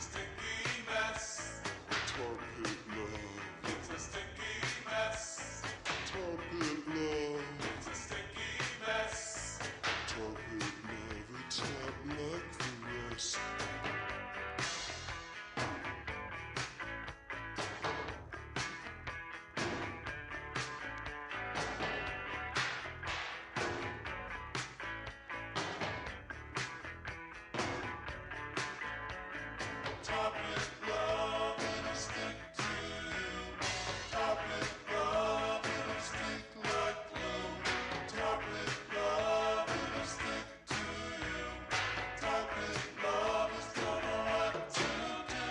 a stinky mess. Tar Pit Love. It's a stinky mess. Tar Pit Love. It's a stinky mess. Tar Pit Love. It's not like the rest. Top it, love, it'll stick to you. Top it, love, it'll stick like glue. Top it, love, it'll stick to you. Top it, love is gonna what to do.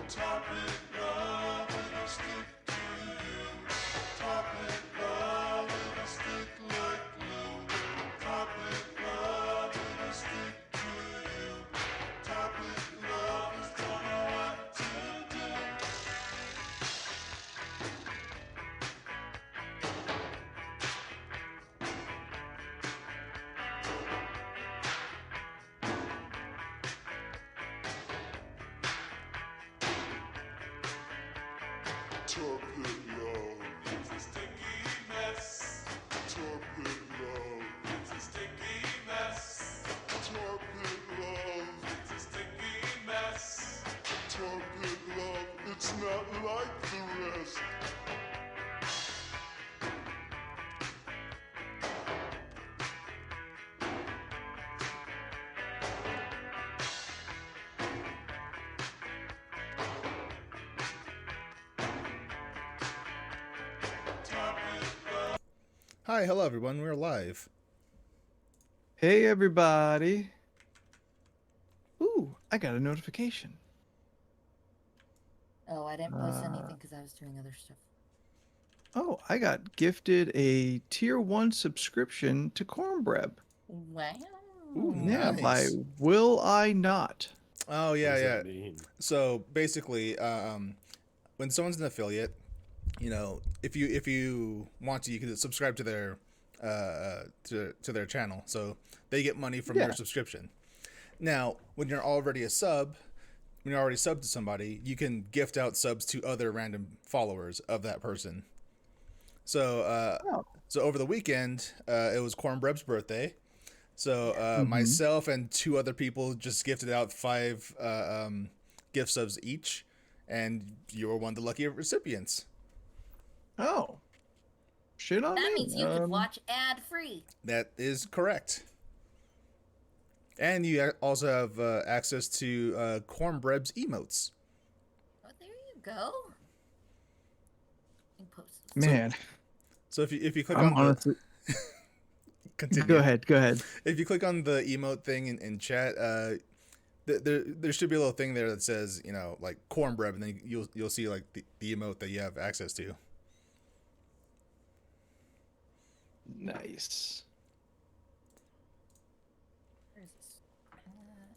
Top it, love, it'll stick to you. Top it, love, it'll stick like glue. Top it, love, it'll stick to you. Top it, love is gonna what to do. Tar Pit Love. It's a stinky mess. Tar Pit Love. It's a stinky mess. Tar Pit Love. It's a stinky mess. Tar Pit Love. It's not like the rest. Top it, love. Hi, hello everyone. We're live. Hey everybody. Ooh, I got a notification. Oh, I didn't post anything because I was doing other stuff. Oh, I got gifted a tier 1 subscription to Cornbread. Wow. Ooh, Yeah, by nice. Will I Not. Oh What yeah, does yeah. that mean? So basically, when someone's an affiliate, you know, if you want to, you can subscribe to their to their channel, so they get money from Yeah. your subscription. Now, when you're already a sub, when you're already subbed to somebody, you can gift out subs to other random followers of that person. So, Oh. so over the weekend, it was Cornbread's birthday. So Mhm. myself and two other people just gifted out 5 gift subs each, and you were one of the lucky recipients. Oh. Shit on That me. means you could watch ad free. That is correct. And you also have access to Cornbread's emotes. Oh, there you go. You can post this. Man, So if you click I'm on honestly. the continue. Go ahead. If you click on the emote thing in chat, there should be a little thing there that says, you know, like Cornbread, and then you'll see like the emote that you have access to. Nice. Where is this?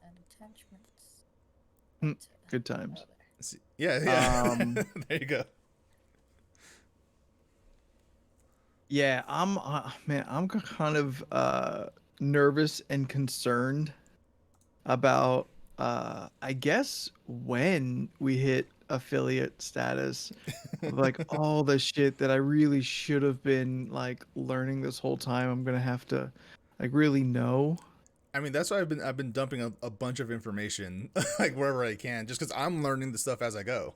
And attachments. Hmm, good times. Oh, there. See- Yeah. Um, There you go. Yeah, I'm kind of nervous and concerned about I guess when we hit affiliate status, like all the shit that I really should have been like learning this whole time, I'm gonna have to like really know. I mean, that's why I've been dumping a bunch of information like wherever I can, just because I'm learning the stuff as I go.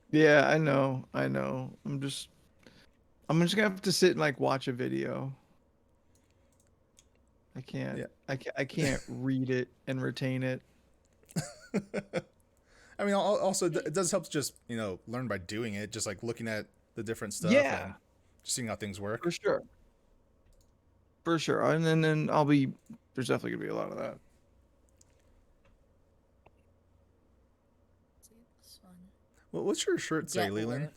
Yeah, I know. I'm just gonna have to sit and like watch a video. I can't. Yeah. I can't read it and retain it. I mean, also it does help to just learn by doing it, just like looking at the different stuff Yeah, and just seeing how things work. for sure. For sure. And then I'll be. There's definitely gonna be a lot of that. See this one. What's your shirt say, Get Leland? worked.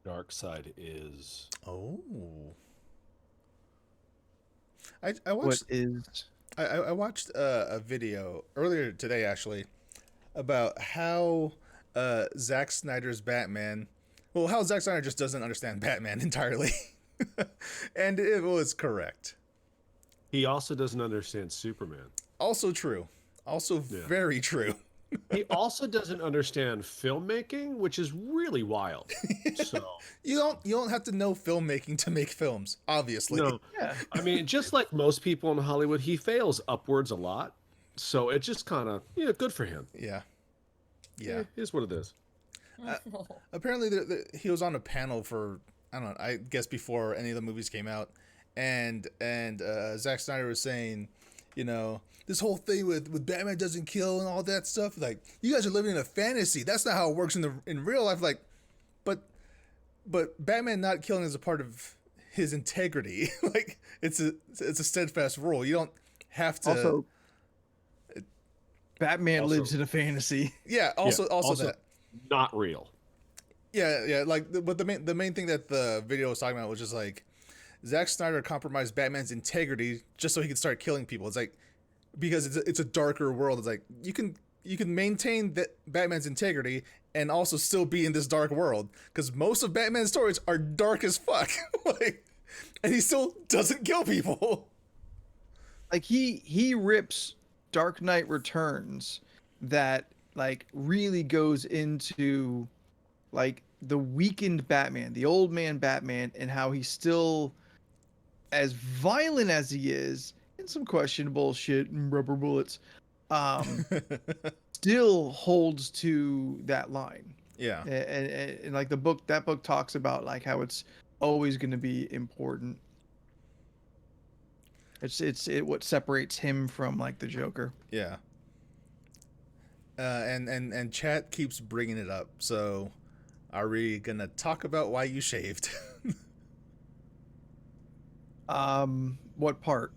Dark side is Oh. I What watched is? I watched a video earlier today actually about how Zack Snyder's Batman, well, how Zack Snyder just doesn't understand Batman entirely, and it was correct. he also doesn't understand Superman. Also true. Also Yeah. very true. He also doesn't understand filmmaking, which is really wild. So You don't have to know filmmaking to make films, obviously. no, Yeah. I mean, just like most people in Hollywood, he fails upwards a lot. So it just kind of good for him. Yeah. Yeah. Here's what it is. Apparently he was on a panel for, I don't know, I guess before any of the movies came out, and Zack Snyder was saying, this whole thing with Batman doesn't kill and all that stuff, like, you guys are living in a fantasy. That's not how it works in real life. Like, but Batman not killing is a part of his integrity. Like, it's a steadfast rule. You don't have to. Also, Batman Also- lives in a fantasy. Yeah. Also that. Not real. Yeah. Like, but the main thing that the video was talking about was just like, Zack Snyder compromised Batman's integrity just so he could start killing people. It's like, because it's a darker world. It's like you can maintain that Batman's integrity and also still be in this dark world, because most of Batman's stories are dark as fuck. Like, and he still doesn't kill people. Like he rips Dark Knight Returns, that like really goes into like the weakened Batman, the old man Batman, and how he's still as violent as he is, and some questionable shit and rubber bullets, still holds to that line. Yeah. And like that book talks about like how it's always going to be important. It's what separates him from like the Joker. Yeah. And chat keeps bringing it up. So, are we gonna talk about why you shaved? What part?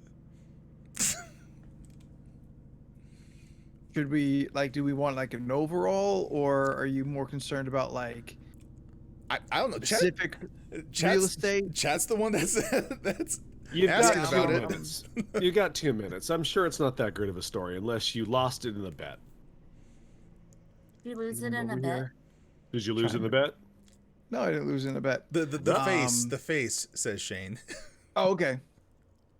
Should we like? Do we want like an overall, or are you more concerned about like I don't know. specific Chat's, real estate? Chat's the one that's You've asking got about 2 it. minutes. You got 2 minutes. I'm sure it's not that great of a story unless you lost it in the bet. You lose it in a Over bet. here. Did you lose in the bet? No, I didn't lose in a bet. The Um, face says Shane. Oh, okay.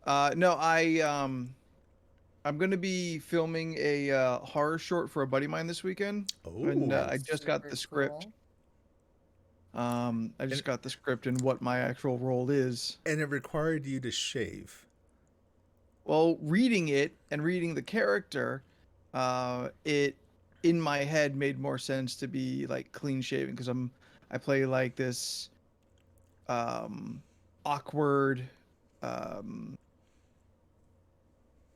No, I'm gonna be filming a horror short for a buddy of mine this weekend. Oh, And I just got Super the script. cool. I just got the script and what my actual role is. and it required you to shave. Well, reading it and reading the character, it in my head made more sense to be like clean shaven, because I play like this awkward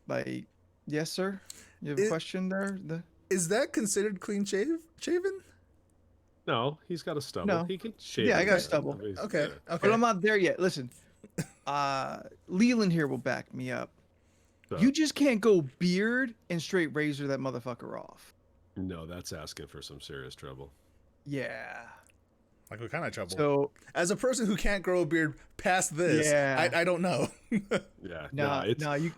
like, yes sir, you have a It- question there? Is that considered clean shaven? No, he's got a stubble. No. He can shave. Yeah, I it. got a stubble. He's- Okay. yeah. Okay. But I'm not there yet. Listen, Leland here will back me up. So, You just can't go beard and straight razor that motherfucker off. no, that's asking for some serious trouble. Yeah. Like, what kind of trouble? So As a person who can't grow a beard past this, Yeah. I don't know. Yeah. no, it's, no, you.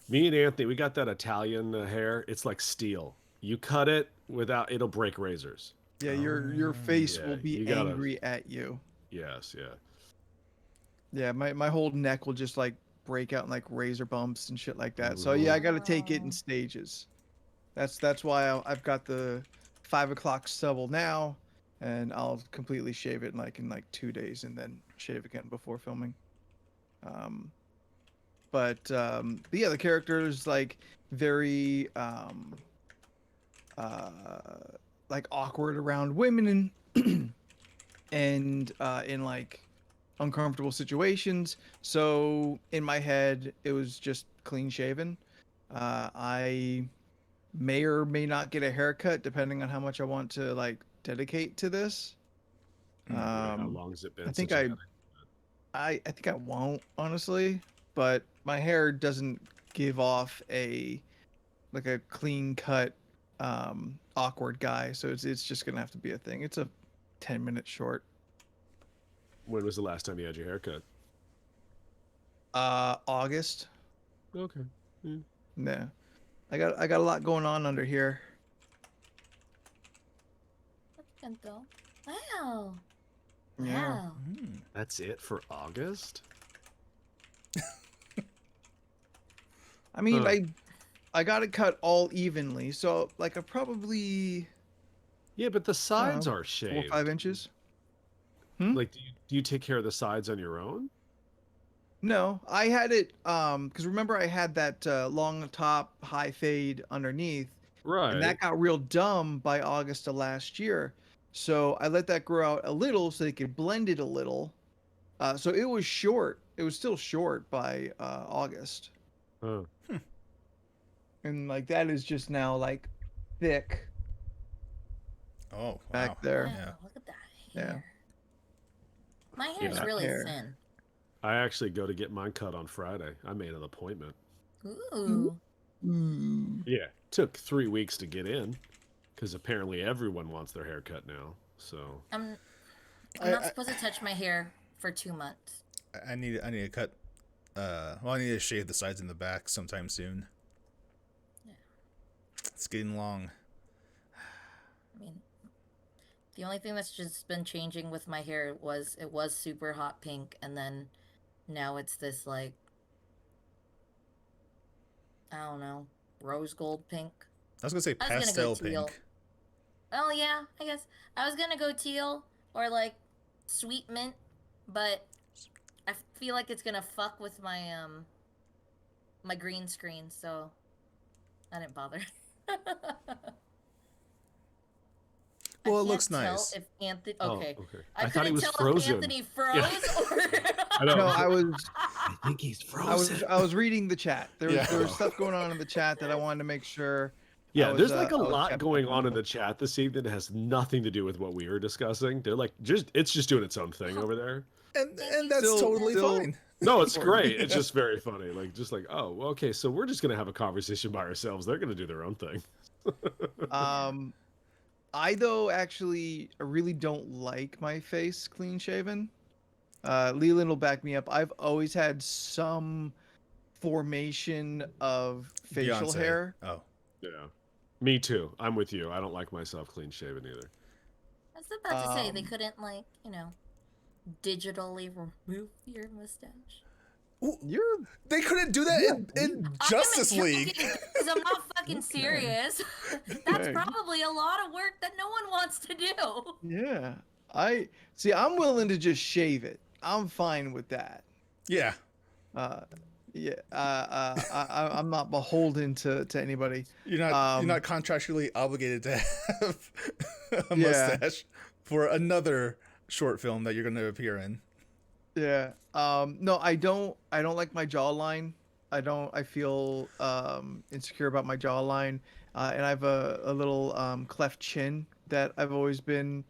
me and Anthony, we got that Italian hair. It's like steel. You cut it without, it'll break razors. Yeah, your face Yeah, will be you gotta- angry at you. Yes, yeah. Yeah, my whole neck will just like break out in like razor bumps and shit like that. So yeah, I got to take it in Wow. stages. That's why I've got the 5 o'clock stubble now, and I'll completely shave it in like 2 days and then shave again before filming. But yeah, the character is like very like awkward around women and in like uncomfortable situations. So in my head, it was just clean shaven. I may or may not get a haircut depending on how much I want to like dedicate to this. Right, how long has it been? I think since you I think I won't, honestly, but my hair doesn't give off a like a clean cut awkward guy, so it's just gonna have to be a thing. It's a 10-minute short. When was the last time you had your haircut? August. Okay. Yeah. I got a lot going on under here. That's good though. Wow. Yeah. Wow. That's it for August? I mean, Huh. I got it cut all evenly, so like I probably Yeah, but the sides know, are 4 or shaved. 5 inches. Like, do you take care of the sides on your own? No, I had it because remember I had that long top, high fade underneath, Right. and that got real dumb by August of last year. So I let that grow out a little so they could blend it a little. So it was short. It was still short by August, Huh. and like that is just now like thick Oh, wow. back there. Wow, Yeah. look at that Yeah. hair. My hair's Yeah. really Hair. thin. I actually go to get mine cut on Friday. I made an appointment. Ooh. Yeah. Took 3 weeks to get in because apparently everyone wants their hair cut now. So I'm I- not I- supposed to touch my hair for 2 months. I need to cut. Well, I need to shave the sides and the back sometime soon. Yeah. It's getting long. I mean, the only thing that's just been changing with my hair was it was super hot pink, and then now it's this like, I don't know, rose gold pink. I was gonna say I was gonna go pastel teal. pink. Oh yeah, I guess I was gonna go teal or like sweet mint, but I feel like it's gonna fuck with my my green screen, so I didn't bother. Well, it can't looks tell nice. If Anthony, Oh, okay. okay. I thought he couldn't was tell frozen. if Anthony froze Yeah. or. I know. No, I think he's frozen. I was reading the chat. There was Yeah. stuff going on in the chat that I wanted to make sure. Yeah, I was, there's like a I was lot kept going up on in the chat this evening that has nothing to do with what we were discussing. They're like it's just doing its own thing over there. And that's Still- totally still- fine. No, it's great. It's just very funny. Like just like, oh, well, okay, so we're just gonna have a conversation by ourselves. They're gonna do their own thing. I though actually really don't like my face clean shaven. Leland will back me up. I've always had some formation of facial Beyonce. hair. Oh, Yeah. Me too. I'm with you. I don't like myself clean shaven either. I was about to say they Um, couldn't digitally remove your mustache. You're they couldn't do that in Justice League. Because I'm not fucking serious. That's Okay. probably a lot of work that no one wants to do. yeah. I see. I'm willing to just shave it. I'm fine with that. Yeah. Yeah. I'm not beholden to anybody. You're not contractually obligated to have a Yeah. mustache for another short film that you're going to appear in. Yeah. No, I don't like my jawline. I feel insecure about my jawline. And I have a little cleft chin that I've always been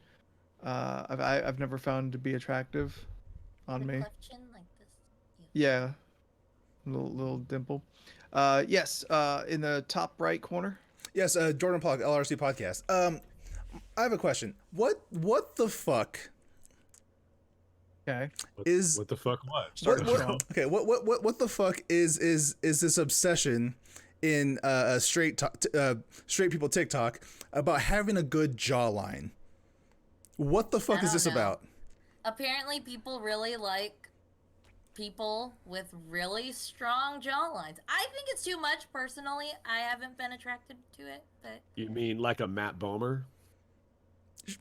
I've never found to be attractive on Your me. cleft chin like this. Yeah. Little dimple. Yes, in the top right corner. Yes, Jordan Pollock, LRC podcast. I have a question. What the fuck Okay. is What the fuck? What? Starting what, strong. okay, what the fuck is this obsession in straight people TikTok about having a good jawline? What the fuck I is this don't know. about? Apparently, people really like people with really strong jawlines. I think it's too much personally. I haven't been attracted to it, but You mean like a Matt Bomer?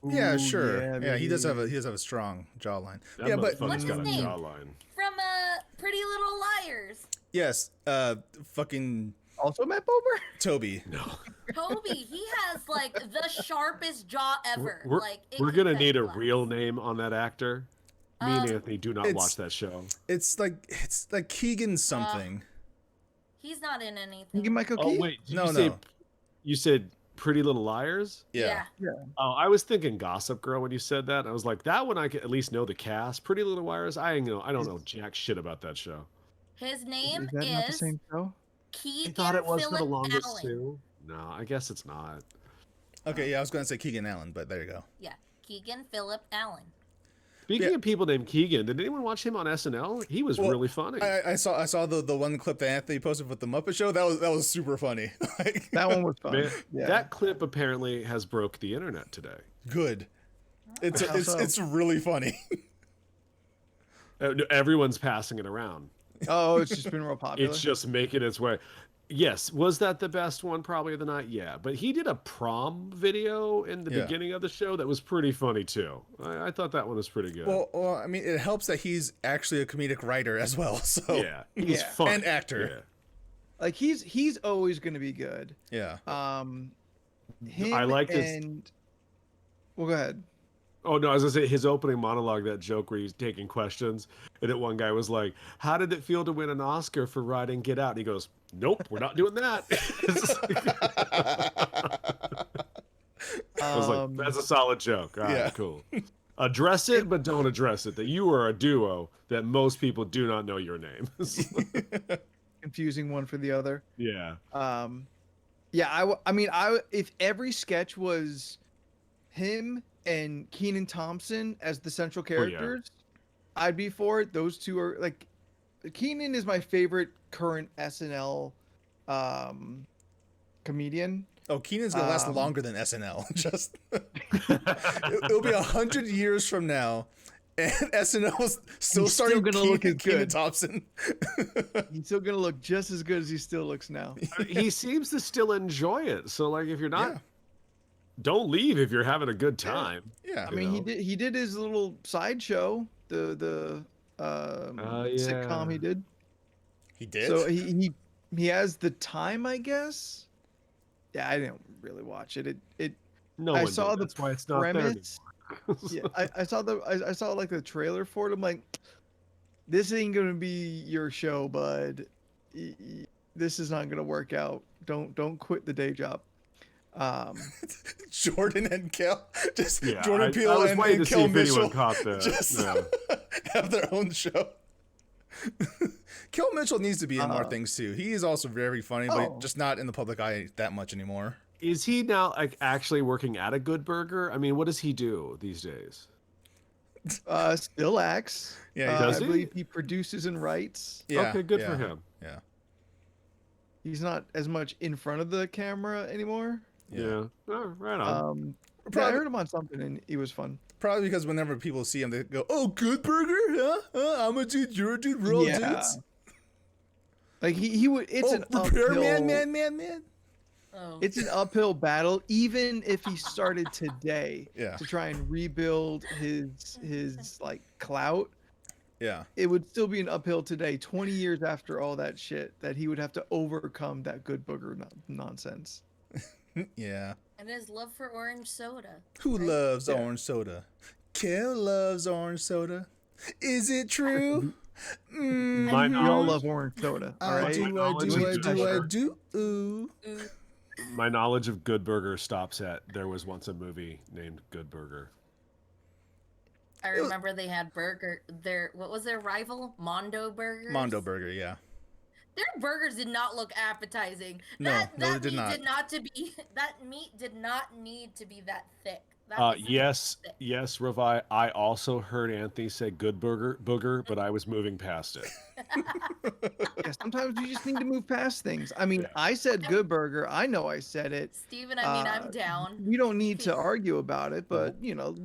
Yeah, Ooh, sure. Yeah, he does have maybe. a strong jawline. That Yeah, but motherfucker's What's got a his name? jawline. from Pretty Little Liars, yes, fucking Also Matt Bober? Toby. No. Toby, he has like the sharpest jaw ever. We're, like we're gonna it's need a best real class. name on that actor. Me and Anthony do not it's- watch that show. It's like Keegan something. He's not in anything. Keegan Michael Oh Key? wait, did No, you say no. you said Pretty Little Liars? Yeah. Oh, I was thinking Gossip Girl when you said that. I was like, that one I could at least know the cast. Pretty Little Liars, I don't know jack shit about that show. His name Is that not the is same show? Keegan I thought it was for the Philip longest Allen. too. No, I guess it's not. Okay, yeah, I was gonna say Keegan Allen, but there you go. Yeah, Keegan Philip Allen. Speaking Yeah. of people named Keegan, did anyone watch him on SNL? He was Well, really funny. I saw the one clip that Anthony posted with the Muppet Show. That was super funny. Like, That one was fun. Man, Yeah. That clip apparently has broke the internet today. good. It's How so? it's really funny. Everyone's passing it around. Oh, it's just been real popular. It's just making its way. Yes, was that the best one probably of the night? Yeah, but he did a prom video in the Yeah. beginning of the show that was pretty funny too. I thought that one was pretty good. Well, I mean, it helps that he's actually a comedic writer as well. So yeah, he's Yeah. fun and actor. like he's always going to be good. Yeah. Him I like his- and well, go ahead. Oh no, I was gonna say his opening monologue, that joke where he's taking questions, and that one guy was like, "How did it feel to win an Oscar for writing Get Out?" And he goes, "Nope, we're not doing that." I was like, "That's a solid joke." All right, Yeah. cool. Address it, but don't address it. That you are a duo that most people do not know your name. Confusing one for the other. Yeah. Yeah, I mean, if every sketch was him and Kenan Thompson as the central yeah. characters, I'd be for it. Those two are like, Kenan is my favorite current SNL comedian. Oh, Keenan's gonna last longer than SNL. Just it'll be 100 years from now, and SNL's still He's still starting gonna look as Kenan good. Thompson. He's still gonna look just as good as he still looks now. He seems to still enjoy it. So like, if you're not, Yeah. don't leave if you're having a good time. Yeah. I mean, know? he did his little sideshow, the sitcom he yeah. did. He did. So he has the time, I guess. Yeah, I didn't really watch it. It No I one saw did. the That's why it's not there premise. Yeah, I saw like the trailer for it. I'm like, this ain't gonna be your show, bud. This is not gonna work out. Don't quit the day job. Jordan and Kel, just Yeah, Jordan Peele I was and, waiting and to see Kel if anyone Mitchell caught that. just Yeah. have their own show. Kel Mitchell needs to be in more Uh, things too. He is also very funny, Oh. but just not in the public eye that much anymore. Is he now like actually working at a Good Burger? I mean, what does he do these days? Still acts. Yeah, he does I he? believe he produces and writes. Yeah. Okay, good yeah, for him. Yeah. He's not as much in front of the camera anymore. Yeah. Oh, right on. Yeah, I Probably- heard him on something and he was fun. Probably because whenever people see him, they go, "Oh, Good Burger, huh? I'm a dude. You're a dude. We're all Yeah. dudes." Like he would. It's Oh, an repair uphill. man. Oh. It's an uphill battle, even if he started today Yeah. to try and rebuild his like clout. Yeah. It would still be an uphill today, 20 years after all that shit, that he would have to overcome that Good Booger nonsense. Yeah. And his love for orange soda. Who Right? loves Yeah. orange soda? Kel loves orange soda. Is it true? My We all knowledge, love orange soda. All I right. do, I knowledge do, I is do, I better. do. Ooh. Ooh. my knowledge of Good Burger stops at there was once a movie named Good Burger. I was- remember they had what was their rival? Mondo Burgers? Mondo Burger, yeah. Their burgers did not look appetizing. No, that no, they that did meat not. did not to be that meat did not need to be that thick. That was Yes, thick. yes, Ravi. I also heard Anthony say Good Booger, but I was moving past it. Yeah, sometimes you just need to move past things. I mean, I said Good Burger. I know I said it. Steven, I mean, I'm Uh, down. We don't need to argue about it, but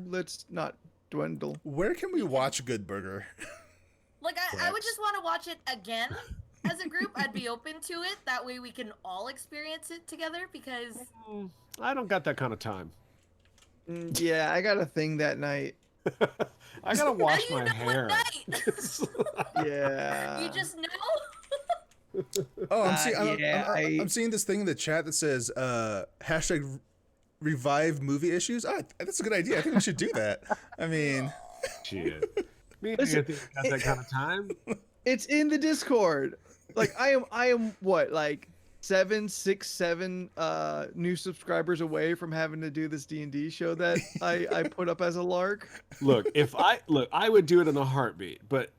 let's not dwindle. Where can we watch Good Burger? Like, I would just want to watch it again as a group. I'd be open to it. That way we can all experience it together because I don't got that kind of time. Yeah, I got a thing that night. I gotta wash you my know hair. what night. Yeah. You just know. Oh, yeah, I'm seeing this thing in the chat that says hashtag revive movie issues. Ah, that's a good idea. I think we should do that. I mean, Shit. Me and Listen, Anthony got that kind of time. It's in the Discord. Like I am what, like 7 6 7 new subscribers away from having to do this D&D show that I put up as a lark. Look, I would do it in a heartbeat. But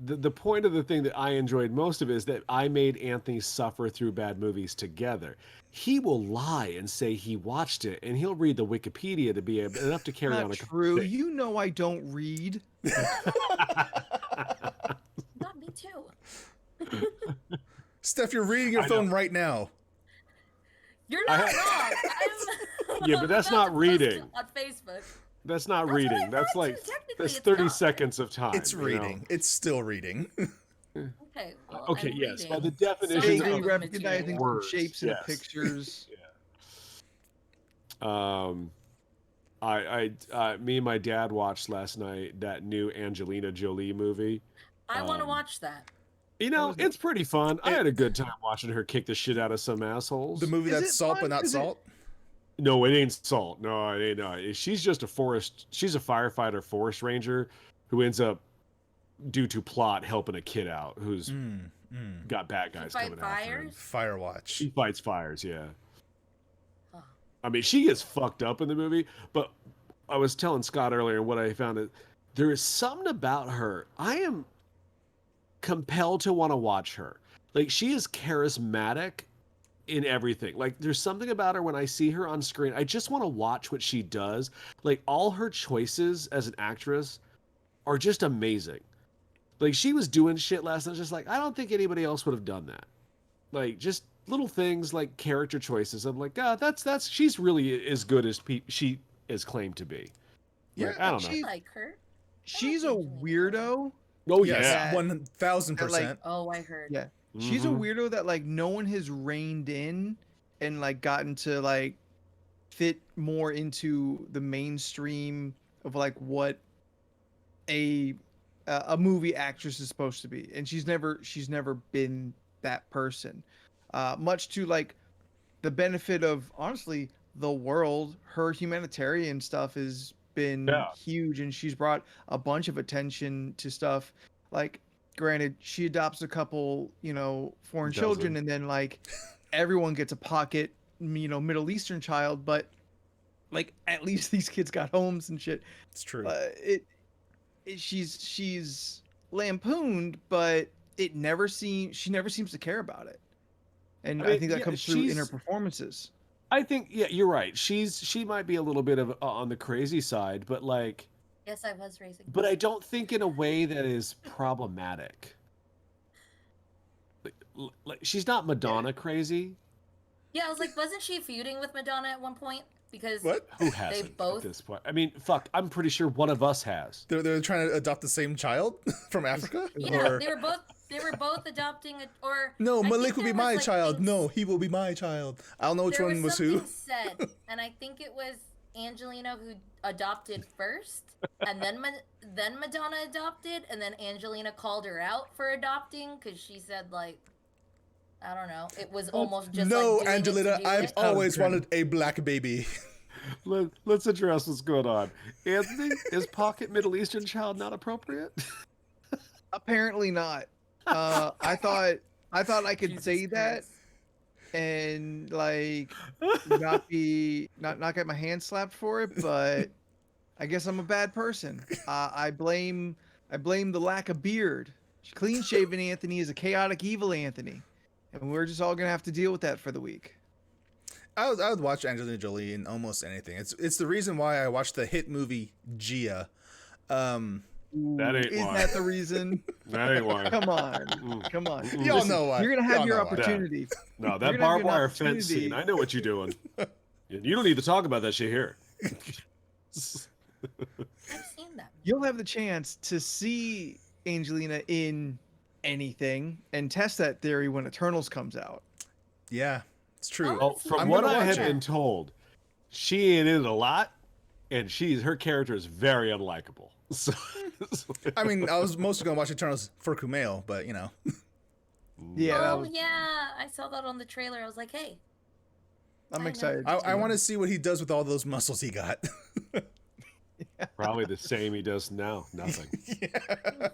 the point of the thing that I enjoyed most of it is that I made Anthony suffer through bad movies together. He will lie and say he watched it, and he'll read the Wikipedia to be enough to carry on Not a true. conversation. You know I don't read. Not me too. Steph, you're reading your I phone know. right now. You're not I- wrong. Yeah, but that's about not to post it reading. on Facebook. That's not That's what I reading. That's thought, like too. Technically, that's it's 30 not. seconds of time. It's you know? reading. It's still reading. Okay. Well, Okay, I'm yes. By reading the definition some Vaguely type of of recognizing material. some Words, shapes in the yes. pictures. Me and my dad watched last night that new Angelina Jolie movie. I want to Um, watch that. You know, was it? it's pretty fun. I had a good time watching her kick the shit out of some assholes. The movie Is that's it salt fun? but not Is it- salt. No, it ain't salt. No, it ain't. No. She's just she's a firefighter forest ranger who ends up, due to plot, helping a kid out who's got bad guys Fight coming after him. fires? Firewatch. She fights fires, yeah. Huh. I mean, she gets fucked up in the movie, but I was telling Scott earlier what I found is there is something about her. I am compelled to want to watch her. Like, she is charismatic in everything. Like, there's something about her when I see her on screen. I just want to watch what she does. Like, all her choices as an actress are just amazing. Like, she was doing shit last night, just like, I don't think anybody else would have done that. Like, just little things like character choices. I'm like, God, that's she's really as good as she is claimed to be. Yeah, Like, I don't know. I like her. She's a Angelina Jolie. weirdo. Oh Yes, yeah. 1000%. Oh, I heard. Yeah. She's a Mhm. weirdo that like no one has reined in and like gotten to like fit more into the mainstream of like what a movie actress is supposed to be. And she's never been that person. Much to like the benefit of honestly the world, her humanitarian stuff has been Yeah. huge, and she's brought a bunch of attention to stuff. Like, granted, she adopts a couple, foreign children, and then like everyone gets a pocket, Middle Eastern child, but like at least these kids got homes and shit. It's true. She's lampooned, but she never seems to care about it, and I I mean, think that yeah, comes through in her she's- performances. I think you're right. She might be a little bit of on the crazy side, but like, Yes, I was raising. but I don't think in a way that is problematic. Like she's not Madonna crazy. Yeah, I was like, wasn't she feuding with Madonna at one point? Because What? Who hasn't both- at this point? I mean, fuck. I'm pretty sure one of us has. They're trying to adopt the same child from Africa? Yeah, Or- they were both adopting a, or No, I Malik think will be there my was, like, child. things- No, he will be my child. I don't know which there one was who. something said, and I think it was Angelina who adopted first, and then Madonna adopted, and then Angelina called her out for adopting because she said like, I don't know, it was almost just No, like doing it to Angelina, do I've it. always great. wanted a black baby. Let's address what's going on. Anthony, is pocket Middle Eastern child not appropriate? Apparently not. I thought I could Jesus say that Christ. and like not get my hand slapped for it, but I guess I'm a bad person. I blame the lack of beard. Clean shaven Anthony is a chaotic evil Anthony, and we're just all gonna have to deal with that for the week. I would watch Angelina Jolie in almost anything. It's the reason why I watched the hit movie Gia. That ain't Is why. that the reason? That ain't why. Come on, come on. Y'all Listen, know why. You're gonna have Y'all your know why. opportunity. No, You're that gonna have barbed an wire fence opportunity. scene. I know what you're doing. You don't need to talk about that shit here. I've seen that. You'll have the chance to see Angelina in anything and test that theory when Eternals comes out. Yeah, it's true. Oh, from I'm what gonna I watch have it. been told, she ain't in it a lot, and her character is very unlikable. So, I mean, I was mostly gonna watch Eternals for Kumail, but you know, Yeah, that Oh was, yeah, I saw that on the trailer. I was like, hey, I'm I know. excited. I want to see what he does with all those muscles he got. Probably the same he does now. Nothing. Yeah.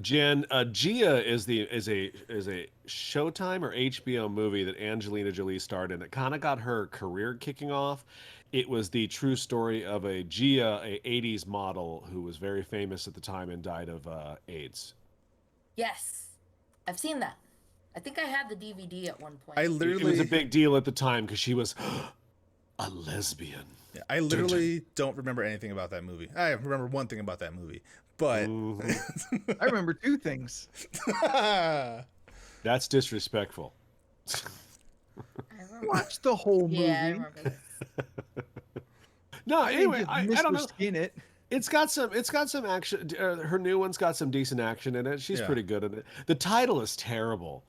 Jen, Gia is a Showtime or HBO movie that Angelina Jolie starred in. It kind of got her career kicking off. It was the true story of a Gia, a '80s model who was very famous at the time and died of AIDS. Yes, I've seen that. I think I had the DVD at one point. I It was a literally, big deal at the time because she was a lesbian. yeah, I literally don't remember anything about that movie. I remember one thing about that movie, but Mhm. I remember two things. That's disrespectful. I remember. Watch the whole movie. Yeah, I remember this. No, I didn't anyway, get I Mr. don't know. Skin it. It's got some action. Her new one's got some decent action in it. She's Yeah. pretty good at it. The title is terrible.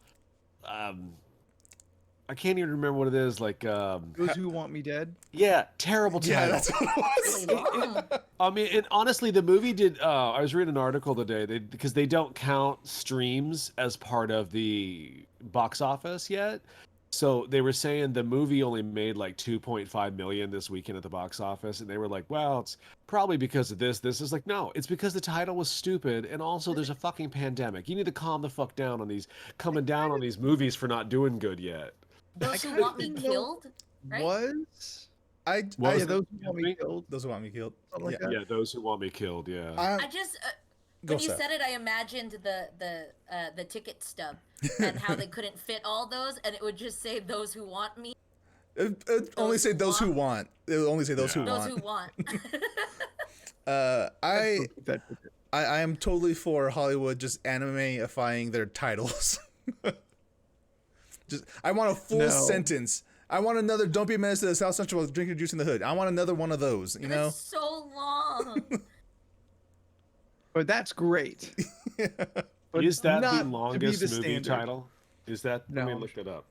I can't even remember what it is. Like, Those Who Want Me Dead. yeah, terrible title. yeah, that's what it was. Really long. I mean, and honestly, the movie did. I was reading an article today because they don't count streams as part of the box office yet. So they were saying the movie only made like 2.5 million this weekend at the box office, and they were like, "Well, it's probably because of this." This is like, no, it's because the title was stupid, and also there's a fucking pandemic. You need to calm the fuck down on these coming down on these movies for not doing good yet. Those Who kinda Want Me didn't know- Killed? Right? Was? I Was Yeah, it? Those Who Want Me Movie? Killed. those who want me killed. Something like Yeah. that. Yeah, those who want me killed. Yeah. I just Go, when you Seth. said it, I imagined the ticket stub and how they couldn't fit all those, and it would just say "Those Who Want Me." It only say those who want. It will only say those who Those want. who want. I That- I am totally for Hollywood just anime-ifying their titles. Just I want a full No. sentence. I want another "Don't be a menace to the South Central while drinking juice in the hood." I want another one of those. You know. It's so long. But that's great. But Is that not the to be longest the movie standard. title? Is that? Let me No. look that up.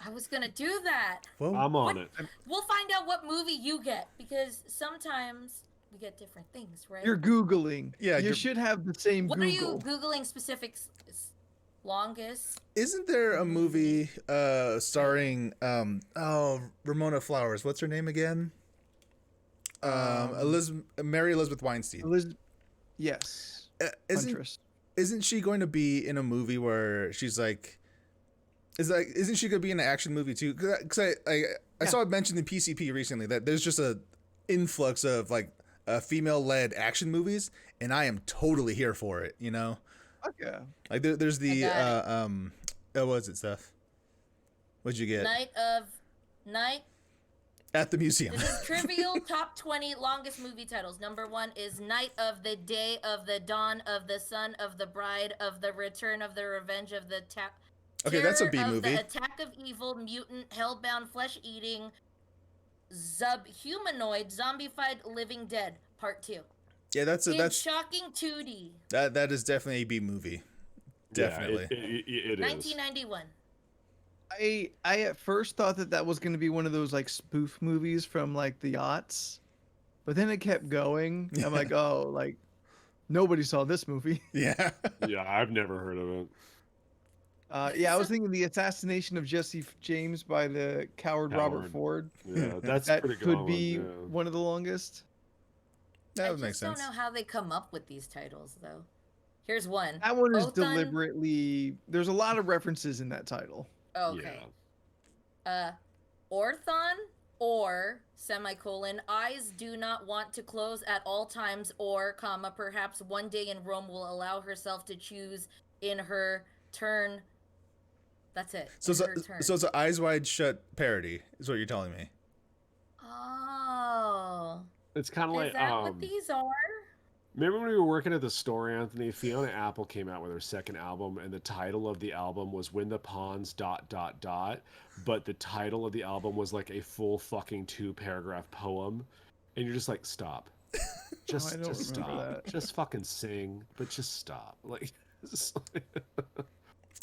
I was gonna do that. Well, I'm on it. We'll find out what movie you get because sometimes we get different things, right? You're Googling. Yeah, You you're- should have the same What Google. are you googling? Specifics? Longest? isn't there a movie starring Ramona Flowers? What's her name again? Mary Elizabeth Weinstein. Yes. Isn't Huntress. isn't she going to be in a movie where she's like, isn't she going to be in an action movie too? Because I saw it mentioned in PCP recently that there's just a influx of like female-led action movies, and I am totally here for it. You know, Okay. like there's the I what was it, Steph? What'd you get Night. at the museum? This is trivial top 20 longest movie titles. Number 1 is Night of the Day of the Dawn of the Son of the Bride of the Return of the Revenge of the Okay, that's a Terror B of movie. The Attack of Evil, Mutant, Hellbound, Flesh-Eating, Subhumanoid, Zombified, Living Dead, Part 2. Yeah, that's Shocking 2D, that is definitely a B movie. Definitely. Yeah, it is. 1991. I at first thought that was going to be one of those like spoof movies from like the aughts, but then it kept going. I'm like, oh, like nobody saw this movie. Yeah. Yeah, I've never heard of it. Yeah, I was thinking the assassination of Jesse James by the coward Robert Coward. Ford. Yeah, that's That pretty good. could be one of the longest. That I would make just sense. don't know how they come up with these titles, though. Here's one. That one is Both on- deliberately. There's a lot of references in that title. Okay. Orthon or semicolon eyes do not want to close at all times or comma perhaps one day in Rome will allow herself to choose in her turn. That's it. So in it's her turn. a, so it's an Eyes Wide Shut parody, is what you're telling me. Oh. It's kind of Is like that what these are? remember when we were working at the store, Anthony? Fiona Apple came out with her second album, and the title of the album was "When the Pawns ... but the title of the album was like a full fucking 2-paragraph poem, and you're just like, stop, just I don't just remember stop, that. just fucking sing, but just stop, like.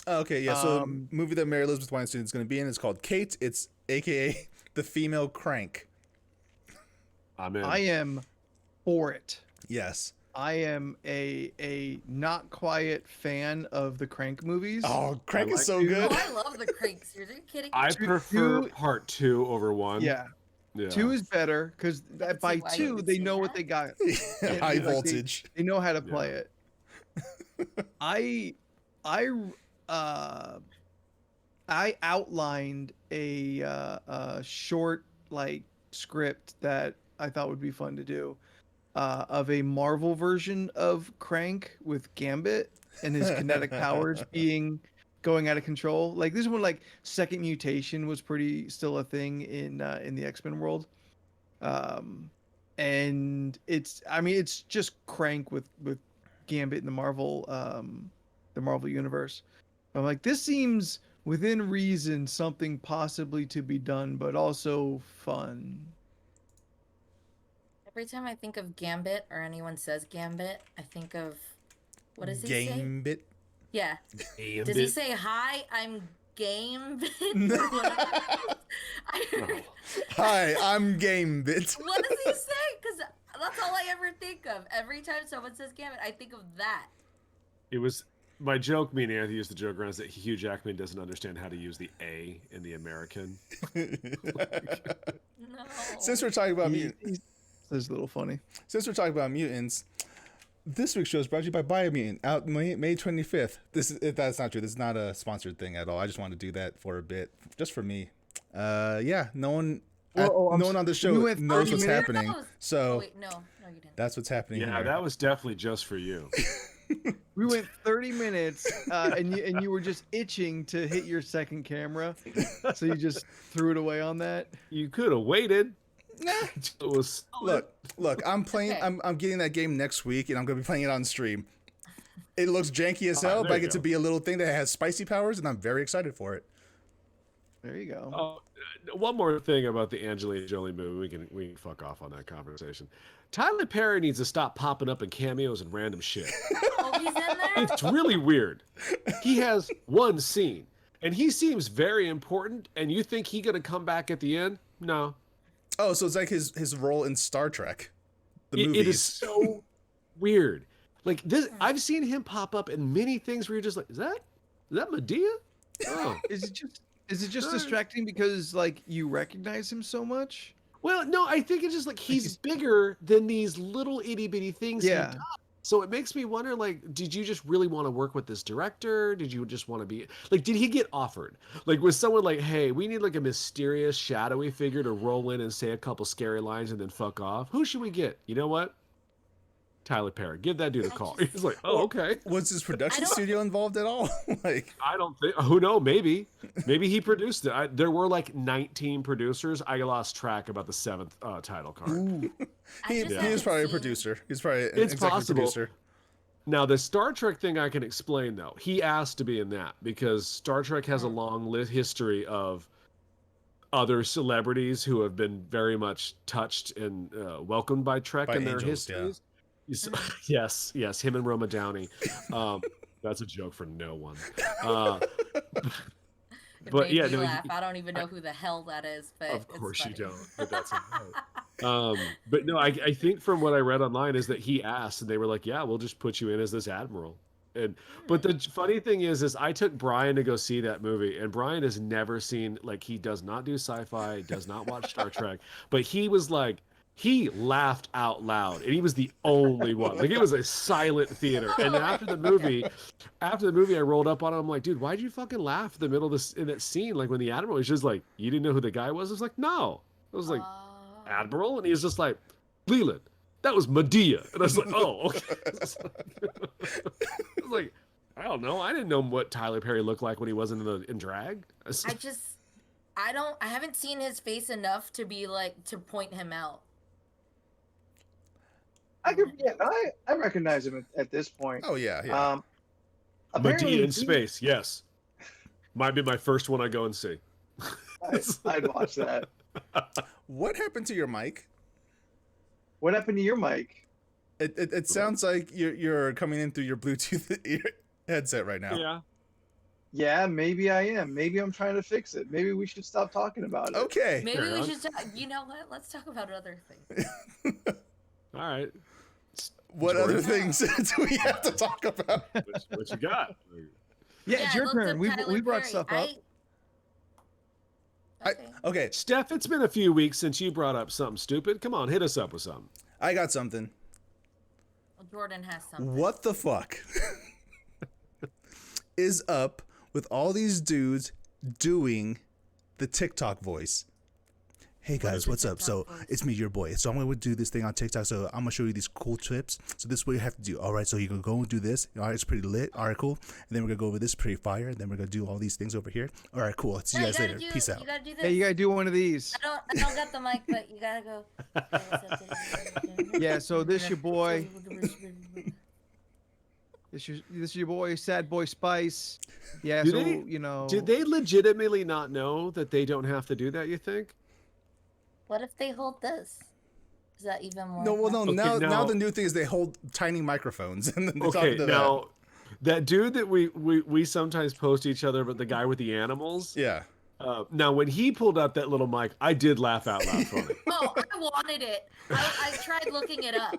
Okay, yeah. So the Um, movie that Mary Elizabeth Weinstein is going to be in is called Kate. It's AKA the female crank. I'm in. I am for it. Yes. I am a not quiet fan of the Crank movies. Oh, crank is like so you. good. Oh, I love the Crank series. Are you kidding me? I prefer part 2 over 1. Yeah. Yeah. 2 is better because can by see why you 2 would they say know what that. they got. High Like, voltage. They know how to play it. I uh I outlined a short like script that I thought would be fun to do of a Marvel version of Crank with Gambit and his kinetic powers being going out of control. Like this one, like second mutation was pretty still a thing in the X-Men world. And it's just Crank with Gambit in the Marvel universe. I'm like, this seems within reason something possibly to be done, but also fun. Every time I think of Gambit or anyone says Gambit, I think of what does he say? Gambit. Yeah. Gambit. Does he say hi? I'm Gambit. Hi, I'm Gambit. What does he say? Because that's all I ever think of. Every time someone says Gambit, I think of that. It was my joke. Me and Anthony used the joke around is that Hugh Jackman doesn't understand how to use the A in the American. No. Since we're talking about That's a little funny. Since we're talking about mutants, this week's show is brought to you by Biomutant, out May 25th. That's not true. This is not a sponsored thing at all. I just wanted to do that for a bit, just for me. Yeah, no one on the show knows what's happening. So Oh, wait, no, you didn't. that's what's happening Yeah, here. that was definitely just for you. We went 30 minutes, and you were just itching to hit your second camera, so you just threw it away on that. You could have waited. It was Look, I'm playing. Okay. I'm getting that game next week, and I'm gonna be playing it on stream. It looks janky as hell, there but I you get to go. be a little thing that has spicy powers, and I'm very excited for it. There you go. one more thing about the Angelina Jolie movie. We can fuck off on that conversation. Tyler Perry needs to stop popping up in cameos and random shit. Oh, he's in there? It's really weird. He has one scene, and he seems very important. And you think he gonna come back at the end? No. Oh, so it's like his role in Star Trek, the movies. It is so weird. Like this, I've seen him pop up in many things where you're just like, is that Medea? Oh. Is it just distracting because like you recognize him so much? Well, no, I think it's just like he's bigger than these little itty bitty things. Yeah. He does. So it makes me wonder, like, did you just really want to work with this director? Did you just want to be like, did he get offered? Like, was someone like, hey, we need like a mysterious, shadowy figure to roll in and say a couple scary lines and then fuck off? Who should we get? You know what? Tyler Perry. Give that dude a call. He's like, oh, okay. Was his production studio involved at all? Like, I don't think. Who knows? Maybe he produced it. There were like 19 producers. I lost track about the 7th title card. he was probably a producer. He's probably an executive possible. producer. Now the Star Trek thing I can explain though. He asked to be in that because Star Trek has a long history of other celebrities who have been very much touched and welcomed by Trek By in their angels, histories. Yes, him and Roma Downey. That's a joke for no one. It But made yeah, me no, laugh. I don't even know who the hell that is, but of it's course you funny. don't. But that's but no, I think from what I read online is that he asked, and they were like, "Yeah, we'll just put you in as this admiral." And but the funny thing is I took Brian to go see that movie, and Brian has never seen, like, he does not do sci-fi, does not watch Star Trek, but he was like, he laughed out loud, and he was the only one. Like, it was a silent theater. And after the movie, I rolled up on him. I'm like, dude, why'd you fucking laugh in the middle of this in that scene? Like when the admiral was just like, you didn't know who the guy was? I was like, no. I was like, Admiral, and he was just like, Leland, that was Medea. And I was like, oh, okay. I was like, I don't know. I didn't know what Tyler Perry looked like when he wasn't in drag. I haven't seen his face enough to be like, to point him out. I recognize him at this point. Oh yeah. Medea in space, yes. Might be my first one I go and see. I'd watch that. What happened to your mic? What happened to your mic? It sounds like you're coming in through your Bluetooth headset right now. Yeah. Yeah, maybe I am. Maybe I'm trying to fix it. Maybe we should stop talking about it. Okay. Maybe Carry we on. should you know what? Let's talk about other things. All right. What Jordan? other things do we have to talk about? What you got? Yeah, it's I your looked turn. up We Tyler brought Perry. stuff up. Okay, Steph, it's been a few weeks since you brought up something stupid. Come on, hit us up with something. I got something. Well, Jordan has something. What the fuck is up with all these dudes doing the TikTok voice? Hey guys, what's up? So it's me, your boy. So I'm gonna do this thing on TikTok. So I'm gonna show you these cool tips. So this is what you have to do. All right, so you're gonna go and do this. All right, it's pretty lit. All right, cool. And then we're gonna go over this, pretty fire. And then we're gonna do all these things over here. All right, cool. See you guys later. Peace out. You gotta do this. Hey, you gotta do one of these. I don't got the mic, but you gotta go. Yeah, so this your boy. This is your boy, Sad Boy Spice. Yeah, Do so they- you know. Did they legitimately not know that they don't have to do that, you think? What if they hold this? Is that even more? No, well, no. Okay, now now- the new thing is they hold tiny microphones and then they talk Okay, to now that dude that we sometimes post each other, but the guy with the animals. that. Yeah. Now when he pulled out that little mic, I did laugh out loud for him. Oh, I wanted it. I tried looking it up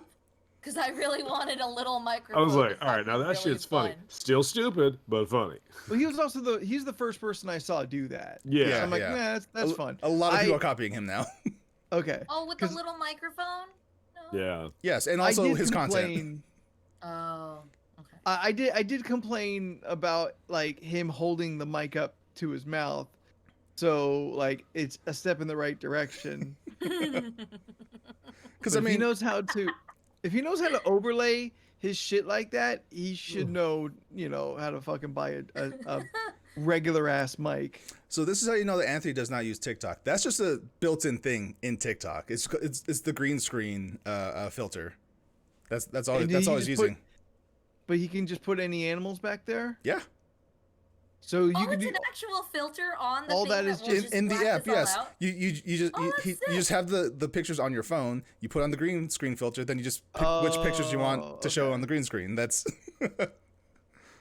because I really wanted a little microphone. I was like, that all right, now that really shit's funny. fun. Still stupid, but funny. Well, he was also he's the first person I saw do that. Yeah. So I'm like, yeah. yeah, that's a, fun. A lot of I- people are copying him now. Okay. Oh, with the 'Cause little microphone? No. Yeah. Yes, and I also did his content. complain- Oh, okay. I did complain about like him holding the mic up to his mouth, so like it's a step in the right direction. Because But I if he mean, knows how to, if he knows how to overlay his shit like that, he should know, how to fucking buy a regular ass mic. so this is how you know that Anthony does not use TikTok. That's just a built-in thing in TikTok. It's the green screen filter. That's all. And That's he all he's just put- using. But he can just put any animals back there. Yeah. So you Oh, can it's do an actual filter on the all thing that is will just In the black app, this all yes. out? You just Oh, that's you just have the pictures on your phone. You put on the green screen filter, then you just pick which pictures you want to show okay. on the green screen. That's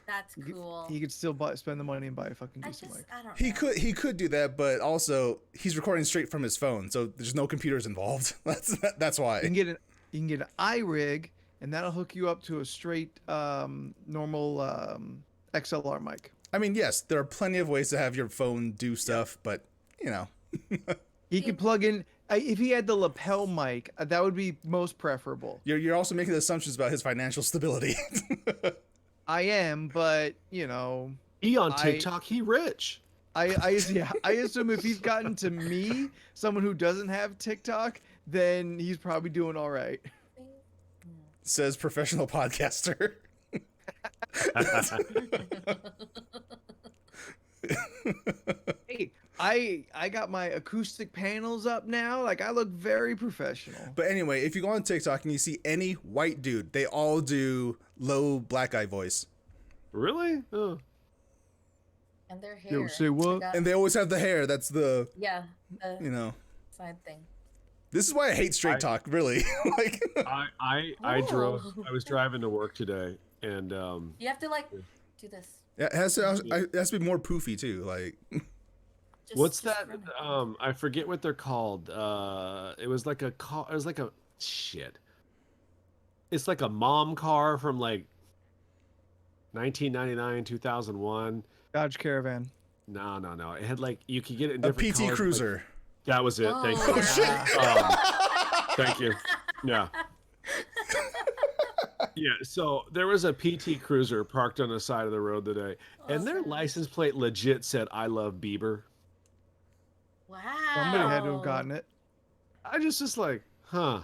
That's cool. he could still spend the money and buy a fucking decent mic. I don't he know. he could do that, but also he's recording straight from his phone, so there's no computers involved. That's You why. can get an iRig, and that'll hook you up to a straight normal XLR mic. I mean, yes, there are plenty of ways to have your phone do stuff, but you know, He could plug in. If he had the lapel mic, that would be most preferable. you're also making assumptions about his financial stability. I am, but He on I- TikTok, he rich. I assume if he's gotten to me, someone who doesn't have TikTok, then he's probably doing all right. Says professional podcaster. Hey, I got my acoustic panels up now. Like I look very professional. But anyway, if you go on TikTok and you see any white dude, they all do low black guy voice. Really? Oh. And their hair. say what? I got- And they always have the hair. That's the, yeah, the you know. side thing. This is why I hate straight talk, really. Like, I was driving to work today, and You have to do this. it has to be more poofy too. Like, Just, what's just that? from it. I forget what they're called. It was like a car. It was like a shit. It's like a mom car from like 1999, 2001. Dodge Caravan. No. It had like you could get it in a different PT colors, Cruiser. Like, that was it. Thank Oh, you. yeah. Thank you. Yeah. Yeah. So there was a PT Cruiser parked on the side of the road today, and their Awesome. license plate legit said "I love Bieber." Wow. Somebody had to have gotten it. I just like, huh?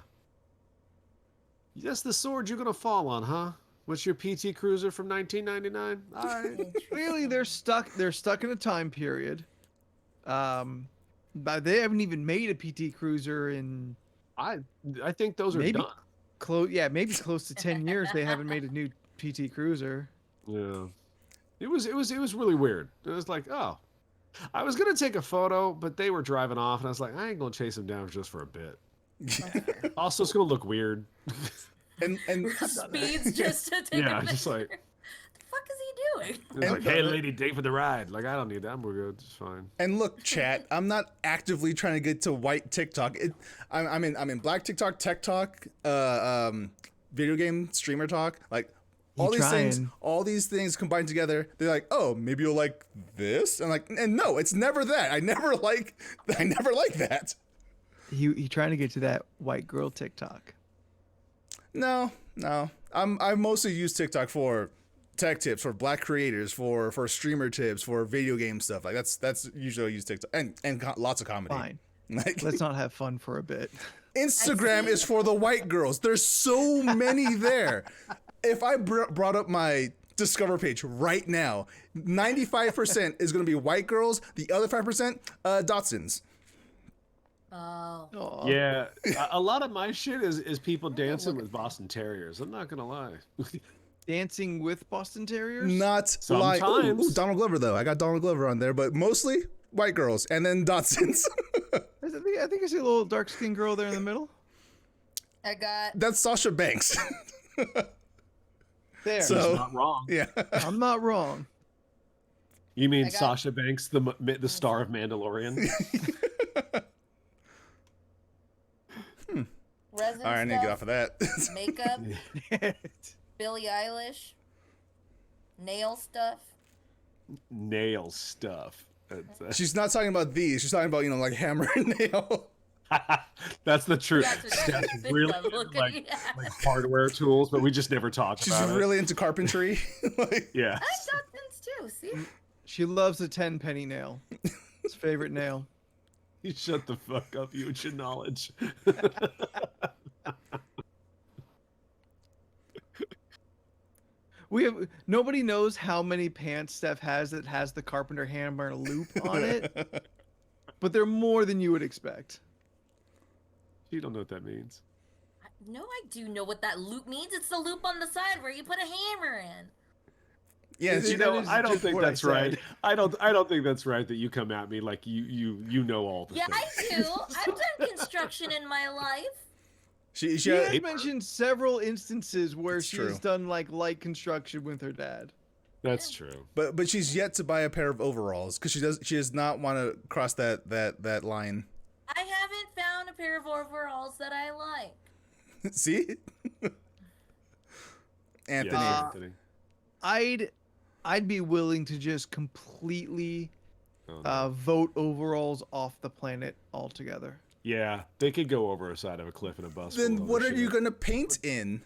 That's the sword you're gonna fall on, huh? What's your PT Cruiser from 1999? All right. Clearly, they're stuck. They're stuck in a time period. But they haven't even made a PT Cruiser in I think those are Maybe- done. maybe close to 10 years. They haven't made a new PT Cruiser. Yeah. It was really weird. It was like, oh, I was gonna take a photo, but they were driving off, and I was like, I ain't gonna chase them down just for a bit. Also, it's gonna look weird. And Speeds just to take Yeah, a just like- picture. The fuck is he doing? It's like, hey, lady, date for the ride. Like, I don't need that. We're good. It's fine. And look, chat. I'm not actively trying to get to white TikTok. I'm in black TikTok, tech talk, video game streamer talk. Like, all these things combined together, they're like, oh, maybe you'll like this, and no, it's never that. I never like that. He trying to get to that white girl TikTok. No. I mostly use TikTok for tech tips, for black creators, for streamer tips, for video game stuff. Like that's usually I use TikTok and lots of comedy. Fine. Like, Let's not have fun for a bit. Instagram is for the white girls. There's so many there. If I brought up my Discover page right now, 95% is going to be white girls. The other 5%, Dotsons. Oh. Aw. Yeah, a lot of my shit is people dancing with Boston Terriers. I'm not gonna lie. Dancing with Boston Terriers? Not like Sometimes. Donald Glover though. I got Donald Glover on there, but mostly white girls and then Dotsons. I think I see a little dark skinned girl there in the middle. I got. That's Sasha Banks. There. So- He's not wrong. Yeah. I'm not wrong. You mean I got- Sasha Banks, the star of Mandalorian? Resin All right, I need to get off stuff, of that. makeup, Billie Eilish, nail stuff. Nail stuff. That's, She's not talking about these. She's talking about, like hammer and nail. that's the truth. That's what Steph's I think really I'm into, looking like at. hardware tools, but we just never talk She's about it. really into carpentry. Like, Yeah. I like Dotsons too. See, She loves a 10-penny nail. His favorite nail. You shut the fuck up, you and your knowledge. Nobody knows how many pants Steph has that has the carpenter hammer loop on it, but they're more than you would expect. You don't know what that means. no, I do know what that loop means. It's the loop on the side where you put a hammer in. yeah, Is she, it- You know, that is I don't just think what I that's right. said. I don't think that's right that you come at me like you know all the Yeah, things. I do. I've done construction in my life. she She has had, mentioned several instances where It's she true. has done like light construction with her dad. That's true. but she's yet to buy a pair of overalls because she does not want to cross that line. I haven't found a pair of overalls that I like. See, Anthony. Yeah, Anthony. I'd be willing to just completely Oh, no. vote overalls off the planet altogether. Yeah, they could go over a side of a cliff in a bus. full Then of what are shit. you gonna paint in?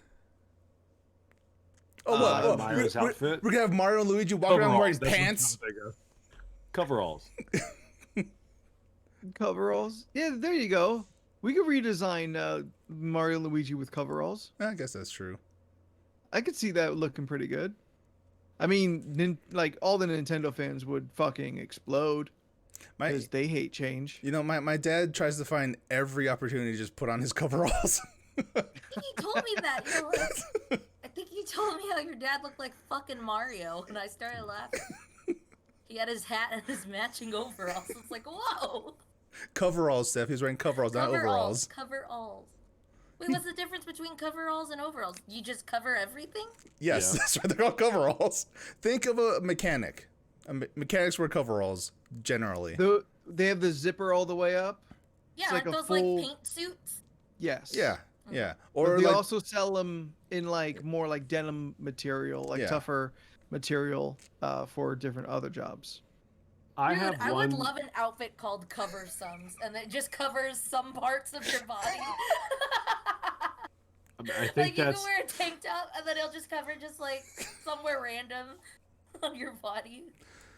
Oh, what? Mario's outfit? We're gonna have Mario and Luigi walk around wearing Coveralls, that's what I'm pants. trying to think of. Coveralls. Coveralls? Yeah, there you go. We could redesign Mario and Luigi with coveralls. I guess that's true. I could see that looking pretty good. I mean, like all the Nintendo fans would fucking explode My, because they hate change. my dad tries to find every opportunity to just put on his coveralls. I think you told me that. You're like, I think you told me how your dad looked like fucking Mario, and I started laughing. He had his hat and his matching overalls. It's like, whoa. Coveralls, Steph. He's wearing coveralls, not overalls. Coveralls. Wait, what's the difference between coveralls and overalls? You just cover everything? Yes, Yeah. that's right. They're called coveralls. Think of a mechanic. Mechanics wear coveralls generally. They have the zipper all the way up. Yeah, It's like aren't a those full- like paint suits? Yes. Yeah, yeah. But Or they like also sell them in like more like denim material, like Yeah. tougher material for different other jobs. I Dude, have I one. would love an outfit called Cover Sums, and it just covers some parts of your body. I think Like you that's. can wear a tank top, and then it'll just cover just like somewhere random on your body.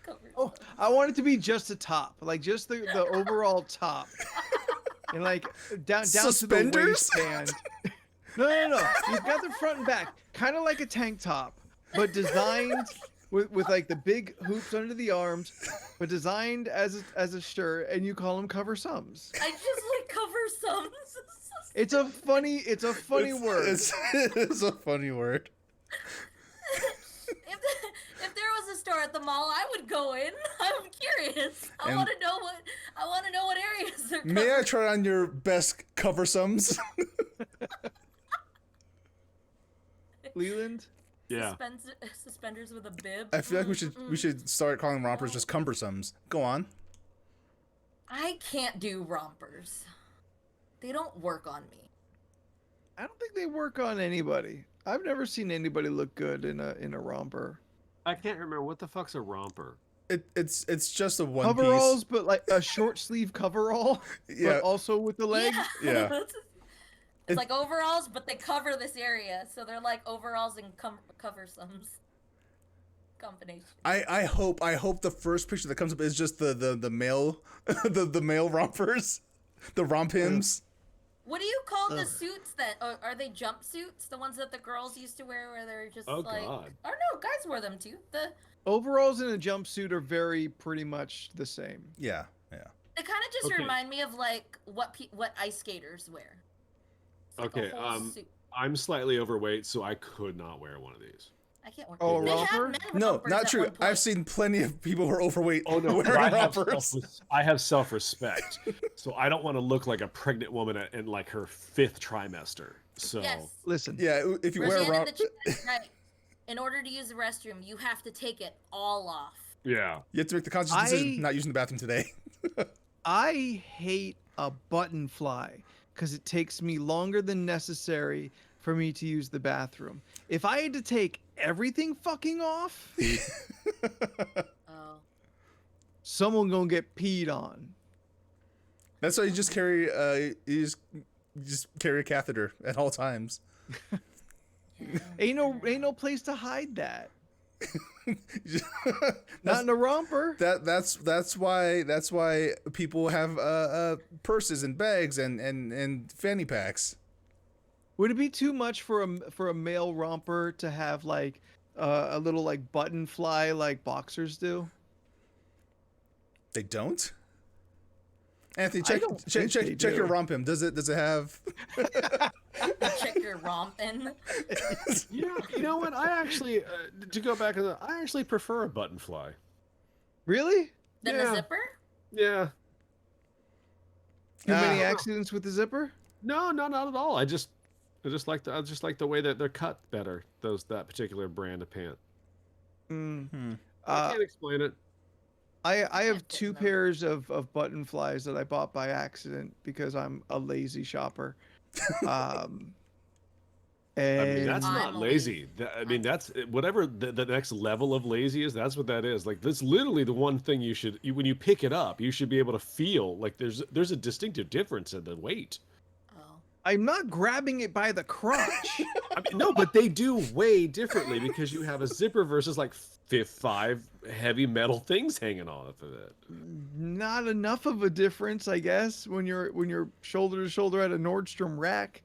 Cover. Oh, I want it to be just a top, like just the overall top, and like down to the Suspenders? waistband. No. You've got the front and back, kind of like a tank top, but designed with like the big hoops under the arms, but designed as a shirt, and you call them cover sums. I just like Cover Sums. It's a funny word. It's a funny word. If there was a store at the mall, I would go in. I'm curious. I And- want to know what areas they're covering. May I try on your best cover sums? Leland. Yeah. Suspenders with a bib. I feel like we should start calling rompers just cumbersomes. Go on. I can't do rompers. They don't work on me. I don't think they work on anybody. I've never seen anybody look good in a romper. I can't remember what the fuck's a romper. It's just a one Coveralls, piece. but like a short sleeve coverall, Yeah. but also with the legs. Yeah. It's like overalls, but they cover this area, so they're like overalls and coversomes combination. I hope the first picture that comes up is just the male the male rompers, the rompims. What do you call the suits that are they jumpsuits? The ones that the girls used to wear, where they're just Oh, like, God. or no, guys wear them too. Overalls and a jumpsuit are very pretty much the same. Yeah, yeah. They kind of just Okay. remind me of like what ice skaters wear. It's like a Okay, whole suit. I'm slightly overweight, so I could not wear one of these. I can't wear. Oh, a They had romper? men No, rompers not at true. one point. I've seen plenty of people who are overweight wearing I rompers. have self-respect, so I don't want to look like a pregnant woman in like her 5th trimester. So Yes. Listen, Yeah, if you wear a Roseanne in romper, the chat, right. In order to use the restroom, you have to take it all off. yeah, you have to make the conscious decision not using the bathroom today. I hate a button fly because it takes me longer than necessary for me to use the bathroom. If I had to take everything fucking off, Oh. someone gonna get peed on. That's why you just carry you just carry a catheter at all times. Ain't no place to hide that. Not That's- in a romper. that's why people have purses and bags and fanny packs. Would it be too much for a male romper to have like a little like button fly like boxers do? They don't. Anthony, I don't think they check your do. rompim. Does it have? Check your romping. yeah. You know what? I actually to go back to I actually prefer a button fly. Really? Then Yeah. the zipper? Yeah. Too many Ah. accidents with the zipper? No, not at all. I just like the way that they're cut better. That particular brand of pant. Mm. I can't explain it. I can't have fit two in them. pairs of button flies that I bought by accident because I'm a lazy shopper. And I mean, that's I'm not lazy. lazy. I mean, that's whatever the next level of lazy is. That's what that is. Like, that's literally the one thing when you pick it up, you should be able to feel like there's a distinctive difference in the weight. Oh. I'm not grabbing it by the crotch. I mean, no, but they do weigh differently because you have a zipper versus like 5 heavy metal things hanging off of it. Not enough of a difference, I guess, when you're shoulder to shoulder at a Nordstrom rack.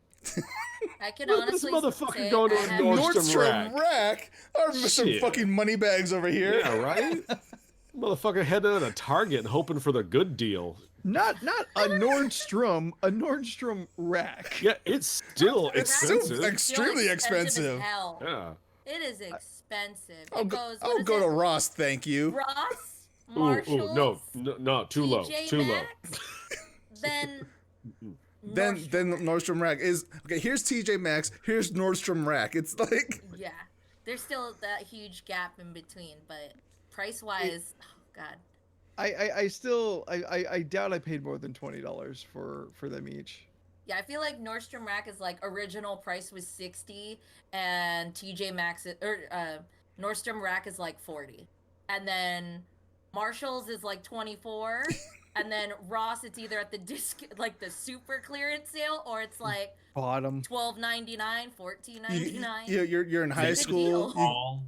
I can Look at this honestly motherfucker say going to I a have- Nordstrom rack. Our Mr. Shit. fucking moneybags over here. Yeah, right. Motherfucker heading to Target and hoping for the good deal. Not a Nordstrom rack. Yeah, it's still It's still expensive. extremely as expensive. hell. Yeah. It is expensive. I'll It go, goes. I'll what is go it? to Ross, thank you. Ross, Ooh, Marshalls, no, too low, TJ too low. Maxx, then Then Nordstrom. Nordstrom Rack is okay. Here's TJ Maxx. Here's Nordstrom Rack. It's like Yeah, there's still that huge gap in between, but price wise, oh god. I doubt I paid more than $20 for them each. Yeah, I feel like Nordstrom Rack is like original price was 60 and TJ Maxx Nordstrom Rack is like 40. And then Marshalls is like 24 and then Ross it's either at the like the super clearance sale or it's like Bottom. $12.99, $14.99. you're in high Big school. deal. All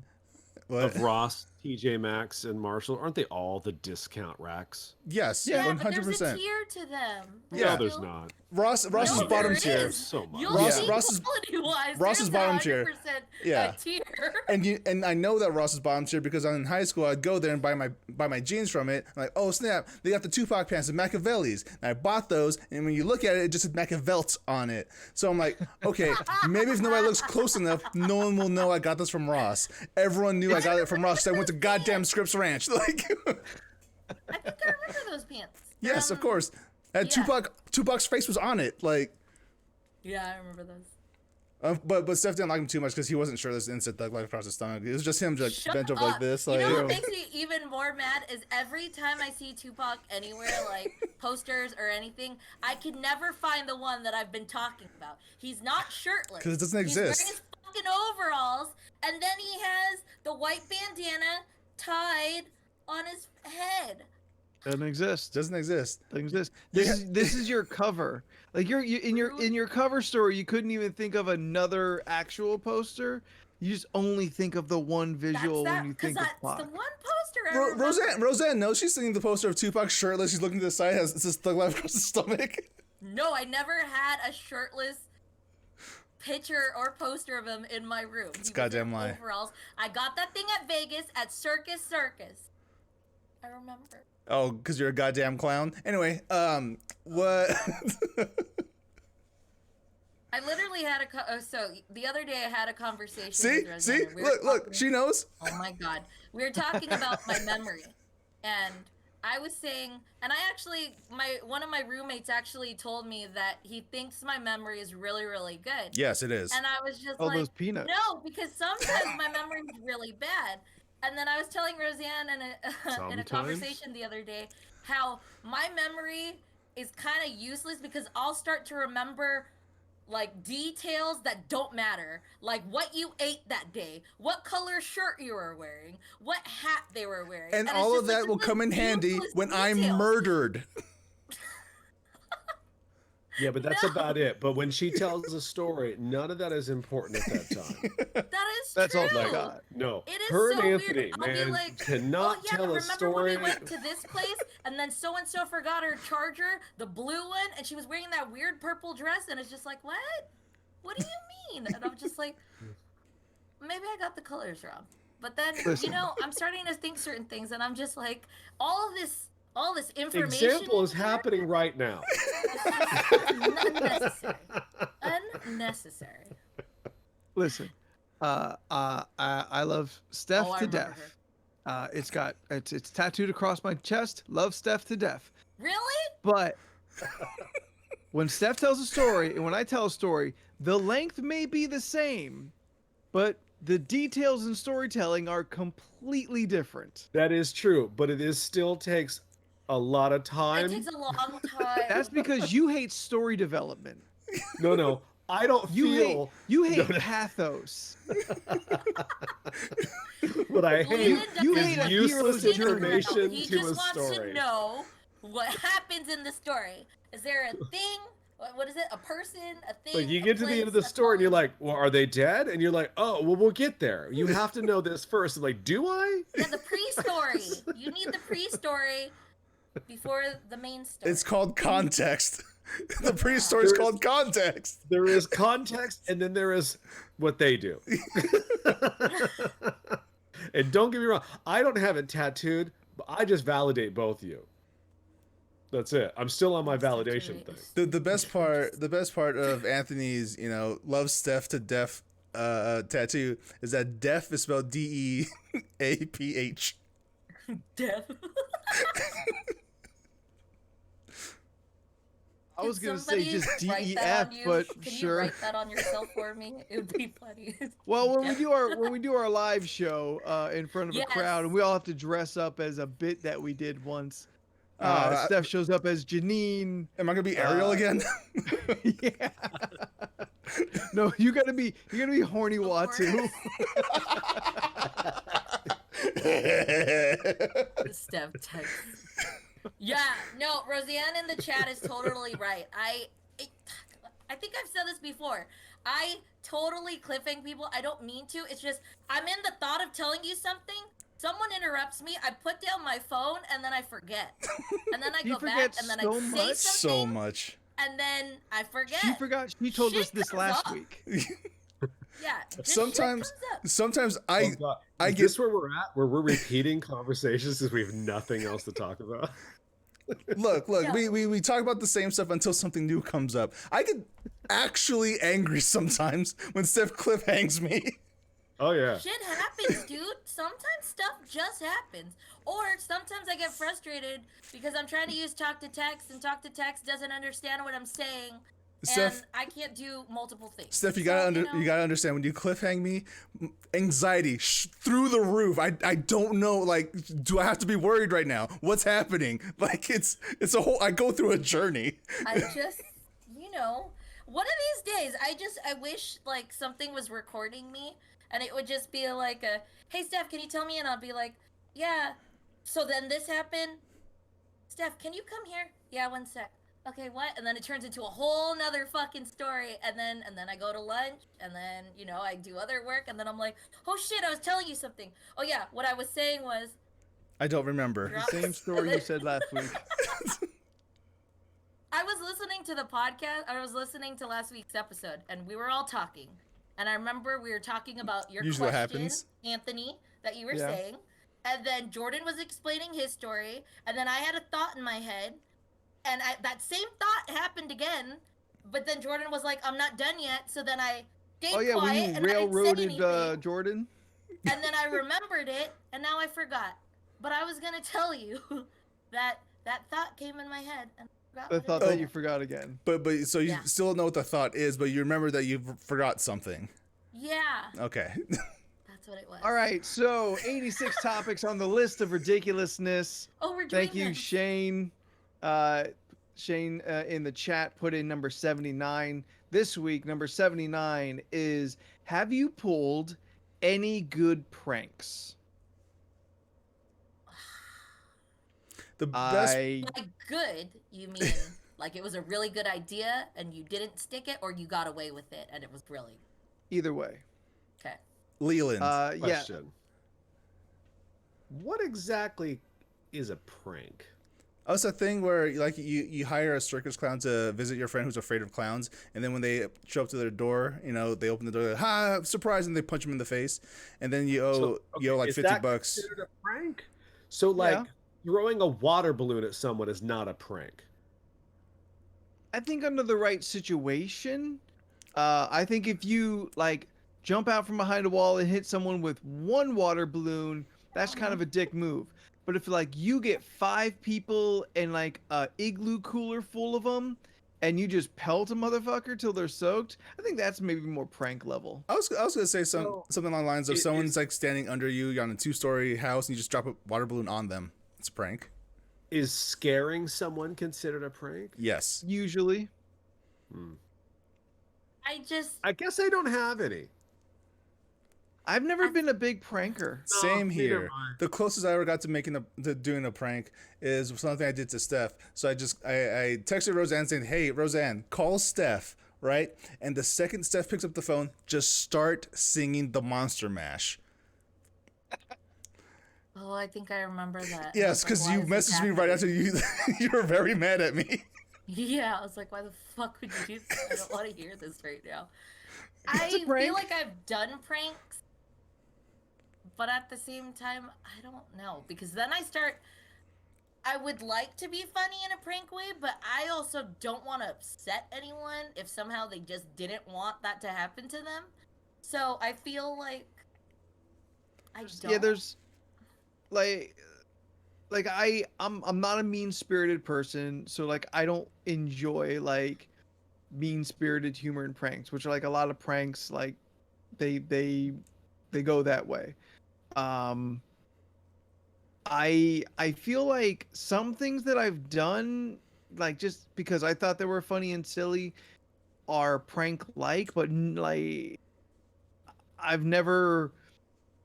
What? of Ross, TJ Maxx, and Marshall, aren't they all the discount racks? Yes, Yeah, one but hundred there's a percent. tier to them. Yeah. No, there's not. Ross is No, bottom there tier. is. So much. You'll Ross- see Ross is- quality-wise, Ross is there's bottom tier. 100% Yeah. a tier. And I know that Ross is bottom tier because in high school I'd go there and buy my jeans from it. I'm like, oh snap, they got the Tupac pants, the Machiavellis. And I bought those, and when you look at it, it just said Machiavelts on it. So I'm like, okay, maybe if nobody looks close enough, no one will know I got this from Ross. Everyone knew I got it from Ross because I went to goddamn Scripps Ranch. Like, I think I remember those pants. yes, of course. And yeah. Tupac's face was on it. Like, Yeah, I remember those. but Steph didn't like him too much because he wasn't sure this insect dug right across his stomach. It was just him like Shut bent over up. like this. You Like, know what makes me even more mad is every time I see Tupac anywhere, like posters or anything, I can never find the one that I've been talking about. He's not shirtless. 'Cause it doesn't He's wearing exist. his fucking overalls, and then he has the white bandana tied on his head. Doesn't exist. Doesn't exist. Doesn't exist. This is your cover. Like in your cover story, you couldn't even think of another actual poster. You just only think of the one visual when you think of that's Pac. the one poster I remember. Roseanne knows she's seeing the poster of Tupac shirtless. She's looking to the side. It says Thug Life across his stomach. No, I never had a shirtless picture or poster of him in my room. It's a goddamn lie. Overalls. I got that thing at Vegas at Circus. I remember. Oh, because you're a goddamn clown. Anyway, what? I literally had so the other day I had a conversation. See, with Rosanna. look, she knows. Oh my god, we were talking about my memory, and I was saying, and one of my roommates actually told me that he thinks my memory is really, really good. Yes, it is. And I was just All like, those peanuts. no, because sometimes my memory is really bad. And then I was telling Roseanne in a conversation the other day how my memory is kind of useless because I'll start to remember like details that don't matter, like what you ate that day, what color shirt you were wearing, what hat they were wearing, and it's all just of that such will a come in handy useless when I'm detail. murdered. Yeah, but that's No. about it. But when she tells a story, none of that is important at that time. That is That's all true. I got. No, It is her so and Anthony, weird. I'll be man, like, cannot oh yeah, tell a remember story. when we went to this place and then so and so forgot her charger, the blue one, and she was wearing that weird purple dress, and it's just like, what? What do you mean? And I'm just like, maybe I got the colors wrong. But then, Listen. I'm starting to think certain things, and I'm just like, all this information. Example is happening right now. Unnecessary. Unnecessary. Listen, I love Steph Oh, I to remember death. It's tattooed across my chest. Love Steph to death. Really? But when Steph tells a story and when I tell a story, the length may be the same, but the details in storytelling are completely different. That is true, but it still takes a lot of It time. takes a long time. That's because you hate story development. No, I don't feel. You hate pathos. What I hate you is hate a useless hero's journey. information He to just a wants story. to know what happens in the story. Is there a thing? What is it? A person? A thing? Like you a get to the end of the place, a story and you're time? like, well, are they dead? And you're like, oh, well, we'll get there. You have to know this first. I'm like, do I? Yeah, the pre-story. You need the pre-story before the main story. It's called context. The pre-story is called context. There is context, and then there is what they do. And don't get me wrong, I don't have it tattooed, but I just validate both of you. That's it. I'm still on my validation thing. The best part of Anthony's, love Steph to death tattoo is that deaf is spelled DEAPH. Death. I was Can gonna say somebody just write DEF, that on you? but Can you sure. write that on yourself for me? It would be funny. Well, when we do our live show in front of a crowd, and Yes. we all have to dress up as a bit that we did once. I- Steph shows up as Janine. Am I gonna be Ariel again? Yeah. No, you gotta be horny Of Watu. Steph text. Yeah, no, Roseanne in the chat is totally right. I think I've said this before. I totally cliffhang people. I don't mean to. It's just I'm in the thought of telling you something. Someone interrupts me. I put down my phone and then I forget. And then I You go back forget and then so I say much. So something much. and then I forget. She forgot. She told us Shit this comes last up. week. Yeah. just shit Sometimes, comes up. sometimes Oh, I God. I Is get- this where we're at? Where we're repeating conversations because we have nothing else to talk about? look. Yeah. We talk about the same stuff until something new comes up. I get actually angry sometimes when Steph cliffhangs me. Oh yeah. Shit happens, dude. Sometimes stuff just happens. Or sometimes I get frustrated because I'm trying to use talk to text and talk to text doesn't understand what I'm saying. Steph- And I can't do multiple things. Steph, you So, gotta know, you gotta understand when you cliffhang me, anxiety through the roof. I don't know. Like, do I have to be worried right now? What's happening? Like, it's a whole. I go through a journey. I just, One of these days, I wish like something was recording me, and it would just be like a, "Hey Steph, can you tell me?" And I'll be like, "Yeah." So then this happened. Steph, can you come here? Yeah, one sec. Okay, what? And then it turns into a whole nother fucking story, and then I go to lunch, and then I do other work, and then I'm like, "Oh shit, I was telling you something." Oh yeah, what I was saying was I don't remember. drop- Same story you said last week. I was listening to the podcast. I was listening to last week's episode, and we were all talking. And I remember we were talking about your Usually what question, happens. Anthony, that you were Yeah. saying. And then Jordan was explaining his story, and then I had a thought in my head, and that same thought happened again. But then Jordan was like, "I'm not done yet." So then I stayed Oh yeah, quiet when you and I didn't say railroaded anything. Jordan. And then I remembered it, and now I forgot. But I was gonna tell you that thought came in my head, and I forgot The what it thought was. that you forgot again. But so you Yeah. still don't know what the thought is, but you remember that you forgot something. Yeah, Okay. that's what it was. All right, so 86 topics on the list of ridiculousness. Oh, we're doing Thank you, this. Shane. Shane in the chat put in number 79. This week, number 79 is, have you pulled any good pranks? The best. Like good, you mean like it was a really good idea and you didn't stick it, or you got away with it and it was brilliant? Either way. Okay. Leland. Yeah. Question. What exactly is a prank? Oh, it's a thing where like you hire a circus clown to visit your friend who's afraid of clowns, and then when they show up to their door, they open the door, ha, surprise, and they punch them in the face, and then you owe like is $50. that considered a prank? So like Yeah. throwing a water balloon at someone is not a prank. I think under the right situation, I think if you like jump out from behind a wall and hit someone with one water balloon, that's kind of a dick move. But if like you get 5 people and like a igloo cooler full of them, and you just pelt a motherfucker till they're soaked, I think that's maybe more prank level. I was gonna say So, something along the lines of it someone's is- like standing under you, you're on a 2-story house, and you just drop a water balloon on them. It's a prank. Is scaring someone considered a prank? Yes. Usually. I guess I don't have any. I've never been a big pranker. Same neither here. am I. The closest I ever got to doing a prank is something I did to Steph. So I texted Roseanne saying, "Hey, Roseanne, call Steph." Right? And the second Steph picks up the phone, just start singing the Monster Mash. Oh, I think I remember that. Yes, because you messaged me right after you you were very mad at me. Yeah, I was like, why the fuck would you do this? I don't want to hear this right now. It's a I prank. feel like I've done pranks, but at the same time, I don't know, because then I would like to be funny in a prank way, but I also don't want to upset anyone if somehow they just didn't want that to happen to them. So I feel like I don't. Yeah, there's like I'm not a mean-spirited person, so like I don't enjoy like mean-spirited humor and pranks, which are like a lot of pranks like they go that way. I feel like some things that I've done, like just because I thought they were funny and silly, are prank-like, but like I've never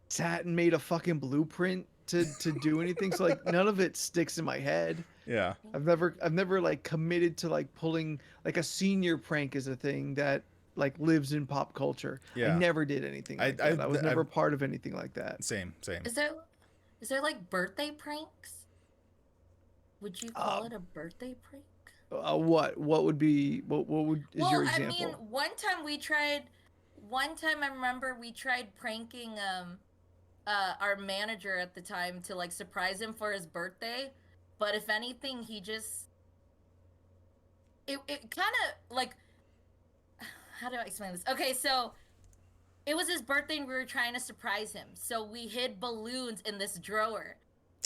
sat and made a fucking blueprint to do anything. So like none of it sticks in my head. Yeah. I've never like committed to like pulling like a senior prank is a thing that like lives in pop culture. Yeah. I never did anything like that. I was never part of anything like that. Same. Is there like birthday pranks? Would you call it a birthday prank? What would be what would is your example? I mean, one time I remember we tried pranking our manager at the time to like surprise him for his birthday, but if anything, he just it kind of like, how do I explain this? Okay, so it was his birthday and we were trying to surprise him. So we hid balloons in this drawer.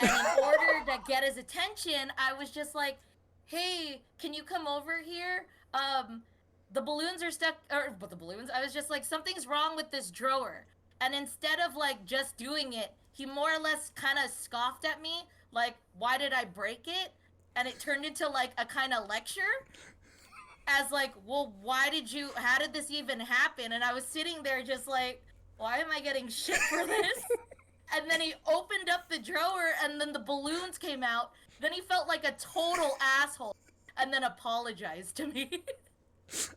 And in order to get his attention, I was just like, "Hey, can you come over here? The balloons are stuck," but the balloons, I was just like, "Something's wrong with this drawer." And instead of like just doing it, he more or less kind of scoffed at me, like, "Why did I break it?" And it turned into like a kind of lecture. as like, well, how did this even happen? And I was sitting there just like, why am I getting shit for this? And then he opened up the drawer and then the balloons came out. Then he felt like a total asshole and then apologized to me.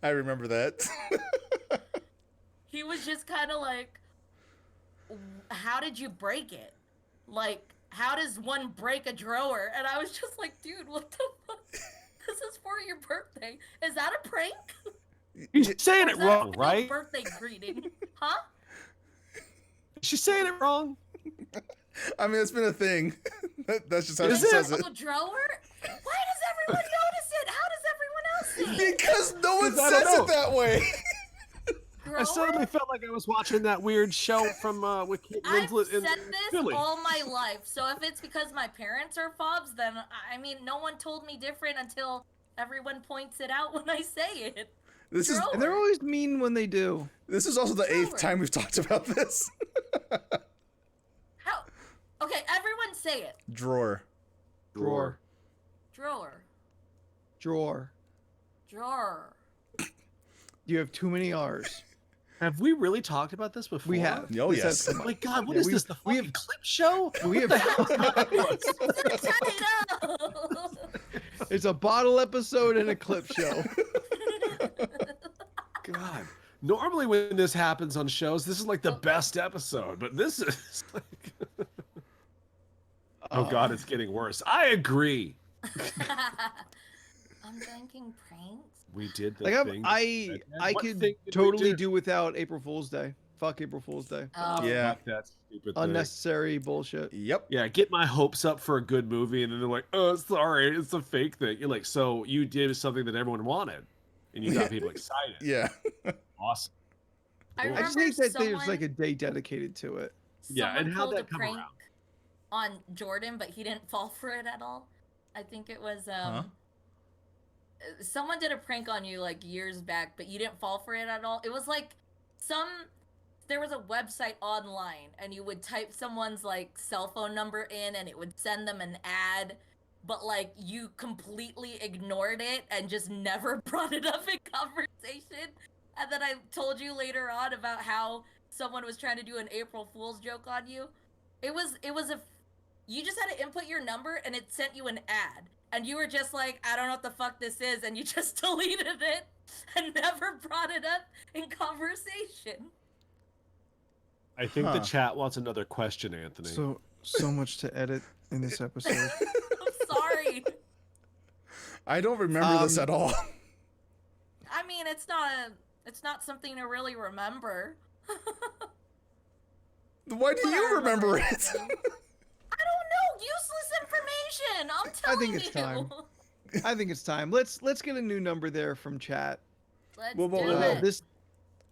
I remember that. He was just kind of like, how did you break it? Like, how does one break a drawer? And I was just like, dude, what the fuck? This is for your birthday. Is that a prank? You're saying Or it is that wrong, a fake right? birthday greeting? Huh? She's saying it wrong. I mean, it's been a thing. That's just how Is she it? says it. A drawer? Why does everyone notice it? How does everyone else see it? Because no one 'Cause I don't says know. it that way. I suddenly felt like I was watching that weird show from with Kate I've Winslet in said this Philly. all my life, so if it's because my parents are fobs, then I mean, no one told me different until everyone points it out when I say it. This is Drawer. And they're always mean when they do. this is also the 8th Drawer. time we've talked about this. How? Okay, everyone say it. Drawer. Drawer. Drawer. Drawer. Drawer. You have too many R's. Have we really talked about this before? We have. Oh, This yes. has Oh come my up. God, what Yeah, is we- this? The we fucking clip show? We have. Title. It's a bottle episode and a clip show. God. Normally when this happens on shows, this is like the best episode, but this is like oh God, it's getting worse. I agree. I'm thinking pranks. We did the Like thing. I What could thing did we totally do? do without April Fool's Day. Fuck April Fool's Day. Oh. Yeah. Fuck that stupid thing. Unnecessary bullshit. Yep. Yeah, get my hopes up for a good movie, and then they're like, "Oh, sorry, it's a fake thing." You're like, "So you did something that everyone wanted, and you got people excited." Yeah. Awesome. I Cool. remember I just think that someone, there's like a day dedicated to it. Yeah, someone and how'd pulled that a come prank around? on Jordan, but he didn't fall for it at all. I think it was someone did a prank on you like years back, but you didn't fall for it at all. It was like there was a website online and you would type someone's like cell phone number in and it would send them an ad, but like you completely ignored it and just never brought it up in conversation. And then I told you later on about how someone was trying to do an April Fool's joke on you. You just had to input your number and it sent you an ad. And you were just like, I don't know what the fuck this is, and you just deleted it and never brought it up in conversation. I think the Huh. chat wants another question, Anthony. So much to edit in this episode. I'm sorry. I don't remember this at all. I mean, it's not something to really remember. Why do you remember it? I don't know. Useless information. I'm I telling think it's you. time. I think it's time. Let's get a new number there from chat. Let's Well, do well, it. This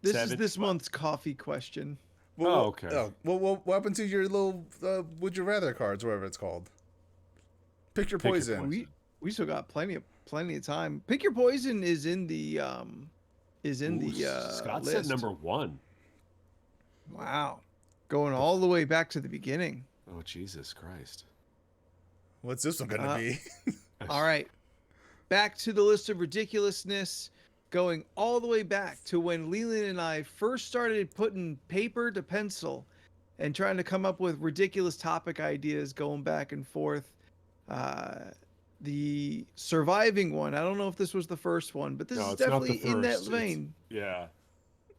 is 70. this month's coffee question. Oh, okay. What happened to your little would you rather cards, whatever it's called? Pick your Pick your poison. poison. We still got plenty of time. Pick your poison is in the Scott list. said number 1. Wow, going all the way back to the beginning. Oh Jesus Christ! What's this one gonna be? All right, back to the list of ridiculousness, going all the way back to when Leland and I first started putting paper to pencil and trying to come up with ridiculous topic ideas, going back and forth. The surviving one, I don't know if this was the first one, but this No, is it's not the definitely in that first. It's- vein. Yeah.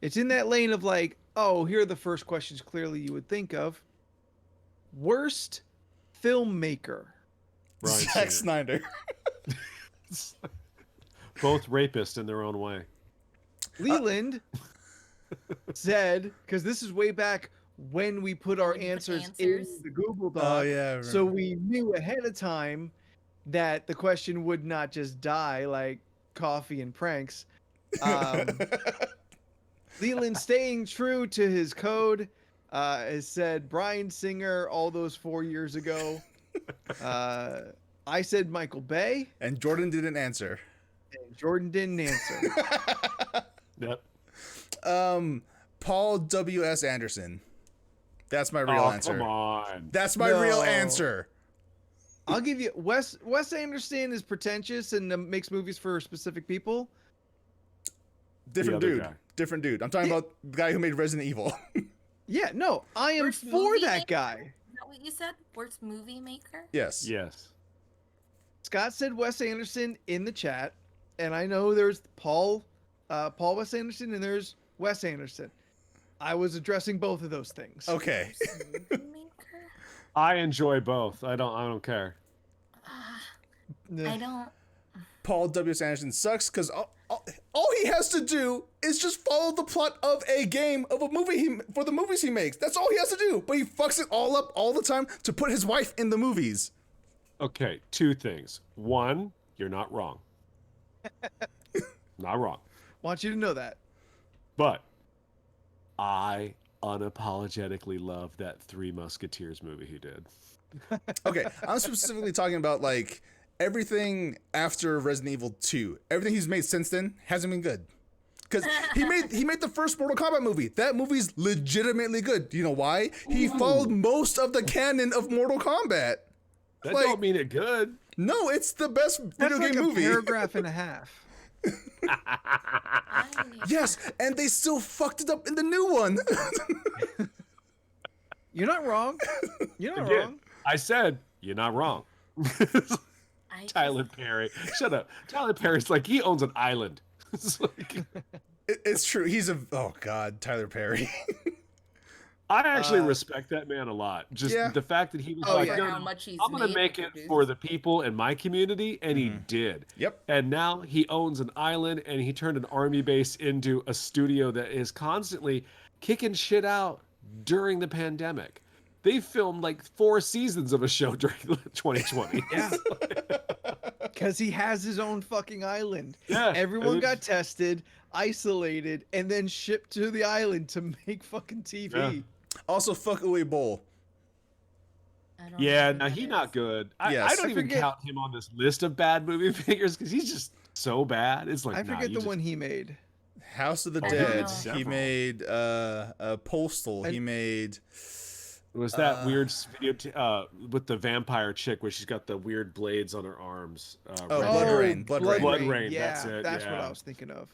It's in that lane of like, oh, here are the first questions clearly you would think of. Worst filmmaker. Brian Zack Singer. Snyder. Both rapists in their own way. Leland said, because this is way back when we put our When you put answers, answers. in the Google Doc. Oh yeah. I remember. So we knew ahead of time that the question would not just die like coffee and pranks. Leland, staying true to his code, has said Bryan Singer all those 4 years ago. I said Michael Bay, And Jordan didn't answer. and Jordan didn't answer. Yep. Paul W.S. Anderson. That's my real Oh, answer. come on. That's my real No. answer. I'll give you Wes Anderson is pretentious and makes movies for specific people, Different other dude. guy. Different dude. I'm talking about the guy who made Resident Evil. Yeah, no, I am Worst for movie that maker? guy. Is that what you said? Worst movie maker? Yes. Yes. Scott said Wes Anderson in the chat, and I know there's Paul Wes Anderson, and there's Wes Anderson. I was addressing both of those things. Okay. Worst movie maker? I enjoy both. I don't care. I don't. Paul W.S. Anderson sucks because all he has to do is just follow the plot of a game of a movie for the movies he makes. That's all he has to do. But he fucks it all up all the time to put his wife in the movies. Okay, 2 things. 1, you're not wrong. Not wrong. Want you to know that. But I unapologetically love that Three Musketeers movie he did. Okay, I'm specifically talking about like everything after Resident Evil 2. Everything he's made since then hasn't been good. Because he made the first Mortal Kombat movie. That movie's legitimately good. Do you know why? He followed most of the canon of Mortal Kombat. That Like- don't mean it good. No, it's the best That's video like game a movie. paragraph and a half. Yes, and they still fucked it up in the new one. You're not wrong. You're not Again, wrong. I said, you're not wrong. I Tyler Perry. Shut up. Tyler Perry's like, he owns an island. It's like, It's true. Oh god, Tyler Perry. I actually respect that man a lot. Just Yeah. the fact that he was Oh, like, yeah. no, how no, much he's I'm going to made make and it produced. for the people in my community, and he did. Yep. And now he owns an island, and he turned an army base into a studio that is constantly kicking shit out during the pandemic. They filmed like 4 seasons of a show during 2020. Yeah. Because he has his own fucking island. Yeah, Everyone and got tested, isolated, and then shipped to the island to make fucking TV. Yeah. Also, fuck Uwe Boll. I don't know Yeah, who now that he is. not good. I Yes. don't I even forget- count him on this list of bad movie figures because he's just so bad. It's like, I nah, forget you the just- one he made. House of the Oh, he Dead. made He several. made Postal. He And- made It was that weird video with the vampire chick where she's got the weird blades on her arms. Blood Rain. Blood Rain. Blood Rain, Yeah, that's it, That's what yeah. I was thinking of.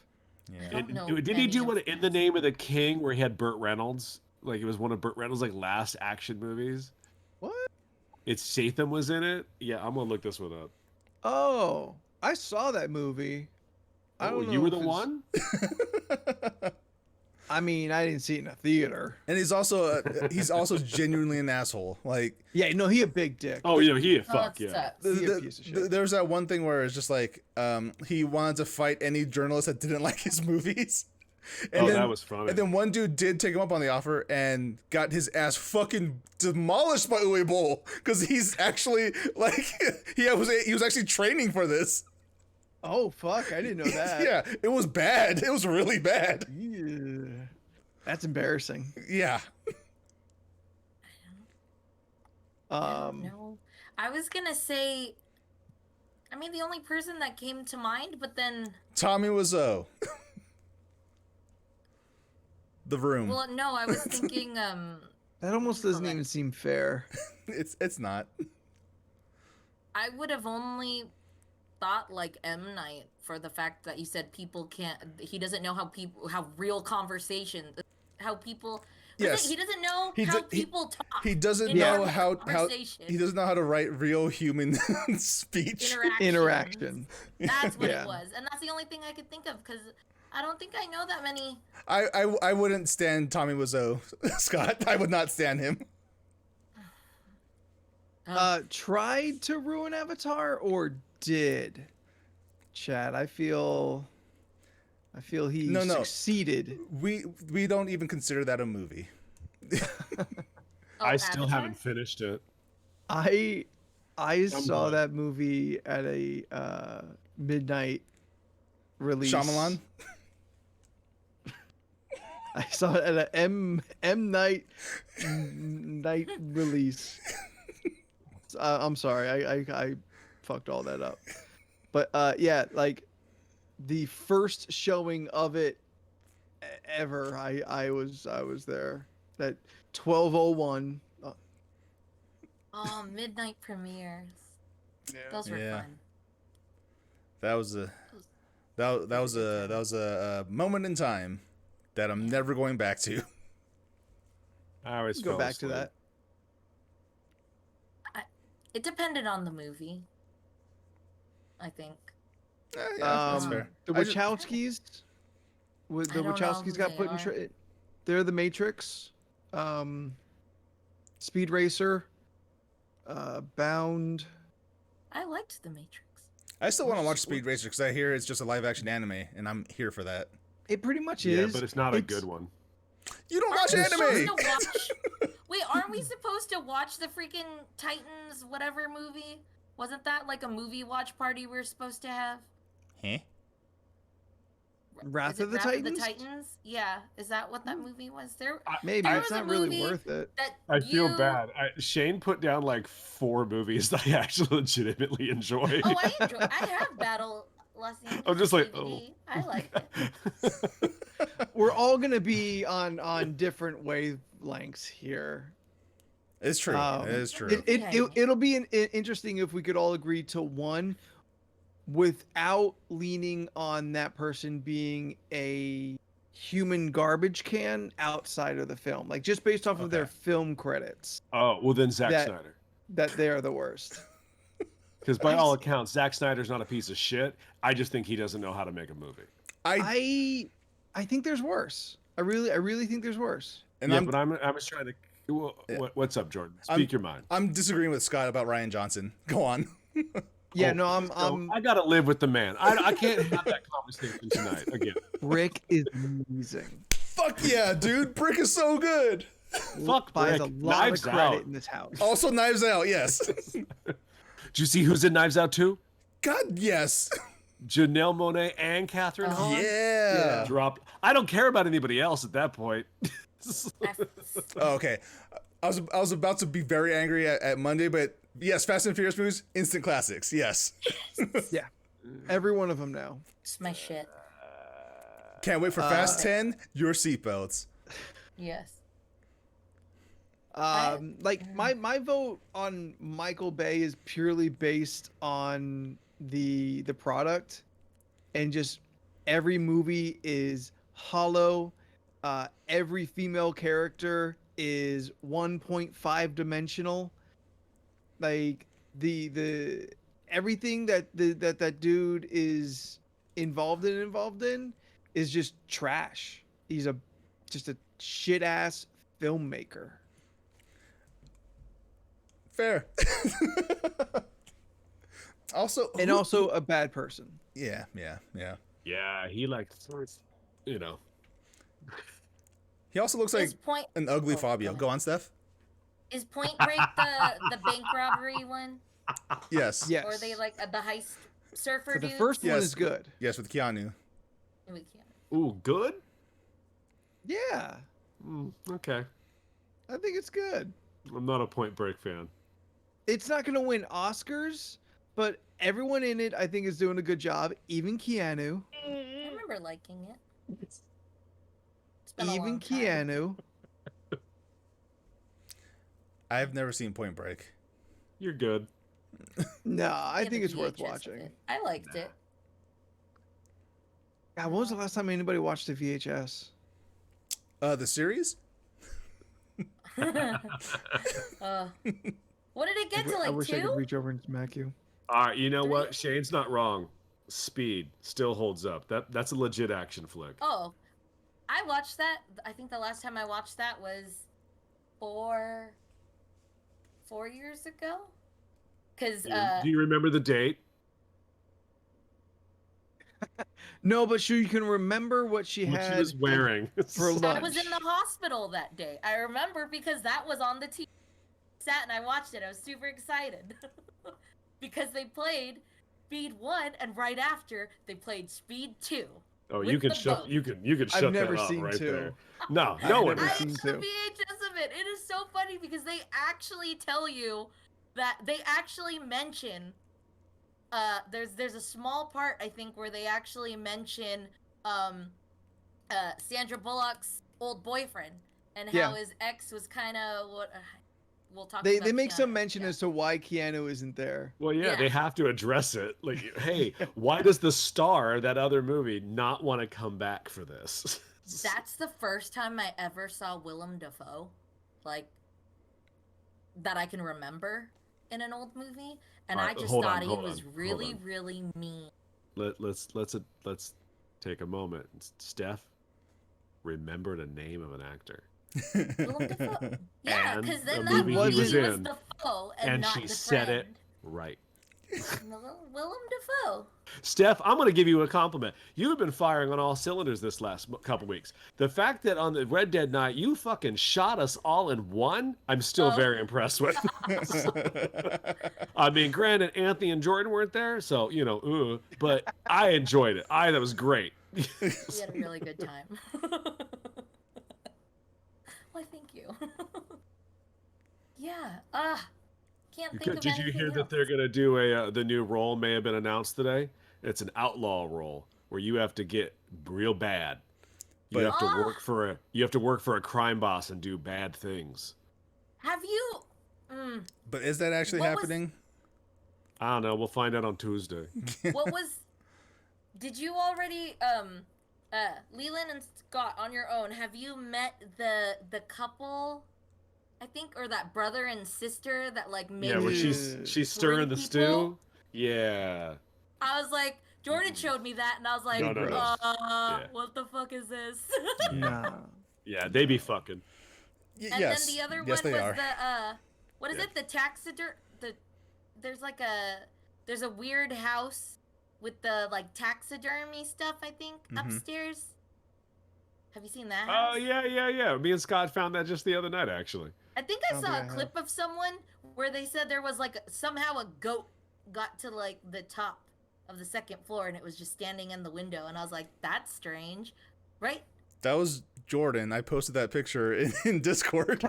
yeah. don't know Did he do any one of in the name of the king where he had Burt Reynolds? Like it was one of Burt Reynolds' like last action movies. What? It's Statham was in it. Yeah, I'm gonna look this one up. Oh, I saw that movie. I Oh, don't know you were if the it's- one? I mean, I didn't see it in a theater. And he's also genuinely an asshole. Like Yeah, no, he a big dick. Oh, yeah, he Oh, fuck that yeah. sucks. He a piece of shit. there's that one thing where it's just like he wanted to fight any journalist that didn't like his movies. And Oh, that was funny. And then one dude did take him up on the offer and got his ass fucking demolished by Uwe Boll because he's actually like he was actually training for this. Oh fuck, I didn't know that. Yeah, it was bad. It was really bad. Yeah. That's embarrassing. Yeah. No, I was gonna say. I mean, the only person that came to mind, but then, Tommy Wiseau. The Room. well, no, I was thinking, That almost doesn't even seem fair. It's not. I would have only thought like M. Night for the fact that you said people can't. He doesn't know how real conversation, how people. Yes. He doesn't know He how d- he- people talk. He doesn't in know normal how conversation. he doesn't know how to write real human speech. Interaction. That's what Yeah. it was, and that's the only thing I could think of because I don't think I know that many. I wouldn't stand Tommy Wiseau, Scott. I would not stand him. Tried to ruin Avatar or did? Chad, I feel he No. succeeded. We don't even consider that a movie. I still haven't finished it. I saw done. that movie at a midnight release. Shyamalan. I saw it at a M night release. I'm sorry, I fucked all that up. But yeah, like the first showing of it ever, I was there. That 12:01. Oh, midnight premieres. Those were Yeah. fun. That was That was a moment in time that I'm never going back to. I always Go fell back to asleep. that. It depended on the movie, I think. Yeah, that's fair. The I just- Wachowskis, with the I don't know Wachowskis who got they put in. are. They're the Matrix, Speed Racer, Bound. I liked The Matrix. I still want to watch Speed Racer because I hear it's just a live action anime, and I'm here for that. It pretty much Yeah, is. but it's not a good one. You don't watch Aren't we anime. supposed to watch... Wait, aren't we supposed to watch the freaking Titans whatever movie? Wasn't that like a movie watch party we were supposed to have? Huh? Wrath Is it of the Wrath Titans? of the Titans? Yeah, is that what that movie was? There Maybe There it's was a not really movie worth it. that I feel you- bad. Shane put down like 4 movies that I actually legitimately enjoy. Oh, I have Battle Los Angeles I'm just like, DVD. I like it. We're all gonna be on different wavelengths here. It's true. Um, It is true. It'll be interesting if we could all agree to one without leaning on that person being a human garbage can outside of the film, like just based off of their Okay. film credits, Oh, well then Zack That- Snyder. that they are the worst. Because by all accounts, Zack Snyder's not a piece of shit. I just think he doesn't know how to make a movie. I think there's worse. I really think there's worse. and yeah, I'm, but I'm just trying to. What's up, Jordan? Speak your mind. I'm disagreeing with Scott about Ryan Johnson. Go on. Yeah, Oh, no, So, I gotta live with the man. I can't have that conversation tonight again. Rick is amazing. Fuck yeah, dude. Brick is so good. Fuck Buys Rick. a lot Knives of credit Out. in this house. Also, Knives Out. Yes. Did you see who's in Knives Out too? God, yes. Janelle Monáe and Catherine Hahn. Yeah. Dropped. I don't care about anybody else at that point. Oh, okay. I was about to be very angry at Monday, but yes, Fast and Furious movies, instant classics. Yes. Yeah, every one of them now. It's my shit. Can't wait for Fast 10. Your seatbelts. Yes. Like my vote on Michael Bay is purely based on the product, and just every movie is hollow. Every female character is 1.5 dimensional. Like the everything that that dude is involved in is just trash. He's just a shit ass filmmaker. Fair. Also, And also a bad person. yeah. Yeah, he like sorts. You know. He also looks like Is Point an ugly Oh, Fabio. go Go on, Steph. is Point Break the bank robbery one? Yes. Yes. Or are they like the heist surfer But the dudes? first one Yes. is good. Yes, with Keanu. We can't. Ooh, good. Yeah, Okay. I think it's good. I'm not a Point Break fan. It's not gonna win Oscars, but everyone in it I think is doing a good job. Even Keanu. I remember liking it. It's been a Even long time. Keanu. I've never seen Point Break. You're good. No, I Yeah, think the it's worth VHS of watching. it. I liked it. God, when was the last time anybody watched a VHS? The series? What did it get to, I like wish I could 2? reach over and smack you. All right, you know what? Shane's not wrong. Speed still holds up. That's a legit action flick. Oh, I watched that. I think the last time I watched that was 4 years ago. Cause Do you remember the date? No, but sure, you can remember what she What had she was wearing? for lunch. I was in the hospital that day. I remember because that was on the TV. Sat and I watched it. I was super excited because they played Speed 1, and right after they played Speed 2. Oh, with you can the shut. boat. You can shut never that up seen right 2. there. No, I've no one. never I seen have 2. the VHS of it. It is so funny because they actually tell you that they actually mention. There's a small part I think where they actually mention Sandra Bullock's old boyfriend and how Yeah. his ex was kind of what we'll talk. They about make some Keanu, mention yeah. as to why Keanu isn't there. Well, yeah, Yeah. they have to address it. Like, hey, why does the star of that other movie not want to come back for this? That's the first time I ever saw Willem Dafoe, like that I can remember in an old movie, and Alright, I just hold thought on, he hold was on, hold really, on. really mean. Let's take a moment. Steph, remember the name of an actor. Willem Dafoe. Yeah, And because the then that movie he movie was was in. Dafoe and, And not she the said it friend. right. Willem Dafoe. Steph, I'm going to give you a compliment. You have been firing on all cylinders this last couple weeks. The fact that on the Red Dead night you fucking shot us all in one, I'm still Oh. very impressed with. I mean, granted, Anthony and Jordan weren't there, so but I enjoyed it. That was great. We had a really good time. Why, thank you. Yeah. Can't think of Did you anything hear that else. they're going to do the new role may have been announced today? It's an outlaw role where you have to get real bad. You But- have to work for a crime boss and do bad things. Have you? But is that actually What was- happening? I don't know. We'll find out on Tuesday. What was? Did you already? Leland and Scott, on your own, have you met the couple? I think, or that brother and sister that like made. Yeah, where Maybe she's stirring the people? stew. Yeah. I was like, Jordan showed me that, and I was like, No, no, no. Yeah. what the fuck is this? Nah. Yeah, they be fucking. And Yes. then the other Yes, one they was are. the what is Yeah. it? The there's a weird house with the like taxidermy stuff, I think, upstairs. Have you seen that house? Oh, yeah. Me and Scott found that just the other night, actually. I think I don't saw think a I have. clip of someone where they said there was like somehow a goat got to like the top of the second floor and it was just standing in the window, and I was like, that's strange, right? That was Jordan. I posted that picture in Discord.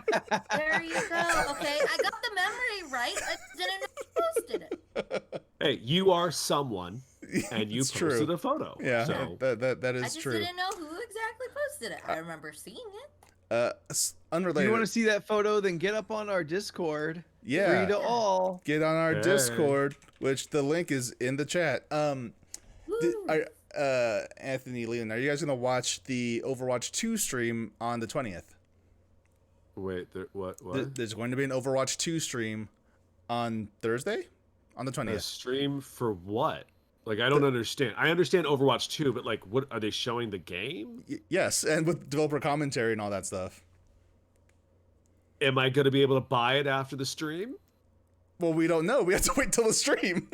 There you go. Okay, I got the memory right. I didn't know you posted it. Hey, you are someone, and you It's posted true. a photo. Yeah, So, that I is just true. didn't know who exactly posted it. I remember seeing it. If Unrelated. you want to see that photo, then get up on our Discord. Yeah. Free to all. Get on our Hey. Discord, which the link is in the chat. Woo. Anthony, Leland, are you guys gonna watch the Overwatch 2 stream on the 20th? wait, what? There's going to be an Overwatch 2 stream on Thursday, on the A 20th. stream for what? Like, I don't understand. I understand Overwatch 2, but like, what are they showing the game? Yes, and with developer commentary and all that stuff. Am I going to be able to buy it after the stream? Well, we don't know. We have to wait till the stream.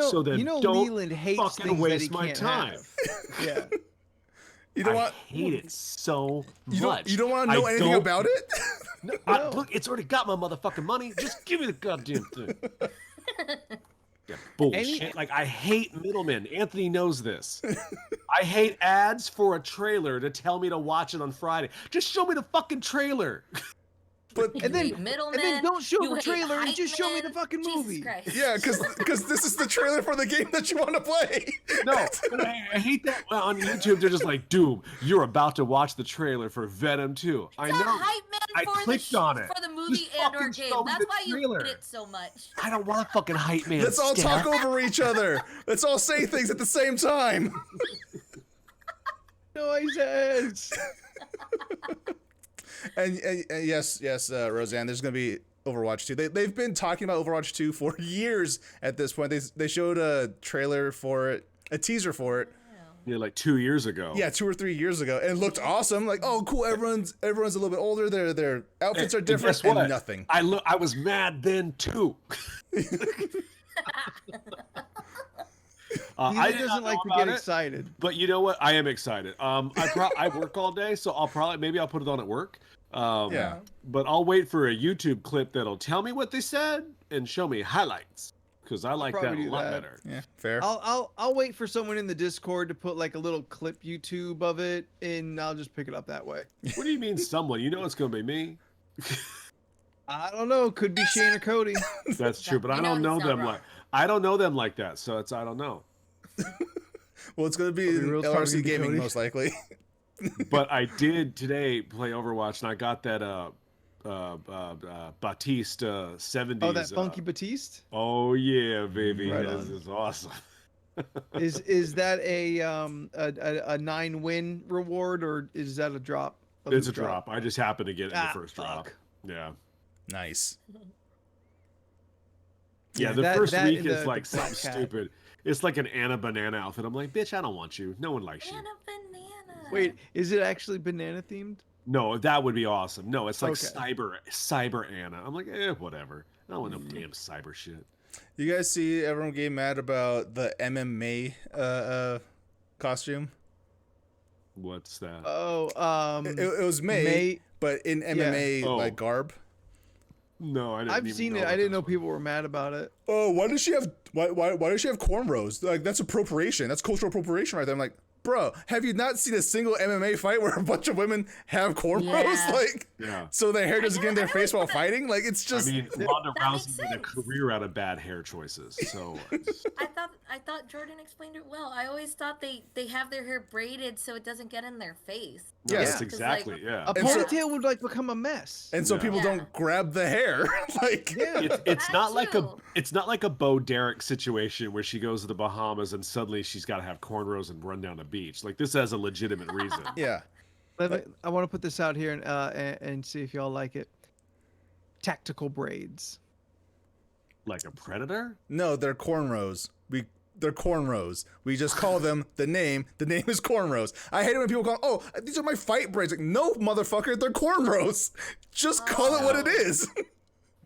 So then don't don't Leland hates fucking things waste that he my can't time. have. Yeah. You don't I want. hate it so You much. don't. You don't want to know I anything don't- about it. No, No. look, it's already got my motherfucking money. Just give me the goddamn thing. Yeah, bullshit. Like, I hate middlemen. Anthony knows this. I hate ads for a trailer to tell me to watch it on Friday. Just show me the fucking trailer. But You And then- hate middlemen, and then don't show you the hate trailer and hype just show me the men. fucking Jesus movie. Christ. yeah, because this is the trailer for the game that you want to play. No, but I hate that on YouTube. They're just like, dude, you're about to watch the trailer for Venom 2. I It's know. a hype man I for clicked the on it. for the movie Just and or fucking game. show me That's the why you trailer. hate it so much. I don't want a fucking hype man. Let's all Steph. talk over each other. Let's all say things at the same time. Noises. And yes, Roseanne, there's gonna be Overwatch 2. They've been talking about Overwatch 2 for years at this point. They showed a trailer for it, a teaser for it. Yeah, like 2 years ago. Yeah, 2 or 3 years ago, and it looked awesome. Like, oh, cool. Everyone's a little bit older. Their outfits are And different, guess what? and nothing. I was mad then too. I Leland did not doesn't know like to about get it, excited. but you know what? I am excited. I work all day, so I'll put it on at work. Yeah. But I'll wait for a YouTube clip that'll tell me what they said and show me highlights because I like that probably a do lot that. better. Yeah, fair. I'll wait for someone in the Discord to put like a little clip YouTube of it, and I'll just pick it up that way. What do you mean, someone? You know it's gonna be me. I don't know. Could be Shane or Cody. That's true, but I You know don't he's know not them wrong. like I don't know them like that, so I don't know. Well, it's gonna be Are we in real LRC talking to Gaming Cody? most likely. But I did today play Overwatch, and I got that Batista 70s. Oh, that Funky Batiste? Oh yeah, baby, Right this on. is awesome. Is that a 9-win reward, or is that a drop? It's a drop. I just happened to get it in the Ah, first drop. fuck. Yeah. Nice. Yeah, the that- first that week and is the like Black something Cat. stupid. It's like an Anna Banana outfit. I'm like, bitch, I don't want you. No one likes you. Banana, banana. Wait, is it actually banana themed? No, that would be awesome. No, it's like Okay. cyber Anna. I'm like, whatever. I don't want no damn cyber shit. You guys see everyone getting mad about the MMA costume? What's that? Oh, It was May, but in MMA Oh. like garb. No, I didn't. I've even seen know it. I about didn't this know one. people were mad about it. Oh, why does she have cornrows? Like that's appropriation. That's cultural appropriation right there. I'm like, bro, have you not seen a single MMA fight where a bunch of women have cornrows? Yeah. Like, Yeah. so their hair doesn't get in their I face while know. fighting. Like, it's just. I mean, Ronda That Rousey makes made a sense. career out of bad hair choices. So I thought Jordan explained it well. I always thought they have their hair braided so it doesn't get in their face. yeah, Yes. that's exactly yeah. A And so- ponytail would like become a mess. and so Yeah. people Yeah. don't grab the hair. Like, Yeah. It's That not like too. it's not like a Bo Derek situation where she goes to the Bahamas and suddenly she's got to have cornrows and run down a beach. Like this has a legitimate reason. yeah. I want to put this out here and see if y'all like it. Tactical braids. Like a predator? No, they're cornrows. They're cornrows. We just call them the name. The name is cornrows. I hate it when people call, oh, these are my fight braids. Like, no, motherfucker, they're cornrows. Just call it what it is.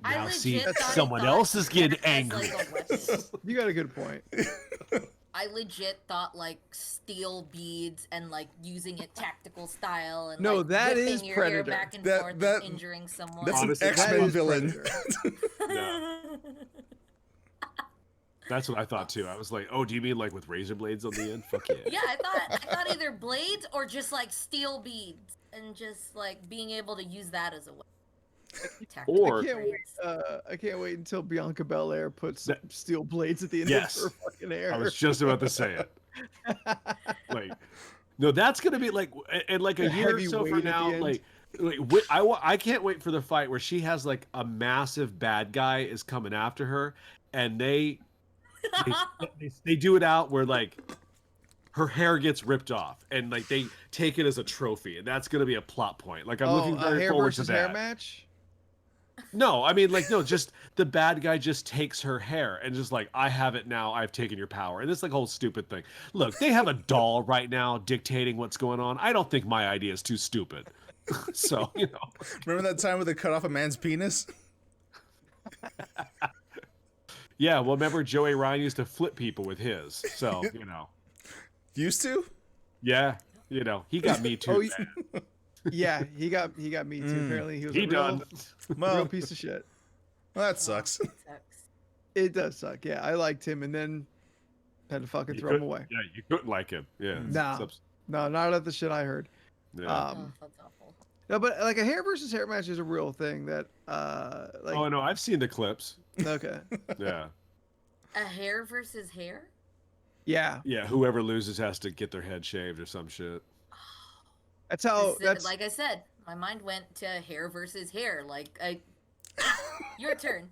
I Now see, legit thought someone it else is getting as, angry. like, a weapon. You got a good point. I legit thought like steel beads and like using it tactical style and No, like, that whipping is your Predator. hair back and That- forth that- and injuring someone. That's Honestly, an that X-Men is villain. Predator. Yeah. That's what I thought too. I was like, oh, do you mean like with razor blades on the end? Fuck yeah. Yeah, I thought either blades or just like steel beads and just like being able to use that as a weapon. Tactical Or- I can't wait. braids. I can't wait until Bianca Belair puts That- steel blades at the end Yes. of her fucking hair. I was just about to say it. Like, no, that's gonna be like, and like a The year or heavy so weight from at the now, end. like I can't wait for the fight where she has like a massive bad guy is coming after her, and they do it out where like her hair gets ripped off, and like they take it as a trophy, and that's gonna be a plot point. Like I'm looking a very hair forward to versus hair that. match. No, I mean like no, just the bad guy just takes her hair and just like I have it now, I've taken your power, and it's like a whole stupid thing. Look, they have a doll right now dictating what's going on. I don't think my idea is too stupid. So you know, Remember that time where they cut off a man's penis? yeah. Well, remember Joey Ryan used to flip people with his, so you know, Used to? yeah, you know, he got me too. Oh, man. Yeah, he got me too. Apparently, he was He a real, done. real Well, piece of shit. that sucks. It sucks. It does suck. Yeah, I liked him, and then had to fucking You throw him couldn't- away. Yeah, you couldn't like him. Yeah. Nah. No, not at the shit I heard. Yeah. Oh, that's awful. No, but like a hair versus hair match is a real thing that like oh no, I've seen the clips. okay. Yeah. A hair versus hair? Yeah. Yeah. Whoever loses has to get their head shaved or some shit. That's how that's Like I said, my mind went to hair versus hair. Like, your turn.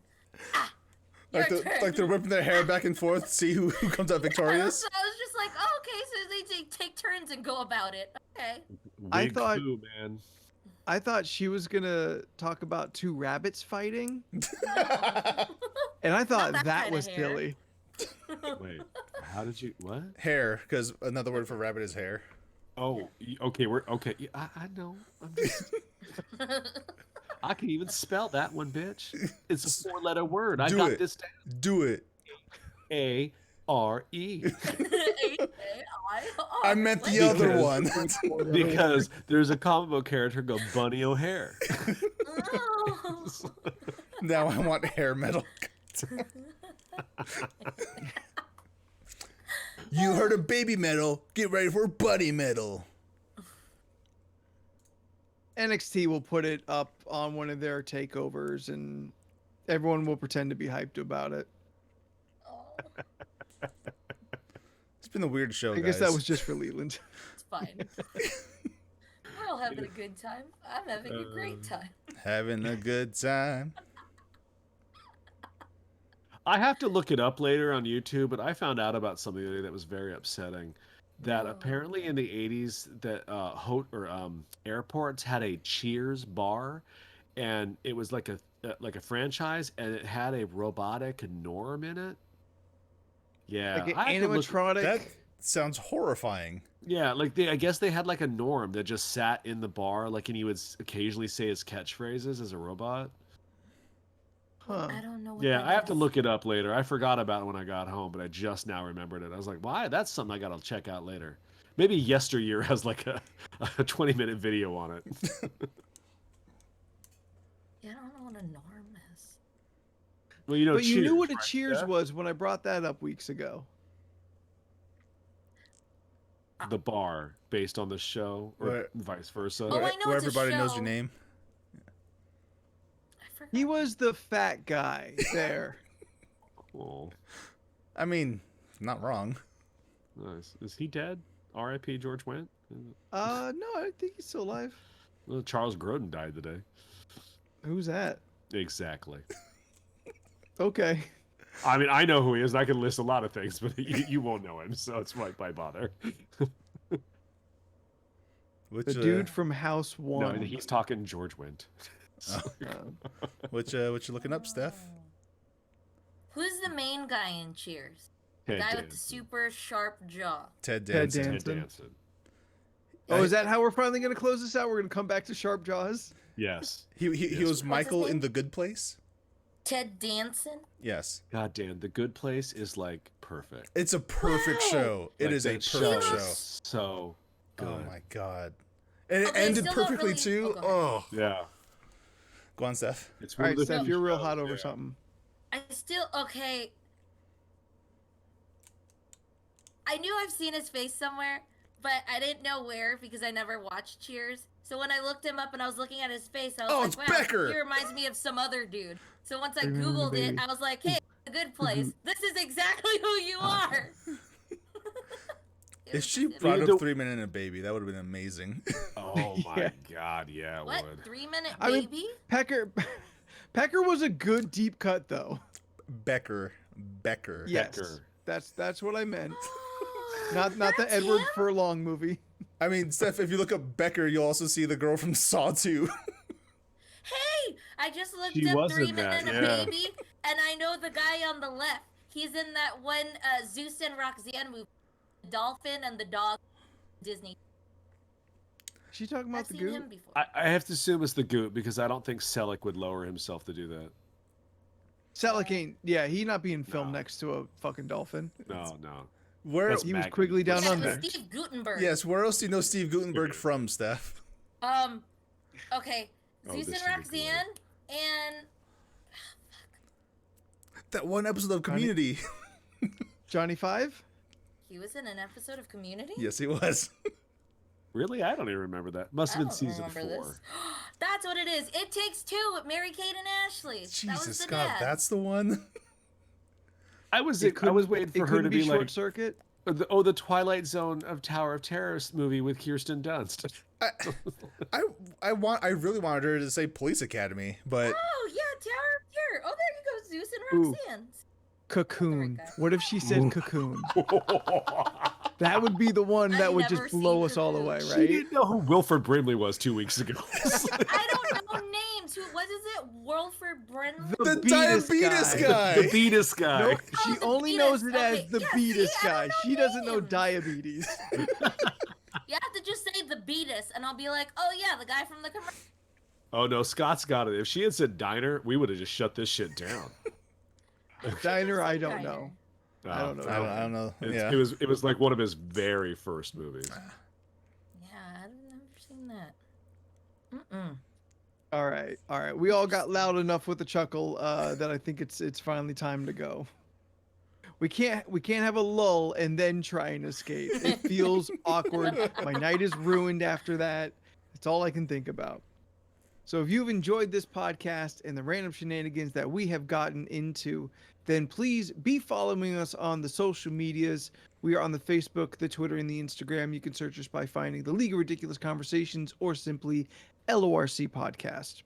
Your turn. Like they're whipping their hair back and forth, see who comes out victorious. So I was just like, oh, okay, so they take turns and go about it. Okay. I Wig thought- foo, man. I thought she was gonna talk about two rabbits fighting, and I thought that that kinda was hair. silly. Wait, how did you what? Hair, because another word for rabbit is hair. Oh, okay, we're okay. Yeah, I know. I'm just, I can even spell that one, bitch. It's a 4-letter word. I Do got it. this down. Do it. A-R-E. I meant the Wait. other Because- one. Because there's a comic book character called Bunny O'Hare. Oh. Now I want hair metal. You heard of baby metal? Get ready for buddy metal. NXT will put it up on one of their takeovers, and everyone will pretend to be hyped about it. It's been a weird show, I guess guys. that was just for Leland. It's fine. We're all having a good time. I'm having a great time. Having a good time. I have to look it up later on YouTube, but I found out about something today that was very upsetting. That apparently in the 80s, that airports had a Cheers bar, and it was like a franchise, and it had a robotic Norm in it. Yeah, Like an I have to look- animatronic. That sounds horrifying. Yeah, like I guess they had like a Norm that just sat in the bar, like, and he would occasionally say his catchphrases as a robot. Huh. I don't know. What Yeah, that I have to is. look it up later. I forgot about it when I got home, but I just now remembered it. I was like, why? That's something I gotta check out later. Maybe Yesteryear has like a 20-minute video on it. Yeah, I don't know what a norm is. Well, you know, But you knew what a right? Cheers Yeah? was when I brought that up weeks ago. The bar based on the show, or Where- vice versa. Oh, I know Where it's a everybody knows show. your name. I forgot. He was the fat guy there. Oh, I mean, not wrong. nice. Is he dead? R.I.P. George Wendt. No, I think he's still alive. Well, Charles Grodin died today. Who's that? Exactly. Okay. I mean, I know who he is. And I can list a lot of things, but you won't know him, so it's why bother. Which The dude from House No, One. he's talking George Wendt. what you looking up, Steph? Who's the main guy in Cheers? The Ted guy with the Danson. super sharp jaw. Ted Ted Danson. Danson. Ted Danson. Oh, is that how we're finally going to close this out? We're going to come back to Sharp Jaws? Yes. He Yes. was Michael name? in The Good Place. Ted Danson. Yes, God damn, The Good Place is like perfect. it's a perfect Wow. show. It Like, is a that perfect show. is so good. Oh my god, and it Okay, I ended still don't perfectly really- too. oh, go Oh, Yeah. go on, Steph. It's All one right, of the Steph, few you're real shows, hot over yeah. something. I still okay. I knew I've seen his face somewhere, but I didn't know where because I never watched Cheers. So when I looked him up and I was looking at his face, I was Oh, like, it's "Wow, Becker!" he reminds me of some other dude." So once I Remember, googled it, baby. I was like, "Hey, A Good Place. This is exactly who you are." It If was she just- brought You know- up 3 Minute and a Baby, that would have been amazing. Oh my Yeah. god, yeah, it what would. 3-minute I mean- baby? Pecker was a good deep cut, though. Becker. Yes. Becker. That's what I meant. Not the That's Edward him? Furlong movie. I mean, Steph, if you look up Becker, you'll also see the girl from Saw 2. Hey, I just looked She up was 3 in Minute that, and a yeah. Baby, and I know the guy on the left. He's in that one Zeus and Roxanne movie, the dolphin and the dog, Disney. She talking I've about the seen him goat? before. I have to assume it's the Goot because I don't think Selleck would lower himself to do that. Selleck ain't. Yeah, he not being filmed No. next to a fucking dolphin. No, no. Where? That's He was Magnet. Quigley Down Yeah, it Under. was Steve Gutenberg. Yes, where else do you know Steve Gutenberg from, Steph? Okay, Oh, Zeus this and should be Roxanne, and That one episode of Community. Johnny Five? he was in an episode of Community. Yes, he was. Really? I don't even remember that. Must I have been don't season remember 4. this. That's what it is. It Takes Two with Mary Kate and Ashley. That was Jesus, the God, dad. that's the one. I was It waiting for her couldn't to be Short like Circuit. the Twilight Zone of Tower of Terror movie with Kirsten Dunst. I really wanted her to say Police Academy, but Oh yeah, Tower of Terror. Oh, there you go, Zeus Ooh. and Roxanne. Cocoon. guy. What if she said Cocoon? That would be the one that I've would never just blow seen us all Cocoon. away, She right? didn't know who Wilford Brimley was 2 weeks ago. I don't know names. What is it? Wolford Brimley? the diabetes guy. the Beatus guy. Nope, Oh, she the only Beatus. knows it Okay, as the yeah, Beatus see, I guy. don't She doesn't know names. diabetes. You have to just say the Beatus, and I'll be like, oh yeah, the guy from the commercial. Oh no, Scott's got it. If she had said Diner, we would have just shut this shit down. Diner, I don't know. No, I don't know. I don't know. It's- Yeah. It was like one of his very first movies. Yeah, I've never seen that. Mm-mm. All right. We all got loud enough with the chuckle that I think it's finally time to go. We can't have a lull and then try and escape. It feels awkward. My night is ruined after that. It's all I can think about. So if you've enjoyed this podcast and the random shenanigans that we have gotten into, then please be following us on the social medias. We are on the Facebook, the Twitter, and the Instagram. You can search us by finding the League of Ridiculous Conversations or simply LORC Podcast.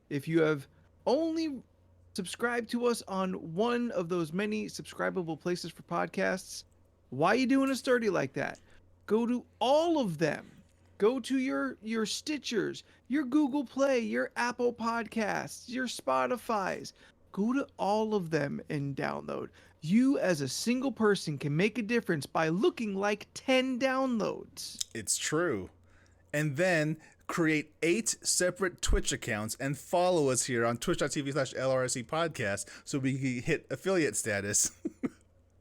if you have only subscribed to us on one of those many subscribable places for podcasts, why are you doing us dirty like that? Go to all of them. Go to your Stitchers, your Google Play, your Apple Podcasts, your Spotify's. Go to all of them and download. You as a single person can make a difference by looking like 10 downloads. It's true. And then create 8 separate Twitch accounts and follow us here on twitch.tv/LRC podcast so we can hit affiliate status.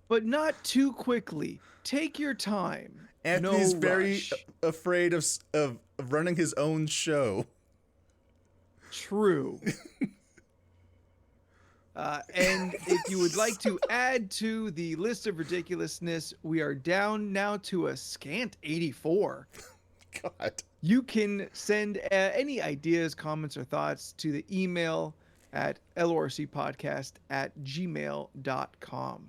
But not too quickly. Take your time. Anthony's No very rush. afraid of running his own show. True. And if you would like to add to the list of ridiculousness, we are down now to a scant 84. God. You can send any ideas, comments, or thoughts to the email at lorcpodcast@gmail.com.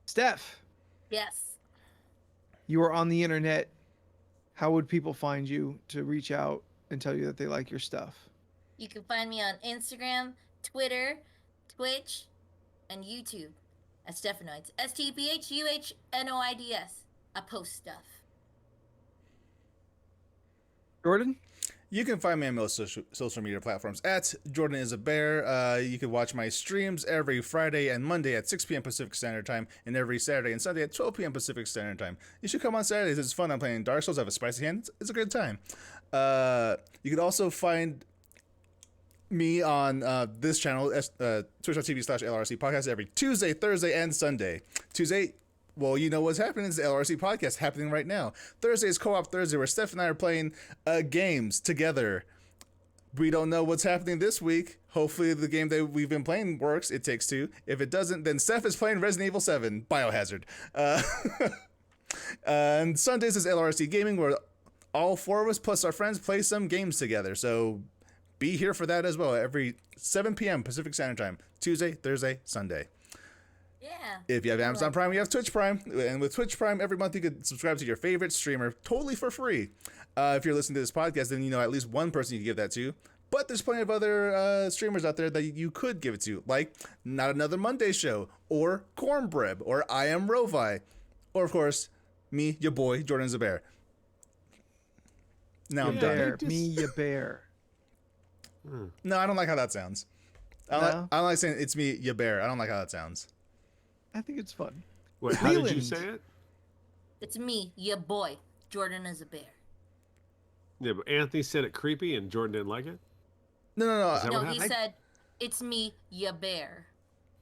Steph, Yes. you are on the internet. How would people find you to reach out and tell you that they like your stuff? You can find me on Instagram, Twitter, Twitch, and YouTube at Stephanoids. STPHUHNOIDS. I post stuff. Jordan? You can find me on most social media platforms at Jordan is a Bear. You can watch my streams every Friday and Monday at 6 p.m. Pacific Standard Time, and every Saturday and Sunday at 12 p.m. Pacific Standard Time. You should come on Saturdays. It's fun. I'm playing Dark Souls. I have a spicy hand. It's a good time. You can also find me on this channel, twitch.tv/LRC podcast, every Tuesday, Thursday, and Sunday. Tuesday, well, you know what's happening. It's the LRC podcast happening right now. Thursday is Co-op Thursday, where Steph and I are playing games together. We don't know what's happening this week. Hopefully the game that we've been playing works. It Takes Two. If it doesn't, then Steph is playing Resident Evil 7, Biohazard. And Sundays is LRC Gaming, where all 4 of us plus our friends play some games together. So be here for that as well, every 7 p.m. Pacific Standard Time, Tuesday, Thursday, Sunday. Yeah. If you have Amazon Prime, you have Twitch Prime. And with Twitch Prime, every month you could subscribe to your favorite streamer totally for free. If you're listening to this podcast, then you know at least one person you can give that to. But there's plenty of other streamers out there that you could give it to, like Not Another Monday Show, or Cornbread, or I Am Rovi, or of course, me, your boy, Jordan Zabear. Now I'm done. Bear, me, ya bear. No, I don't like how that sounds. I No? don't like saying it's me, ya bear. I don't like how that sounds. I think it's fun. Wait, how did you Leland. say it? It's me, your boy. Jordan is a bear. Yeah, but Anthony said it creepy and Jordan didn't like it? No. Is that No, what he happened? said, it's me, your bear.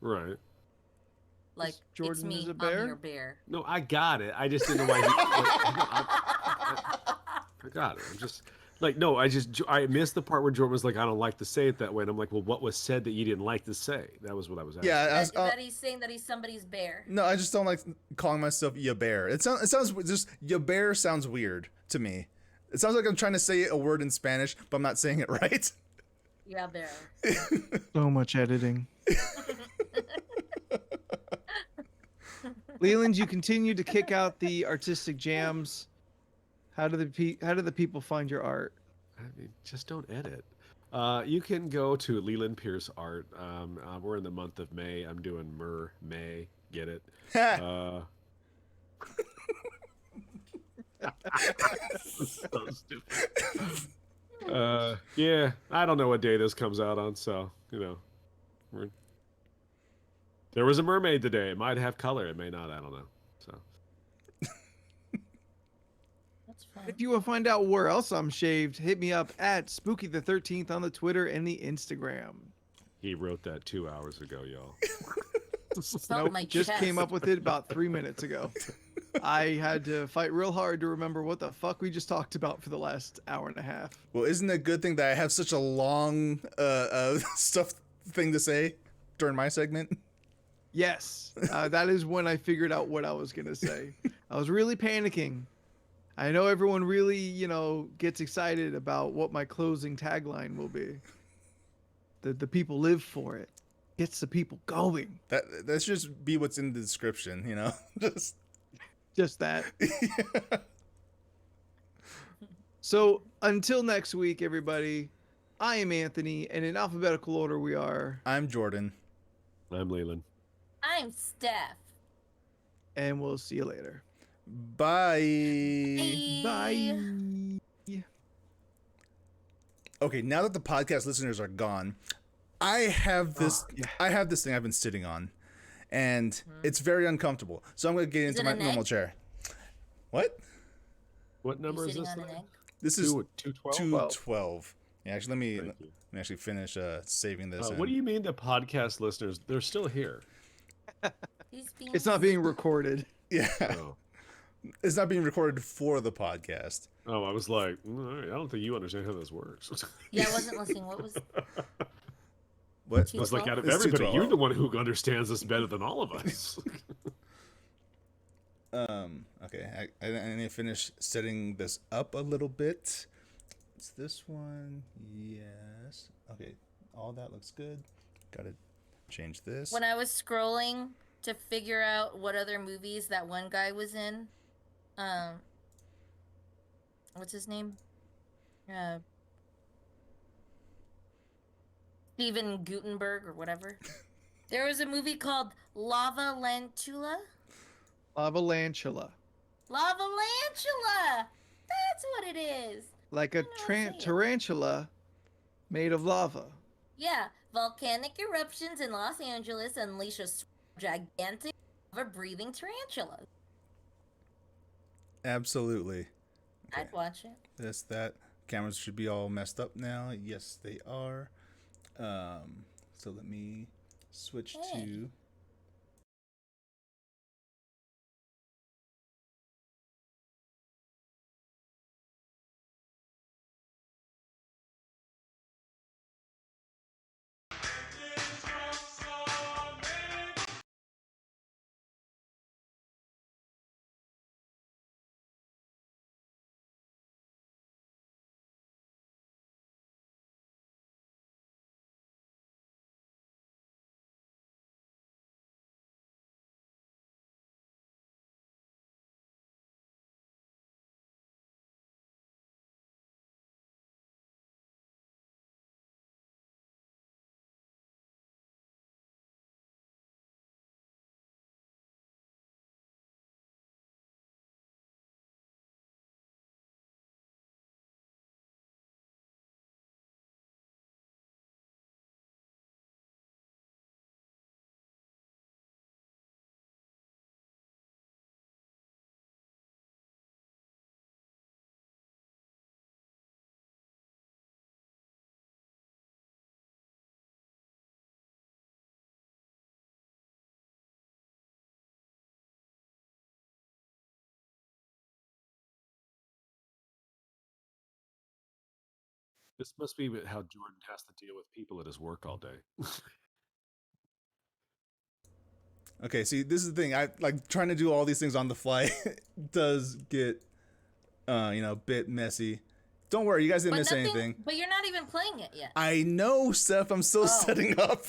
Right. Like, it's Jordan me, is a I'm bear? your bear. No, I got it. I just didn't know why I got it. I'm just like, no, I missed the part where Jordan was like, I don't like to say it that way. And I'm like, well, what was said that you didn't like to say? That was what I was asking. Yeah, That he's saying that he's somebody's bear. no, I just don't like calling myself ya bear. It sounds just ya bear sounds weird to me. It sounds like I'm trying to say a word in Spanish, but I'm not saying it right. Yeah, bear. So much editing. Leland, you continue to kick out the artistic jams. How do the people find your art? I mean, just don't edit. You can go to Leland Pierce Art. We're in the month of May. I'm doing May. Get it? So stupid. Yeah, I don't know what day this comes out on, so there was a mermaid today. It might have color, it may not. I don't know. So That's fine. If you want to find out where else I'm shaved, hit me up at Spooky13th on the Twitter and the Instagram. he wrote that 2 hours ago, y'all. Felt my Just chest. came up with it about 3 minutes ago. I had to fight real hard to remember what the fuck we just talked about for the last hour and a half. Well, isn't it a good thing that I have such a long stuff thing to say during my segment? Yes, that is when I figured out what I was going to say. I was really panicking. I know everyone really, gets excited about what my closing tagline will be. The people live for it. Gets the people going. That should just be what's in the description, Just that. So until next week, everybody, I am Anthony, and in alphabetical order we are, I'm Jordan. I'm Leland. I'm Steph. and we'll see you later. Bye. Bye. Okay, now that the podcast listeners are gone, I have this. yeah. I have this thing I've been sitting on, and it's very uncomfortable. So I'm gonna get Is into it my an normal egg? chair. What? What number is Sitting this? on an Thing? egg? This is 212. 212. Yeah, actually, let me Thank you. actually finish saving this. What do you mean the podcast listeners? They're still here. He's being It's not being recorded. Yeah, Oh. it's not being recorded for the podcast. Oh, I was like, all right, I don't think you understand how this works. Yeah, I wasn't listening. What was? What? I was like, out of It's everybody, 212. you're the one who understands this better than all of us. Okay, I need to finish setting this up a little bit. It's this one. Yes. Okay, all that looks good. Gotta change this. When I was scrolling to figure out what other movies that one guy was in, what's his name? Steven Gutenberg or whatever. There was a movie called Lava Lantula. Lavalantula. Lava Lantula! That's what it is. Like a I don't know how to say it. tarantula made of lava. Yeah, volcanic eruptions in Los Angeles unleash a gigantic lava-breathing tarantula. Absolutely. Okay. I'd watch it. This, that. Cameras should be all messed up now. Yes, they are. So let me switch Hey. to. This must be how Jordan has to deal with people at his work all day. Okay, see, this is the thing. I like trying to do all these things on the fly. Does get, a bit messy. Don't worry, you guys didn't miss anything. But you're not even playing it yet. I know, Steph. I'm still setting up.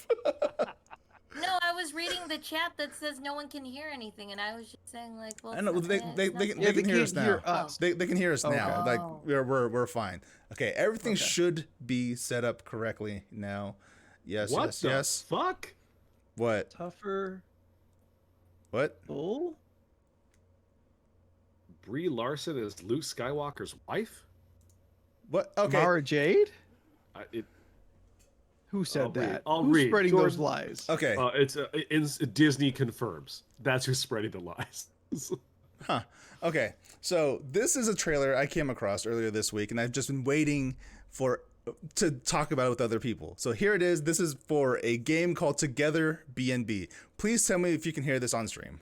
No, I was reading the chat that says no one can hear anything, and I was just saying like, well, I know it's they not- they it's they, not they can hear us can't now. hear us. They can hear us now. Okay. Like Oh. we're fine. Okay, everything Okay. should be set up correctly now. Yes, What yes, the yes. fuck? What? Tougher What? bull? Brie Larson is Luke Skywalker's wife? What? Okay. Mara Jade? It, Who said I'll read. that? I'll Who's read. spreading those Jordan. lies? Okay. it's Disney confirms. That's who's spreading the lies. Huh. Okay. So this is a trailer I came across earlier this week, and I've just been waiting to talk about it with other people. So here it is. This is for a game called Together B&B. Please tell me if you can hear this on stream.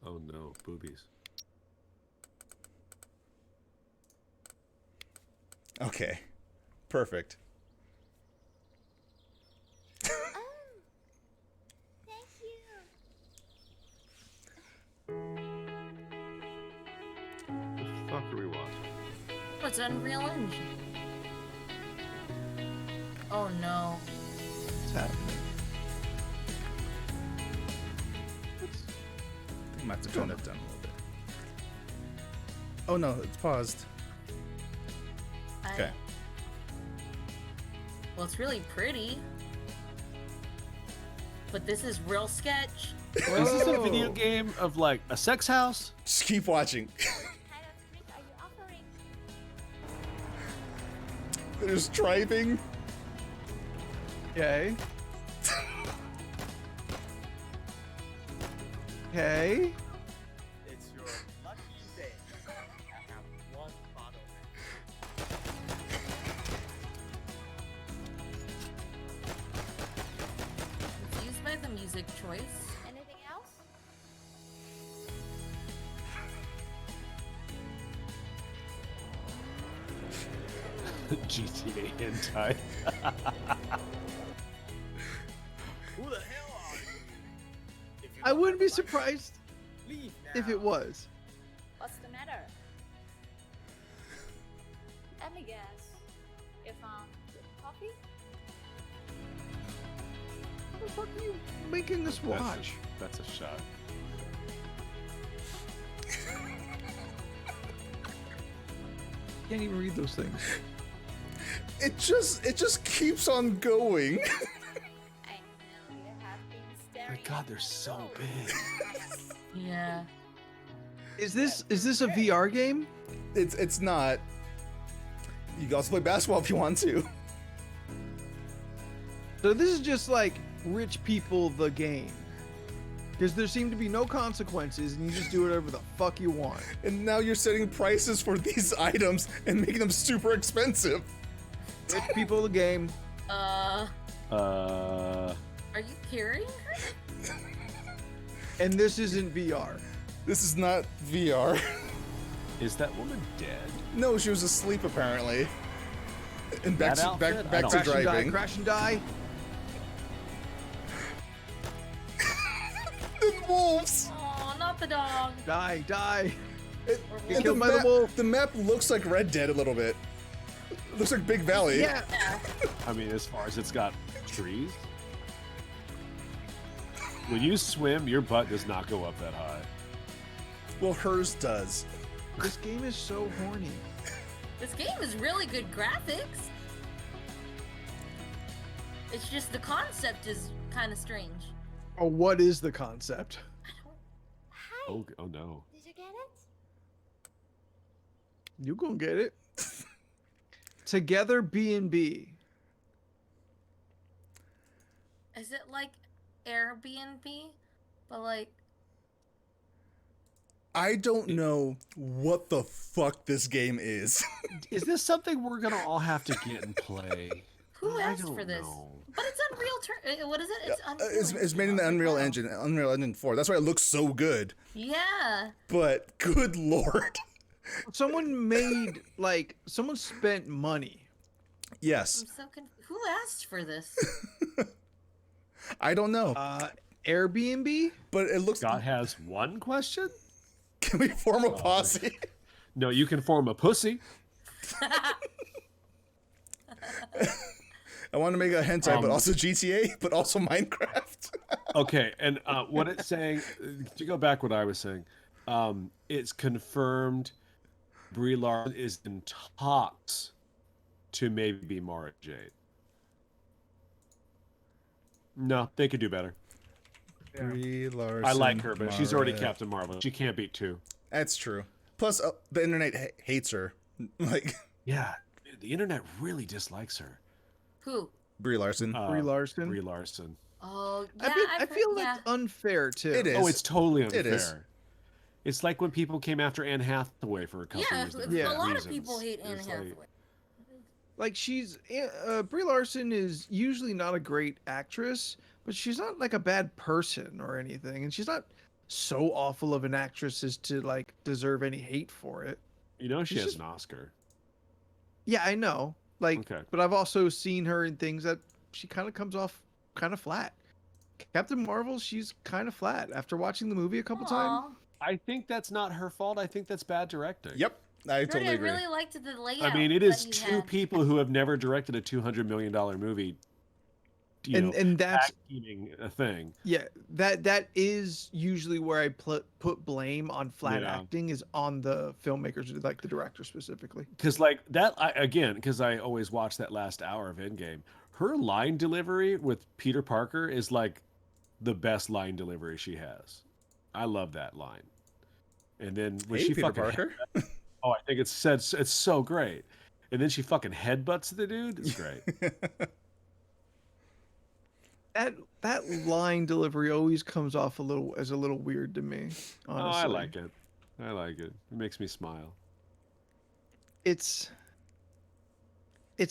Oh no, boobies. Okay. Perfect. The fuck are we watching? What's Unreal Engine? Oh no. What's happening? I might have to turn that down a little bit. Oh no, it's paused. Okay. Well, it's really pretty. But this is real sketch. Is this a video Whoa. game of like a sex house? Just keep watching. What kind of treat are you offering? There's driving. Okay. Okay. It's your lucky day. I have one bottle. Confused by the music choice. Anything else? GTA hentai. Who the hell are you? If you I don't wouldn't be like my surprised leave if now. it was. What's the matter? Let me guess. You found coffee? How the fuck are you making this watch? That's a shot. Can't even read those things. It just keeps on going. I know you have been staring. My God, they're so big. Yeah. Is this a VR game? It's not. You can also play basketball if you want to. So this is just like rich people the game. Because there seem to be no consequences and you just do whatever the fuck you want. And now you're setting prices for these items and making them super expensive. Rich people the game. Are Uh, you carrying her? And this isn't VR. This is not VR. is that woman dead? No, she was asleep apparently. And back That to, outfit? back, I back don't- to Crash and die, driving. crash and die. The wolves. Oh, not the dog. Die, die. It, Or and killed by the wolf. The map looks like Red Dead a little bit. Looks like Big Valley. Yeah. Yeah. I mean, as far as it's got trees. When you swim, your butt does not go up that high. Well, hers does. This game is so horny. This game is really good graphics. It's just the concept is kind of strange. Oh, what is the concept? Hi. Oh no. Did you get it? You gonna get it. Together B&B. Is it like Airbnb? But like, I don't know what the fuck this game is. Is this something we're gonna all have to get and play? who I asked don't for this? know. But it's Unreal. What is it? It's Unreal. It's made in the Unreal Engine, Unreal Engine 4. That's why it looks so good. Yeah. But good lord. Someone made, like, someone spent money. Yes. I'm so confused. Who asked for this? I don't know. Airbnb? But it looks. Scott has one question. Can we form a posse? No, you can form a pussy. I want to make a hentai, but also GTA, but also Minecraft. Okay, and what it's saying, to go back what I was saying, it's confirmed Brie Larson is in talks to maybe be Mara Jade. No, they could do better. Brie Larson. I like her, but she's already Mara. Captain Marvel. She can't beat two. That's true. Plus, the internet hates her. Like, Yeah, the internet really dislikes her. Who? Brie Larson. Brie Larson? Brie Larson. Oh, yeah. I I've feel heard- that's unfair, too. It is. Oh, it's totally unfair. It is. It's like when people came after Anne Hathaway for a couple Yeah, years. Yeah. a lot of people hate Anne Hathaway. Like, Brie Larson is usually not a great actress, but she's not, like, a bad person or anything. And she's not so awful of an actress as to, like, deserve any hate for it. You know she She's has just- an Oscar. Yeah, I know. Like, Okay. but I've also seen her in things that she kind of comes off kind of flat. Captain Marvel, she's kind of flat after watching the movie a couple times. Aw. I think that's not her fault. I think that's bad directing. Yep. I Jordy, totally I agree. really liked the layout. I mean, it that is you two had. people who have never directed a $200 million movie and that's scheming a thing. yeah, that is usually where I put blame on flat Yeah. acting is on the filmmakers, like the director specifically. Because because I always watch that last hour of Endgame. Her line delivery with Peter Parker is like the best line delivery she has. I love that line. And then when Hey, she Peter fucking Parker. oh, I think it's so great. And then she fucking headbutts the dude. It's great. That line delivery always comes off a little weird to me. Honestly, Oh, I like it. I like it. It makes me smile. It's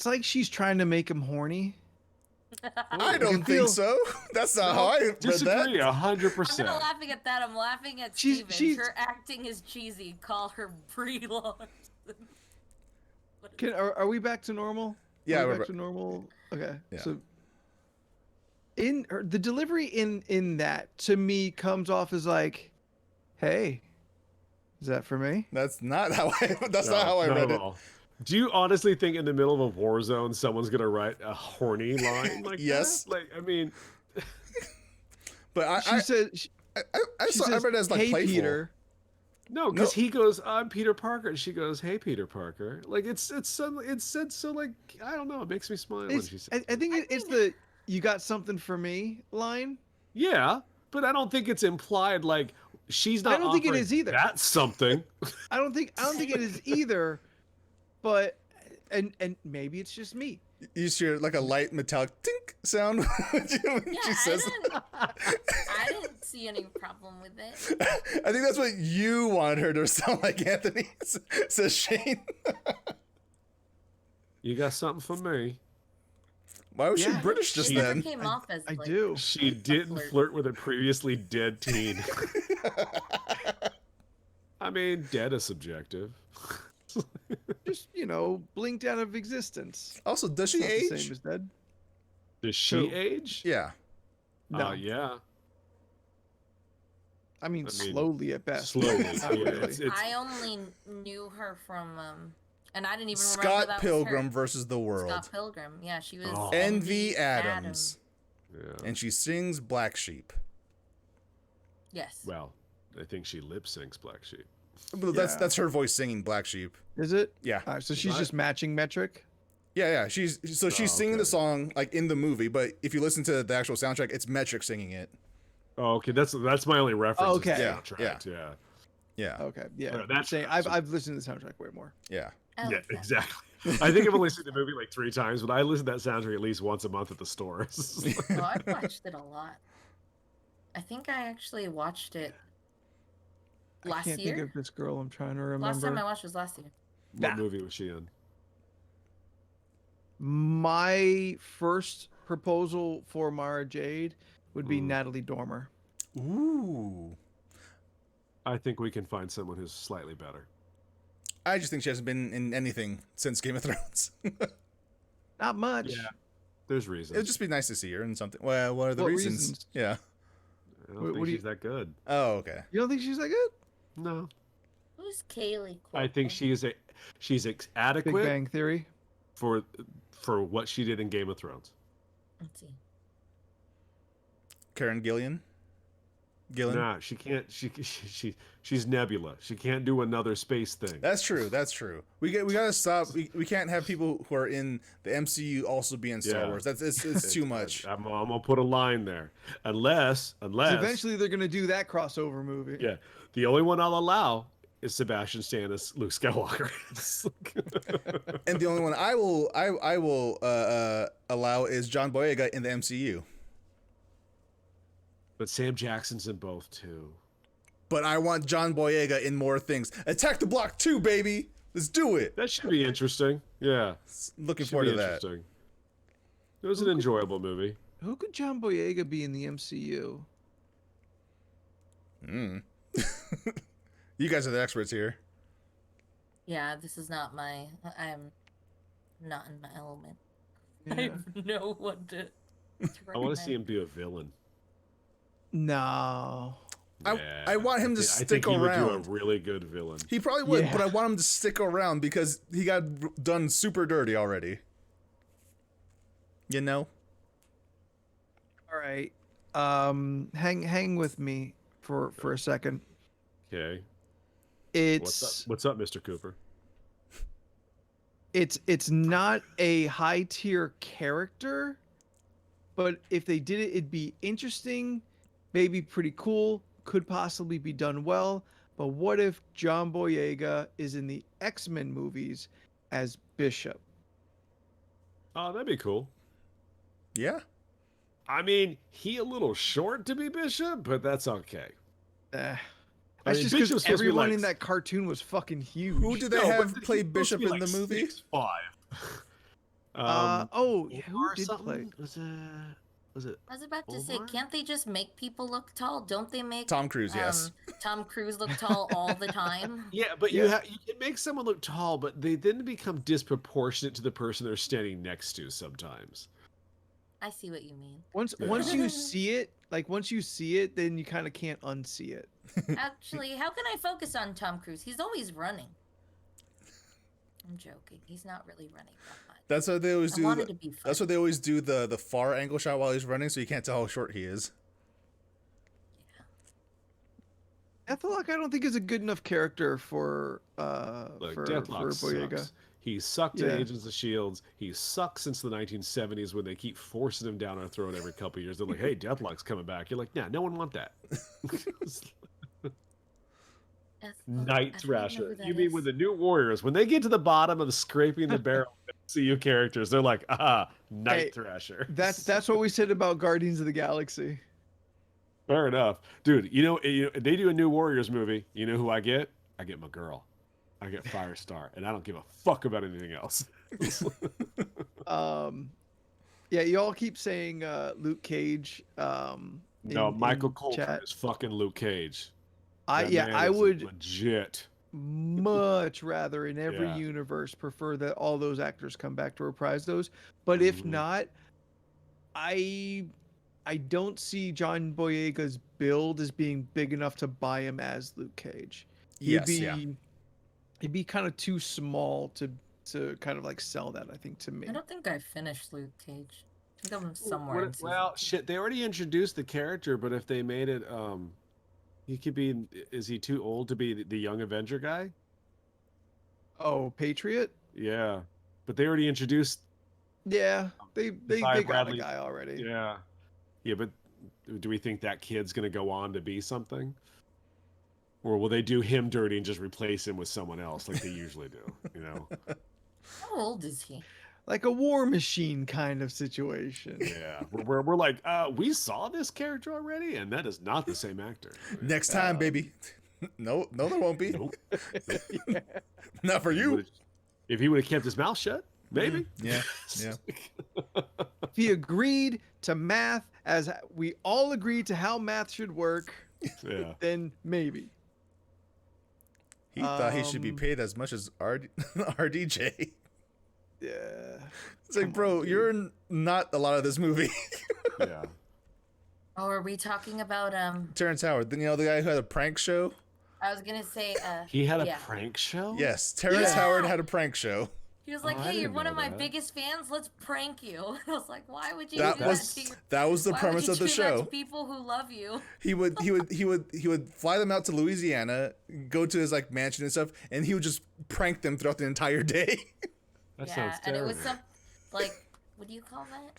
like she's trying to make him horny. I don't think so. That's not how I read Disagree that. 100%. I'm not laughing at that. I'm laughing at She's- Steven. she's- Her acting is cheesy. Call her Brie Larson. Are we back to normal? Yeah, Are we we're back to normal. Okay, Yeah. so the delivery in that to me comes off as like, "Hey, is that for me?" That's not how I read it. Do you honestly think in the middle of a war zone someone's gonna write a horny line like Yes. that? Like, I mean, But She I said, read it as like "Hey, playful. Peter." no, because he goes, "I'm Peter Parker," and she goes, "Hey, Peter Parker." Like it's said so like I don't know. It makes me smile when she says. I think it's the "You got something for me" line. Yeah, but I don't think it's implied like she's not. I don't think it offering is either. That's something. I don't think it is either, but and maybe it's just me. You just hear like a light metallic tink sound when she says. I didn't see any problem with it. I think that's what you wanted her to sound like, Anthony. Says Shane. You got something for me. Why was she Yeah. British just She never then? came off as I like, do. She didn't flirt with a previously dead teen. I mean, dead is subjective. Just blinked out of existence. Also, does she Not the age? same as dead. Does she Who? age? Yeah. No, Yeah. I mean I mean, slowly at best. Slowly. Not yeah, really. it's, I only knew her from and I didn't even remember Scott that Pilgrim was versus the her. World. Scott Pilgrim. Yeah, she was Oh. Envy Adams. yeah. And she sings Black Sheep. Yes. Well, I think she lip syncs Black Sheep. But Yeah. that's her voice singing Black Sheep. Is it? Yeah. All right, so she's Right. just matching metric. Yeah. She's singing okay. the song like in the movie, but if you listen to the actual soundtrack, it's Metric singing it. Oh, okay. That's my only reference. is Okay. the Yeah, soundtrack, yeah. Yeah. Okay, yeah. Yeah, that's- Saying I've listened to the soundtrack way more. Yeah. I Yeah, like that. exactly. I think I've only seen the movie like 3 times, but I listen to that soundtrack at least once a month at the store. Oh, I've watched it a lot. I think I actually watched it I last can't year. think of this girl. I'm trying to remember. Last time I watched was last year. What Nah. movie was she in? My first proposal for Mara Jade would be Mm. Natalie Dormer. Ooh. I think we can find someone who's slightly better. I just think she hasn't been in anything since Game of Thrones. Not much. Yeah. There's reasons. It'd just be nice to see her in something. Well, what are the What reasons? reasons? Yeah. I don't what think do you- she's that good. Oh, okay. You don't think she's that good? No. Who's Kaylee? I think Cuoco? she's Big adequate Bang Theory. for what she did in Game of Thrones. Let's see. Karen Gillan. Nah, she can't. She's Nebula. She can't do another space thing. That's true. That's true. We gotta stop. We can't have people who are in the MCU also be in Star Yeah. Wars. It's too much. I'm gonna put a line there, unless 'Cause eventually they're gonna do that crossover movie. yeah, the only one I'll allow is Sebastian Stan as Luke Skywalker. And the only one I will allow is John Boyega in the MCU. But Sam Jackson's in both too. But I want John Boyega in more things. Attack the Block 2, baby. Let's do it. That should be interesting. Yeah, Looking should forward be to that. interesting. It was an enjoyable movie. Who could John Boyega be in the MCU? You guys are the experts here. Yeah, this is not my. I am not in my element. I Yeah. have no one to. I want to see him be a villain. No. I want him to I stick think he around. would do a really good villain. He probably would, Yeah. but I want him to stick around because he got done super dirty already. You know? right. Hang with me for a second. Okay. It's What's up, Mr. Cooper? it's not a high tier character, but if they did it, it'd be interesting, maybe pretty cool, could possibly be done well. But what if John Boyega is in the X-Men movies as Bishop? Oh, that'd be cool. Yeah. I mean, he a little short to be Bishop, but that's okay. That's I mean, just Bishop's because supposed to be everyone like- in that cartoon was fucking huge. Who did they No, have but play he's supposed to Bishop be in like the movie? 6'5". Who Omar did something? play? Was it? I was about to say, Omar? can't they just make people look tall? Don't they make Tom Cruise, yes. Tom Cruise look tall all the time? Yeah, but you can make someone look tall, but they then become disproportionate to the person they're standing next to sometimes. I see what you mean. Once you see it, then you kind of can't unsee it. Actually, how can I focus on Tom Cruise? He's always running. I'm joking. He's not really running that much. That's what they always I do. wanted to be That's funny. what they always do, the far angle shot while he's running, so you can't tell how short he is. Deathlock, I don't think is a good enough character for Look, for Deathlock Boyega. sucks. He sucked in Yeah. Agents of Shields. He sucks since the 1970s when they keep forcing him down our throat every couple years. They're like, "Hey, Deathlock's coming back." You're like, "Nah, no one want that." Night Thrasher. You mean with the New Warriors? When they get to the bottom of the scraping the barrel MCU characters, they're like, Night Hey, Thrasher. That's what we said about Guardians of the Galaxy. Fair enough, dude. You know, they do a New Warriors movie. You know who I get? I get my girl. I get Firestar, and I don't give a fuck about anything else. Yeah, you all keep saying Luke Cage. No, Michael Coltrane chat. is fucking Luke Cage. I That man is would legit. much rather in every Yeah. universe prefer that all those actors come back to reprise those. But if Mhm. not, I don't see John Boyega's build as being big enough to buy him as Luke Cage. He'd be kind of too small to kind of like sell that, I think, to me. I don't think I finished Luke Cage. I think I'm somewhere in season Well, two. shit. They already introduced the character, but if they made it, he could be. Is he too old to be the young Avenger guy? Oh, Patriot? Yeah, but they already introduced. Yeah, they got Bradley- a guy already. Yeah, yeah, but do we think that kid's gonna go on to be something, or will they do him dirty and just replace him with someone else like they usually do? You know? How old is he? Like a War Machine kind of situation. Yeah, we're like, we saw this character already, and that is not the same actor. Next time, baby. No, there won't be. Nope. Not for you. If he would have kept his mouth shut, maybe. Yeah, yeah. If he agreed to math as we all agreed to how math should work, Yeah. then maybe. He thought he should be Um, paid as much as RDJ. Yeah. It's like, Come on, bro, dude. you're not a lot of this movie. Yeah. Oh, are we talking about Terrence Howard, you know, the guy who had a prank show? I was gonna say He had a yeah. prank show? Yes, Terrence Yeah. Howard had a prank show. He was like, Oh, I "Hey, you're didn't one of know my that. biggest fans. Let's prank you." And I was like, "Why would you That do was that to your, that was the why would premise you of the do that to show. people who love you?" He would fly them out to Louisiana, go to his like mansion and stuff, and he would just prank them throughout the entire day. That yeah, sounds and terrible. it was some like, what do you call that?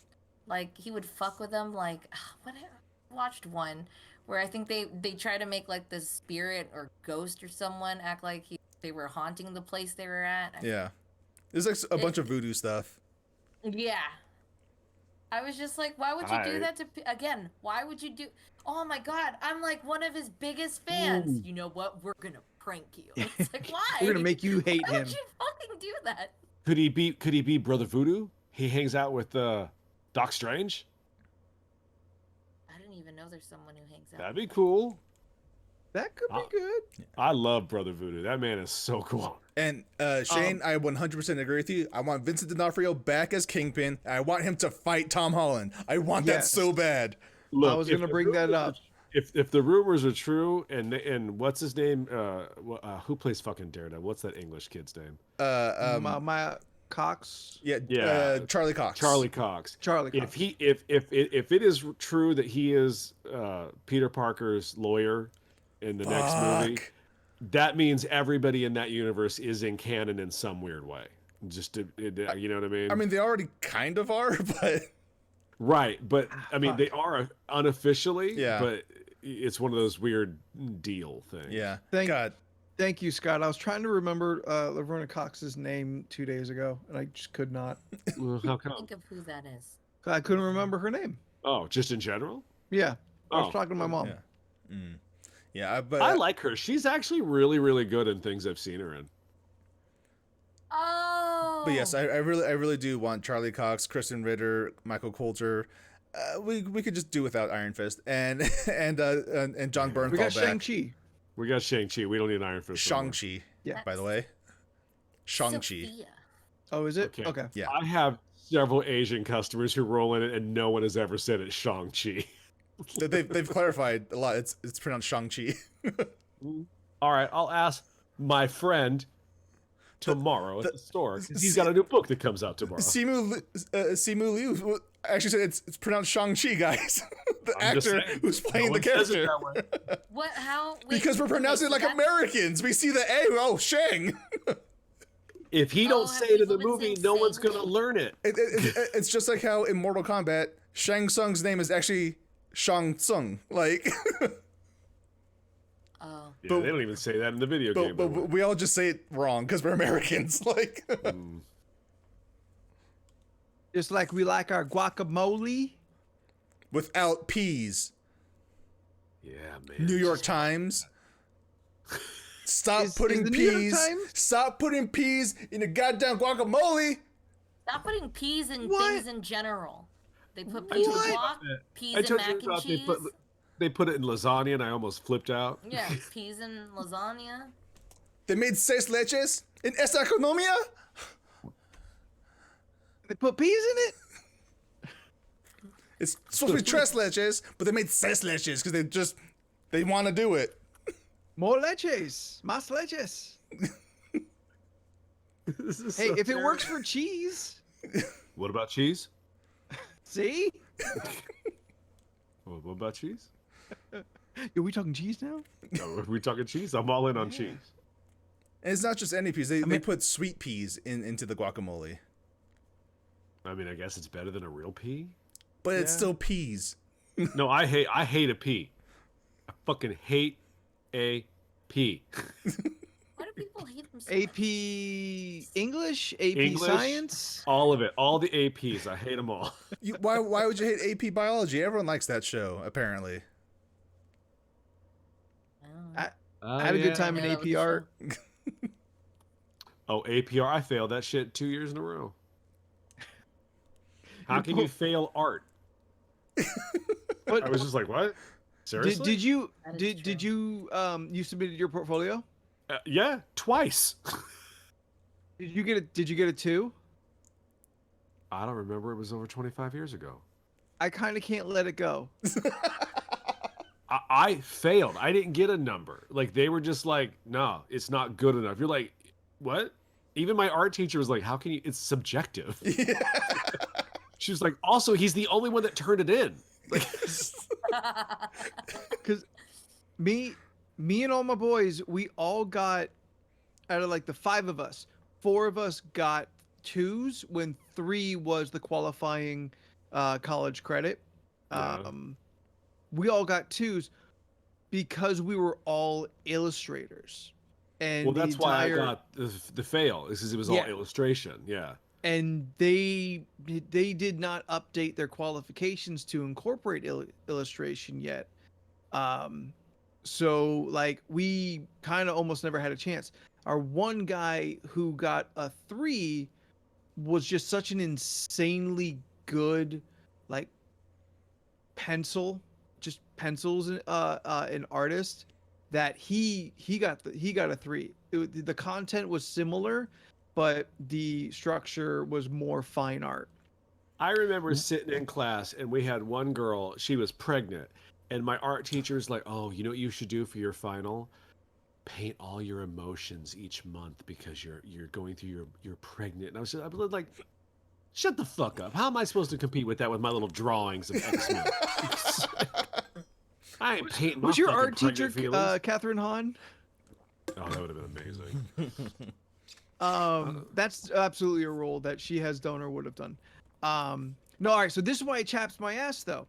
Like he would fuck with them. Like what? I watched one where I think they try to make like the spirit or ghost or someone act like they were haunting the place they were at. Yeah, there's like a bunch of voodoo stuff. Yeah. I was just like, why would you do I- that to again? Why would you do? Oh my god, I'm like one of his biggest fans. You know what? We're gonna prank you. It's like why? We're gonna make you hate Why him. would you fucking do that? Could he be Brother Voodoo? He hangs out with Doc Strange? I didn't even know there's someone who hangs out. That'd be cool. That could be good. I love Brother Voodoo. That man is so cool. And Shane, I 100% agree with you. I want Vincent D'Onofrio back as Kingpin. And I want him to fight Tom Holland. I want that Yes. so bad. Look, I was if gonna the bring that rumors up. are- If the rumors are true, and what's his name? Who plays fucking Daredevil? What's that English kid's name? Cox. Yeah, Yeah. Charlie Cox. Charlie Cox. Charlie Cox. If it is true that he is Peter Parker's lawyer in the next movie, Fuck. that means everybody in that universe is in canon in some weird way. Just to, you know what I mean? I mean, they already kind of are, but right, but I mean they are unofficially. Yeah. But it's one of those weird deal things. yeah. Thank you, Scott. I was trying to remember Laverne Cox's name 2 days ago, and I just could not. Well, how come? Think of who that is. I couldn't remember her name. Oh, just in general? Yeah, I was Oh. talking to my mom. Yeah. Yeah, but I like her. She's actually really, really good in things I've seen her in. Oh. But yes, I really do want Charlie Cox, Kristen Ritter, Michael Coulter. We could just do without Iron Fist and John Bernthal We got back. Shang-Chi. We got Shang-Chi. We don't need Iron Fist. no more. Shang-Chi. Yeah. By the way. Shang-Chi. Sophia. Oh, is it? Okay. Yeah. I have several Asian customers who roll in it, and no one has ever said it's Shang-Chi. They've clarified a lot. It's pronounced Shang-Chi. All right, I'll ask my friend tomorrow at the store. 'Cause he's got a new book that comes out tomorrow. Simu Liu actually said it's pronounced Shang-Chi, guys. The I'm just actor saying, who's playing no the one says it character. that way. What? How? Wait, Because we're okay, pronouncing it so like that's- Americans. We see the A. Oh, Shang. If he Oh, don't have say it in the people been movie, saying no one's Shang? gonna learn it. It's just like how in Mortal Kombat, Shang Tsung's name is actually Shang Tsung. Like, Oh. Yeah, But- they don't even say that in the video game. but we all just say it wrong because we're Americans. Like, Just like we like our guacamole. without peas. Yeah, man. New York Times. Stop Is putting the New York peas. Times? Stop putting peas in the goddamn guacamole. Stop putting peas in What? things in general. They put I peas in told you guac, about that. peas I in told you mac and about cheese. they put it in lasagna, and I almost flipped out. Yeah, peas in lasagna. They made seis leches in esa economia. They put peas in it. It's supposed to be tres leches, but they made seis leches because they want to do it. More leches. Más leches. This is Hey, so if it terrible. works for cheese, What about cheese? see? What about cheese? Are we talking cheese now? Are we talking cheese? I'm all in on cheese. And it's not just any peas. They mean- put sweet peas into the guacamole, I mean, I guess it's better than a real pea. but it's Yeah. still peas. No, I hate a pea. I fucking hate a pea. Why do people hate them so AP English, AP English? Science. All of it, all the APs. I hate them all. Why would you hate AP biology? Everyone likes that show, apparently. much? I had a good time in Yeah, that was AP the art. Oh, APR, I failed that shit 2 years in a row. How can you fail art? But I was just like, what? Seriously? did you That is did you you submitted your portfolio? Yeah, twice. Did you get a 2? I don't remember. It was over 25 years ago. I kind of can't let it go. I failed. I didn't get a number. Like, they were just like, no, it's not good enough. You're like, what? Even my art teacher was like, how can you? It's subjective. She was like, also, he's the only one that turned it in. Like, Because me and all my boys, we all got, out of like the 5 of us, 4 of us got 2s when 3 was the qualifying college credit. Yeah. We all got 2s because we were all illustrators. And well, the that's why I entire- got the fail. Is because it was all Yeah. illustration. Yeah. and they did not update their qualifications to incorporate illustration yet. So like we kind of almost never had a chance. Our one guy who got a 3 was just such an insanely good like pencils an artist that he got a 3. The content was similar, but the structure was more fine art. I remember sitting in class and we had one girl, she was pregnant, and my art teacher was like, oh, you know what you should do for your final? paint all your emotions each month because you're going through you're pregnant. And I was like, shut the fuck up. How am I supposed to compete with that with my little drawings of X-Men? I ain't painting my Was your fucking art teacher pregnant feelings. Catherine Hahn? Oh, that would have been amazing. That's absolutely a role that she has done or would have done. No, all right. So this is why it chaps my ass, though.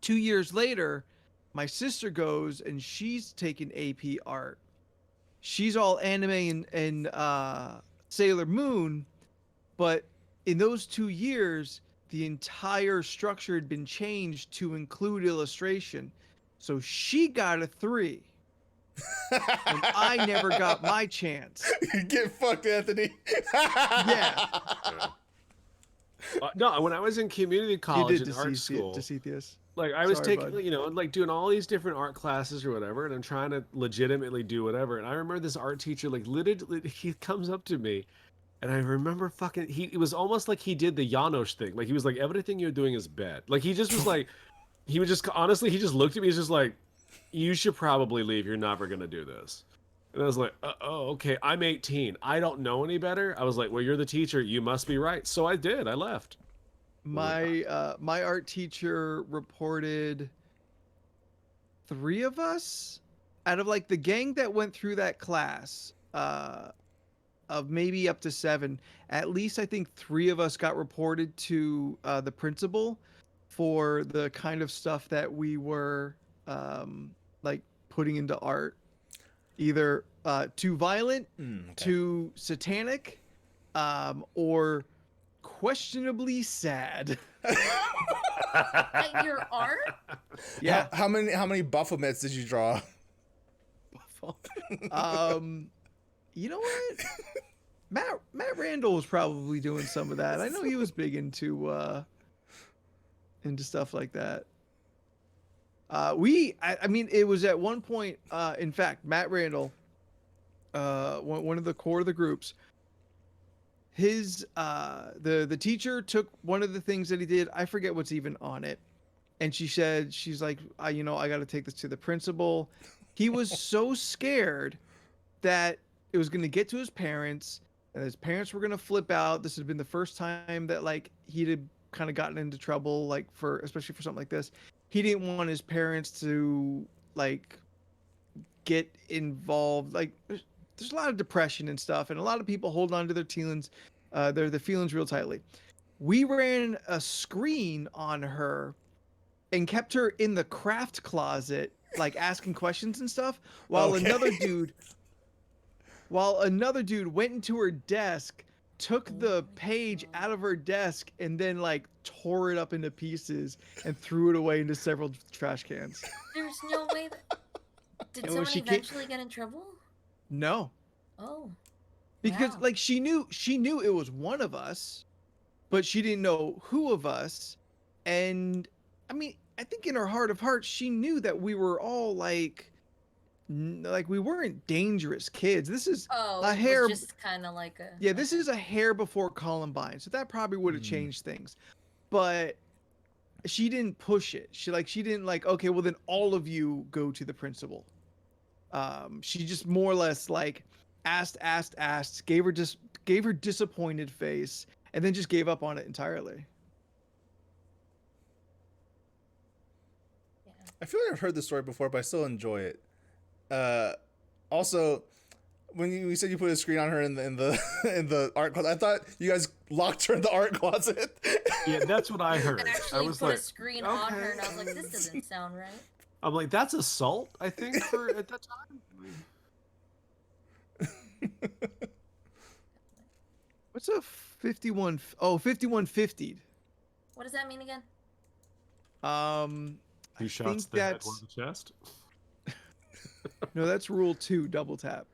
2 years later, my sister goes and she's taking AP art. She's all anime and Sailor Moon, but in those 2 years, the entire structure had been changed to include illustration. So she got a 3. And I never got my chance. You get fucked, Anthony. Yeah. No, when I was in community college and art school, Decetheus. like I was Sorry, taking, bud. you know, like doing all these different art classes or whatever, and I'm trying to legitimately do whatever. And I remember this art teacher, like literally, he comes up to me, and I remember fucking, it was almost like he did the Janosch thing. Like he was like, everything you're doing is bad. Like he just was like, he would just, honestly, he just looked at me, he's just like, you should probably leave. You're never going to do this. And I was like, oh, okay. I'm 18. I don't know any better. I was like, well, you're the teacher. You must be right. So I did. I left. My art teacher reported 3 of us out of like the gang that went through that class, of maybe up to 7. At least I think 3 of us got reported to the principal for the kind of stuff that we were like putting into art, either too violent, too satanic, or questionably sad. At your art? Yeah. How many Baphomets did you draw? You know what? Matt Randall was probably doing some of that. I know he was big into stuff like that. I mean, it was at one point. In fact, Matt Randall, one of the core of the groups. His the teacher took one of the things that he did. I forget what's even on it, and she's like, I got to take this to the principal. He was so scared that it was going to get to his parents, and his parents were going to flip out. This had been the first time that like he had kind of gotten into trouble, like especially for something like this. He didn't want his parents to like get involved. Like there's a lot of depression and stuff, and a lot of people hold on to their feelings real tightly. We ran a screen on her and kept her in the craft closet, like asking questions and stuff, while another dude went into her desk, took the page out of her desk, and then like tore it up into pieces and threw it away into several trash cans. There's no way that... Did And when someone she eventually get in trouble? No. Oh. Because Wow. like she knew it was one of us, but she didn't know who of us. And I mean, I think in her heart of hearts, she knew that we were all like we weren't dangerous kids. This is a hair. It was just kind of like a... Yeah, this is a hair before Columbine, so that probably would have changed things. But she didn't push it. She didn't like, okay, well then all of you go to the principal. She just more or less like asked, gave her disappointed face, and then just gave up on it entirely. Yeah. I feel like I've heard this story before, but I still enjoy it. Also, when you said you put a screen on her in the art closet, I thought you guys locked her in the art closet. Yeah, that's what I heard. And I actually was put like, a screen on her, and I was okay. like, this doesn't sound right. I'm like, that's assault, I think, for at that time. What's a 51? Oh, 5150'd. What does that mean again? Two I shots think to the head, that's one to the chest. no, that's rule 2, double tap.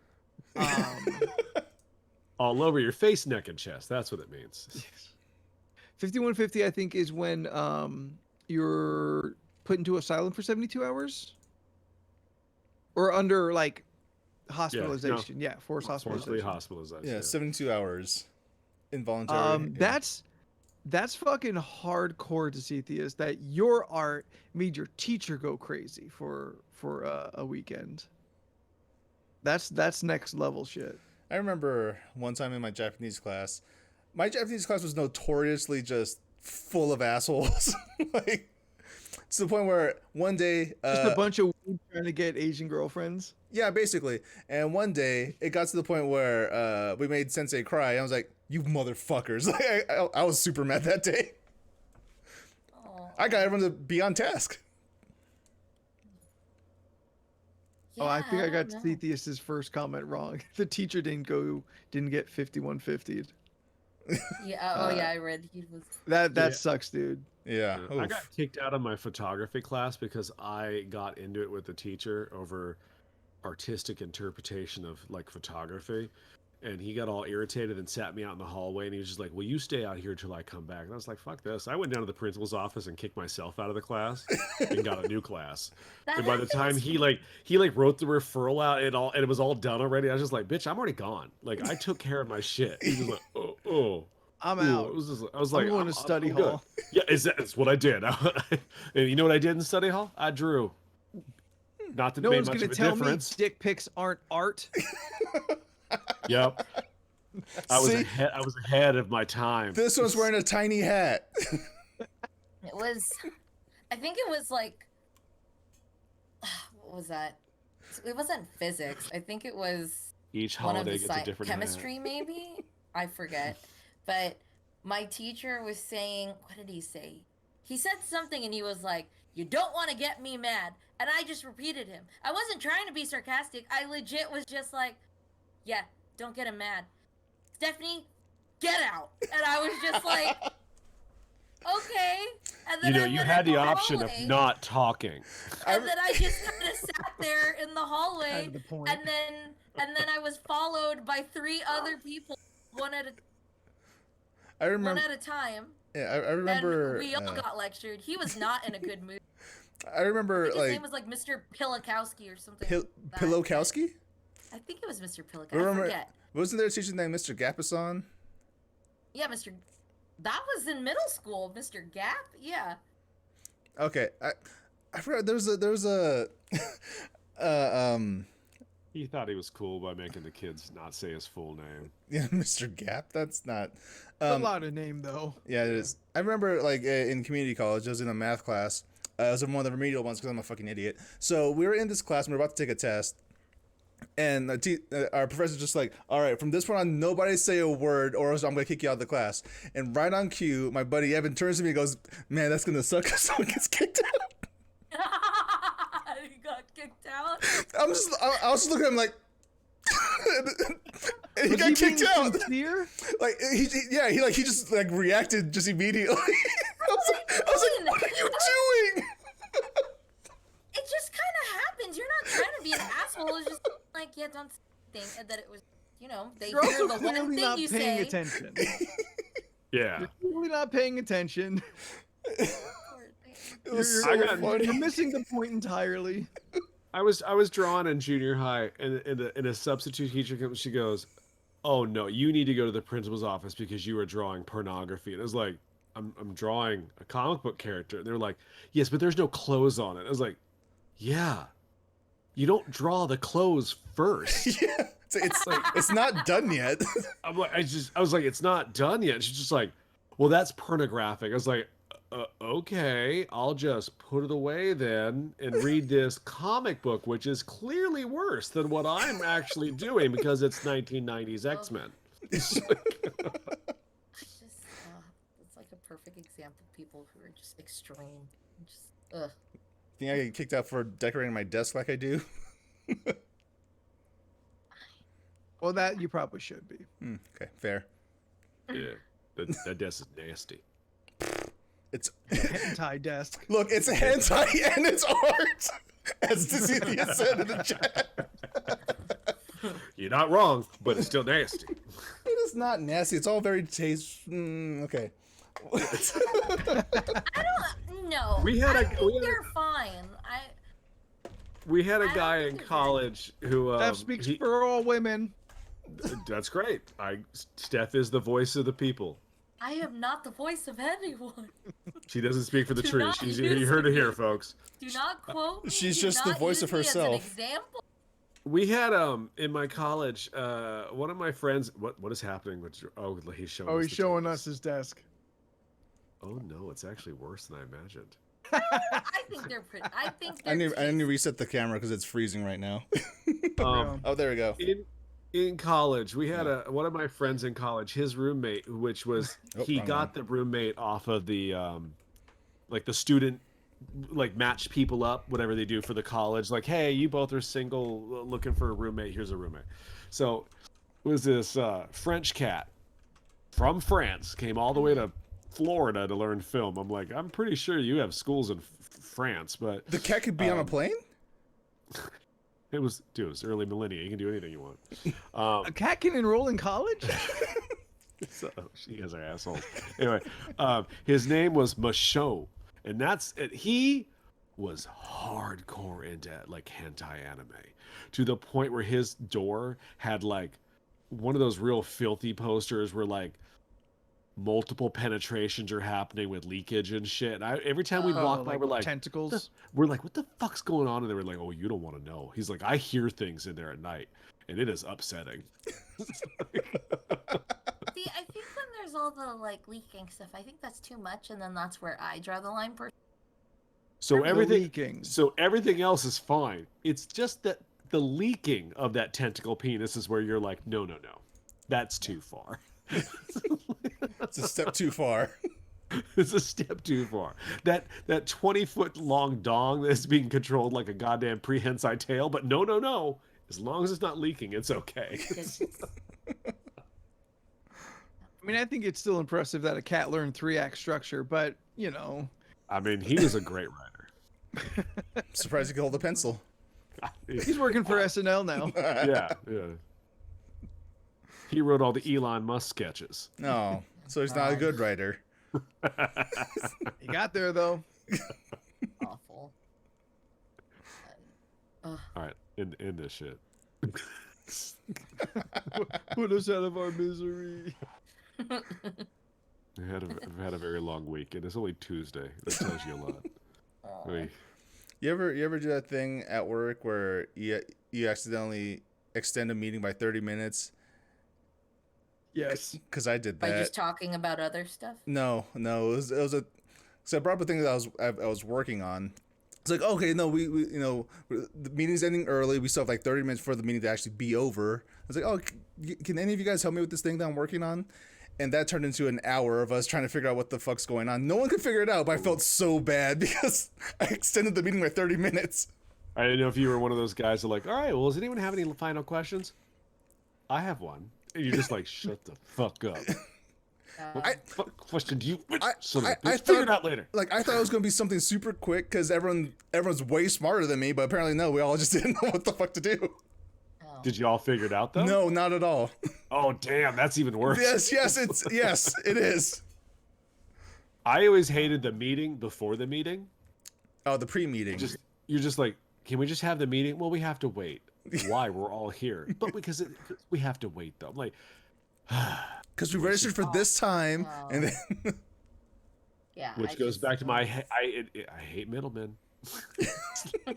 All over your face, neck, and chest. That's what it means. 5150, I think, is when you're put into asylum for 72 hours, or under like hospitalization. Yeah, forced Forcefully hospitalization. hospitalization. Yeah, 72 hours involuntary. That's fucking hardcore to see, Theus, that your art made your teacher go crazy for a weekend. That's next level shit. I remember one time in my Japanese class. My Japanese class was notoriously just full of assholes. Like, to the point where one day, Just a bunch of weed trying to get Asian girlfriends. yeah, basically. And one day, it got to the point where we made Sensei cry. I was like, "You motherfuckers!" Like, I was super mad that day. Oh, I got everyone to be on task. Oh, I think I got don't know. Thetheus's first comment wrong. The teacher didn't get 5150'd. Yeah. Oh, yeah. I read he was. That Yeah. sucks, dude. Yeah. I Oof. got kicked out of my photography class because I got into it with the teacher over artistic interpretation of like photography. And he got all irritated and sat me out in the hallway and he was just like, "Will you stay out here till I come back?" And I was like, "Fuck this." I went down to the principal's office and kicked myself out of the class and got a new class. That And by the time happens. he wrote the referral out and it was all done already, I was just like, "Bitch, I'm already gone. Like I took care of my shit." He was like, "Oh." I'm Ooh, out. it was just, I was I'm like, going to study good." hall. Yeah, that's what I did. And you know what I did in study hall? I drew. Not that No it made one's much gonna of a tell me difference. dick pics aren't art. Yep. I was See? ahead. I was ahead of my time. This one's wearing a tiny hat. It was. I think it was like. What was that? It wasn't physics. I think it was Each one of holiday the gets a different hat. chemistry, maybe. I forget. But my teacher was saying, what did he say? He said something and he was like, "You don't want to get me mad." And I just repeated him. I wasn't trying to be sarcastic. I legit was just like, "Yeah, don't get him mad. Stephanie, get out." And I was just like, "Okay." And You then know, I you went had in the option of hallway, not talking. and then I just kind of sat there in the hallway, Kind of the point. and then I was followed by 3 other people, one at I remember. a time. Yeah, I remember. And we all got lectured. He was not in a good mood. I remember His like name was like Mr. Pilakowski or something. Pil- like that. Pilokowski. I think it was Mr. Pilakowski. Remember- I forget. Wasn't there a teacher named Mr. Gapason? Yeah, Mr. That was in middle school. Mr. Gap. Yeah. Okay, I forgot. There's a He thought he was cool by making the kids not say his full name. yeah, Mr. Gap. That's not. A lot of name though. Yeah, it is. I remember like in community college, I was in a math class. It was one of the remedial ones because I'm a fucking idiot. So we were in this class and we were about to take a test. And our professor's just like, "All right, from this point on, nobody say a word or else I'm going to kick you out of the class." And right on cue, my buddy Evan turns to me and goes, "Man, that's going to suck if someone gets kicked out." He got kicked out. I was just looking at him like, and he Was got he kicked being out. sincere? Like he just like reacted just immediately. I was like, "What are you doing?" It just kind of happens. You're not trying to be an asshole. It's just like, yeah, don't think that it was, they You're hear also the one clearly thing not you paying say. attention. Yeah. You're clearly not paying attention. It was You're, so got- funny. you're missing the point entirely. I was drawing in junior high, and a substitute teacher comes. She goes, "Oh no, you need to go to the principal's office because you are drawing pornography." And I was like, I'm drawing a comic book character." And they're like, "Yes, but there's no clothes on it." I was like, "Yeah, you don't draw the clothes first." Yeah, it's not done yet. I'm like, I was like, "It's not done yet." She's just like, "Well, that's pornographic." I was like, "Okay, I'll just put it away then and read this comic book, which is clearly worse than what I'm actually doing because it's 1990s X-Men." It's just, it's like a perfect example of people who are just extreme. Just, ugh. Think I get kicked out for decorating my desk like I do? Well, that you probably should be. Okay, fair. Yeah, that desk is nasty. It's Hentai desk. look, it's hentai and it's art, as Dizzy said in the chat. You're not wrong, but it's still nasty. It is not nasty. It's all very taste. Okay. No. We had I a- think we had a- they're fine. We had I a don't guy think in there's college who Steph speaks for all women. that's great. Steph is the voice of the people. I am not the voice of anyone. She doesn't speak for the Do tree. not You use heard it me. here, folks. Do not quote me. She's Do just the not voice use of me as an herself. example. We had in my college, one of my friends. What is happening? Oh, he's showing. Oh, us he's the showing tables. us his desk. Oh no, it's actually worse than I imagined. I think they're pretty. I think I they're. need to reset the camera because it's freezing right now. Um, Oh, there we go. in college, we had one of my friends in college. His roommate, which was Oh, he wrong got one. the roommate off of the like the student like match people up, whatever they do for the college. Like, hey, you both are single, looking for a roommate. Here's a roommate. So it was this French cat from France came all the way to Florida to learn film. I'm like, I'm pretty sure you have schools in France, but The cat could be on a plane? it was early millennia. You can do anything you want. A cat can enroll in college? So you guys are assholes. Anyway, his name was Michaud, and he was hardcore into like hentai anime to the point where his door had like one of those real filthy posters where like multiple penetrations are happening with leakage and shit. And every time we walk by, like we're like, tentacles. what the fuck's going on? And they were like, oh, you don't want to know. He's like, I hear things in there at night, and it is upsetting. See, I think when there's all the like leaking stuff, I think that's too much, and then that's where I draw the line. So The everything, leaking. so everything else is fine. It's just that the leaking of that tentacle penis is where you're like, no, that's too far. It's a step too far. It's a step too far. That 20-foot long dong that's being controlled like a goddamn prehensile tail, but no. As long as it's not leaking, it's okay. I mean, I think it's still impressive that a cat learned 3-act structure, but, you know. I mean, he was a great writer. Surprised you could hold a pencil. He's working for SNL now. Yeah. He wrote all the Elon Musk sketches. No, so he's not a good writer. He got there, though. Awful. All right, end this shit. Put us out of our misery. I've had a very long week, and it's only Tuesday. That tells you a lot. Wait. You ever do that thing at work where you accidentally extend a meeting by 30 minutes? Yes. Because I did By that. just talking about other stuff. No, it was a. So I brought up a thing that I was working on. It's like, okay, no, we the meeting's ending early. We still have like 30 minutes for the meeting to actually be over. I was like, oh, can any of you guys help me with this thing that I'm working on? And that turned into an hour of us trying to figure out what the fuck's going on. No one could figure it out, but I felt so bad because I extended the meeting by 30 minutes. I didn't know if you were one of those guys that like, all right, well, does anyone have any final questions? I have one. And you're just like, shut the fuck up. What question do you? I Figure thought- it out later. Like, I thought it was gonna be something super quick because everyone's way smarter than me, but apparently no, we all just didn't know what the fuck to do. Did you all figure it out though? No, not at all. Oh damn, that's even worse. Yes, it is. I always hated the meeting before the meeting. Oh, the pre-meeting. You're just like, can we just have the meeting? Well, we have to wait. Why? We're all here, but because we have to wait though. I'm like, because we registered for this time, and then Yeah. which goes back to my I hate middlemen. I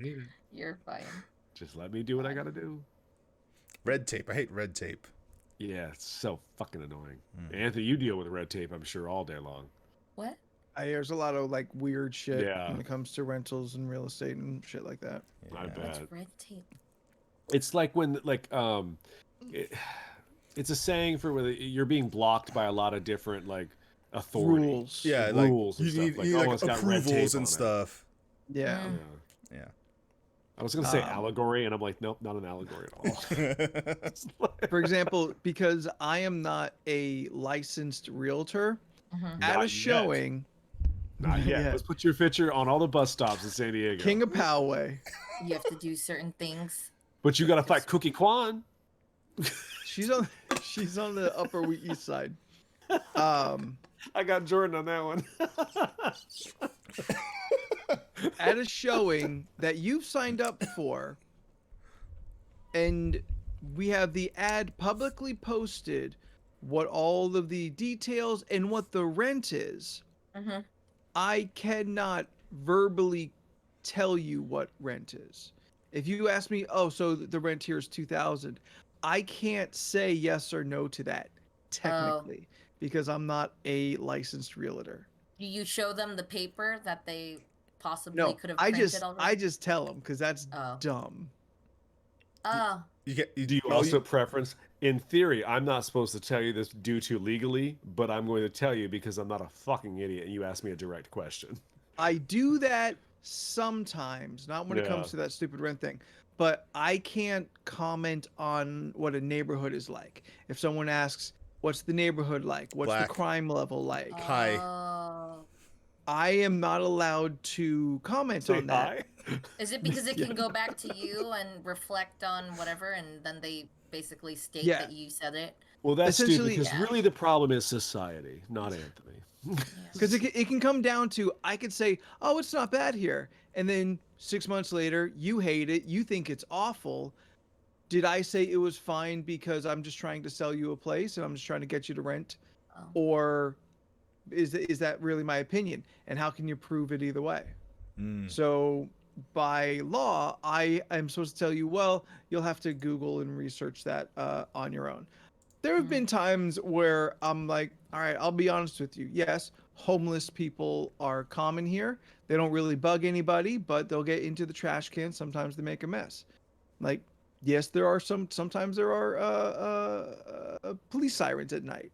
hate it. You're fine. Just let me do what I gotta do. red tape. I hate red tape. Yeah, it's so fucking annoying. Anthony, you deal with red tape, I'm sure, all day long. What? There's a lot of like weird shit Yeah. when it comes to rentals and real estate and shit like that. I What's bet. red tape? It's like when it's a saying for whether you're being blocked by a lot of different like authorities. Rules. Yeah, rules like and you need, stuff. you need like it's got red tape approvals on and it. stuff. Yeah. Mm. Yeah. Yeah. I was gonna say allegory, and I'm like, nope, not an allegory at all. For example, because I am not a licensed realtor, Mhm. at Not a yet. showing, Not yet. Yeah. Let's put your picture on all the bus stops in San Diego. King of Poway, You have to do certain things. But you gotta fight Cookie Kwan. she's on the Upper East Side. I got Jordan on that one. At a showing that you've signed up for, and we have the ad publicly posted, what all of the details and what the rent is. Mhm. I cannot verbally tell you what rent is. If you ask me, oh, so the rent here is 2,000, I can't say yes or no to that technically because I'm not a licensed realtor. Do you show them the paper that they possibly No, could have I printed just already? I just tell them because that's Oh. dumb. Oh. Do you also preference? In theory, I'm not supposed to tell you this due to legally, but I'm going to tell you because I'm not a fucking idiot and you asked me a direct question. I do that sometimes, not when it Yeah. comes to that stupid rent thing. But I can't comment on what a neighborhood is like. If someone asks, "What's the neighborhood like? What's Black. the crime level like?" Hi. Oh. I am not allowed to comment Say on that. hi. Is it because it can go back to you and reflect on whatever, and then they basically state Yeah. that you said it? Well, that's stupid Essentially- because Yeah. really the problem is society, not Anthony. Because it can come down to, I could say, oh, it's not bad here. And then 6 months later, you hate it. You think it's awful. Did I say it was fine because I'm just trying to sell you a place and I'm just trying to get you to rent? Oh. Or is that really my opinion? And how can you prove it either way? So by law, I am supposed to tell you, well, you'll have to Google and research that on your own. There have been times where I'm like, all right, I'll be honest with you. Yes, homeless people are common here. They don't really bug anybody, but they'll get into the trash can. Sometimes they make a mess. Like, yes, there are sometimes there are police sirens at night.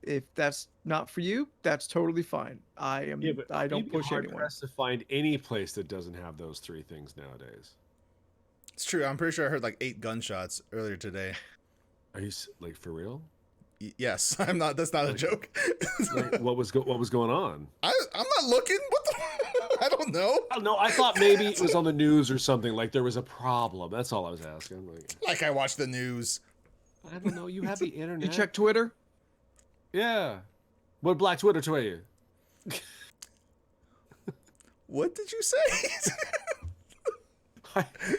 If that's not for you, that's totally fine. I don't you'd be push hard anyone. pressed to find any place that doesn't have those three things nowadays. It's true. I'm pretty sure I heard like 8 gunshots earlier today. Are you like for real? Yes, I'm not. That's not a joke. Like, what was going on? I'm not looking. What the? I don't know. Oh, no, I thought maybe it was on the news or something. Like there was a problem. That's all I was asking. Like I watch the news. I don't know. You have the internet. You check Twitter? Yeah. What Black Twitter tell you? What did you say?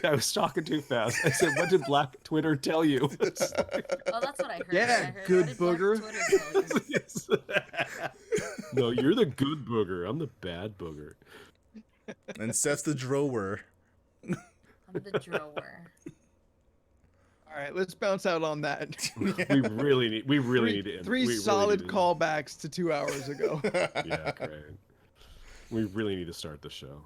I was talking too fast. I said, "What did Black Twitter tell you?" Oh, that's what I heard. Yeah, I heard, good what did Black booger. Twitter tell you? No, you're the good booger. I'm the bad booger. And Seth's the drower. I'm the drawer. All right, let's bounce out on that. We really need to end. Three we really solid need to- callbacks to 2 hours ago. Yeah, great. We really need to start the show.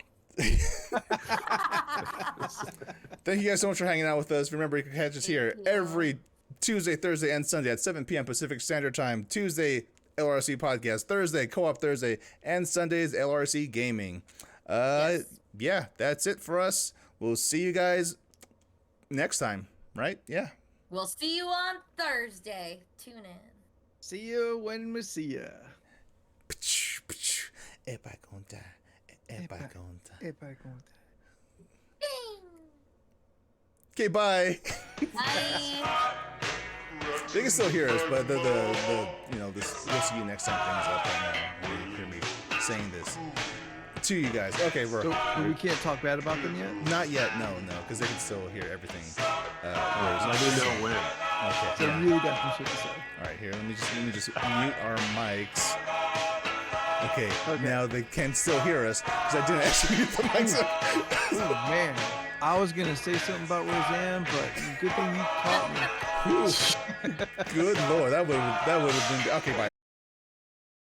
Thank you guys so much for hanging out with us. Remember, you can catch us here Thank you. every Tuesday, Thursday, and Sunday at 7 p.m. Pacific Standard Time. Tuesday, LRC Podcast. Thursday, Co-op Thursday. And Sundays, LRC Gaming. Yes. Yeah, that's it for us. We'll see you guys next time, right? Yeah. We'll see you on Thursday. Tune in. See you when we see ya. Everybody gonna die. Everybody gonna die. Everybody going Okay, bye. Bye. They can still hear us, but the you know, this we'll see you next time things up right now. You hear me saying this to you guys. Okay, we're So we can't talk bad about them yet? not yet. No, because they can still hear everything. Let me know when. Okay. So Yeah. we really got some shit to say. All right. Here, let me just mute our mics. Okay. Now they can still hear us because I didn't actually mute the mics. Oh, man. I was going to say something about Roseanne, but good thing you caught me. Good lord, that would have been okay. Bye.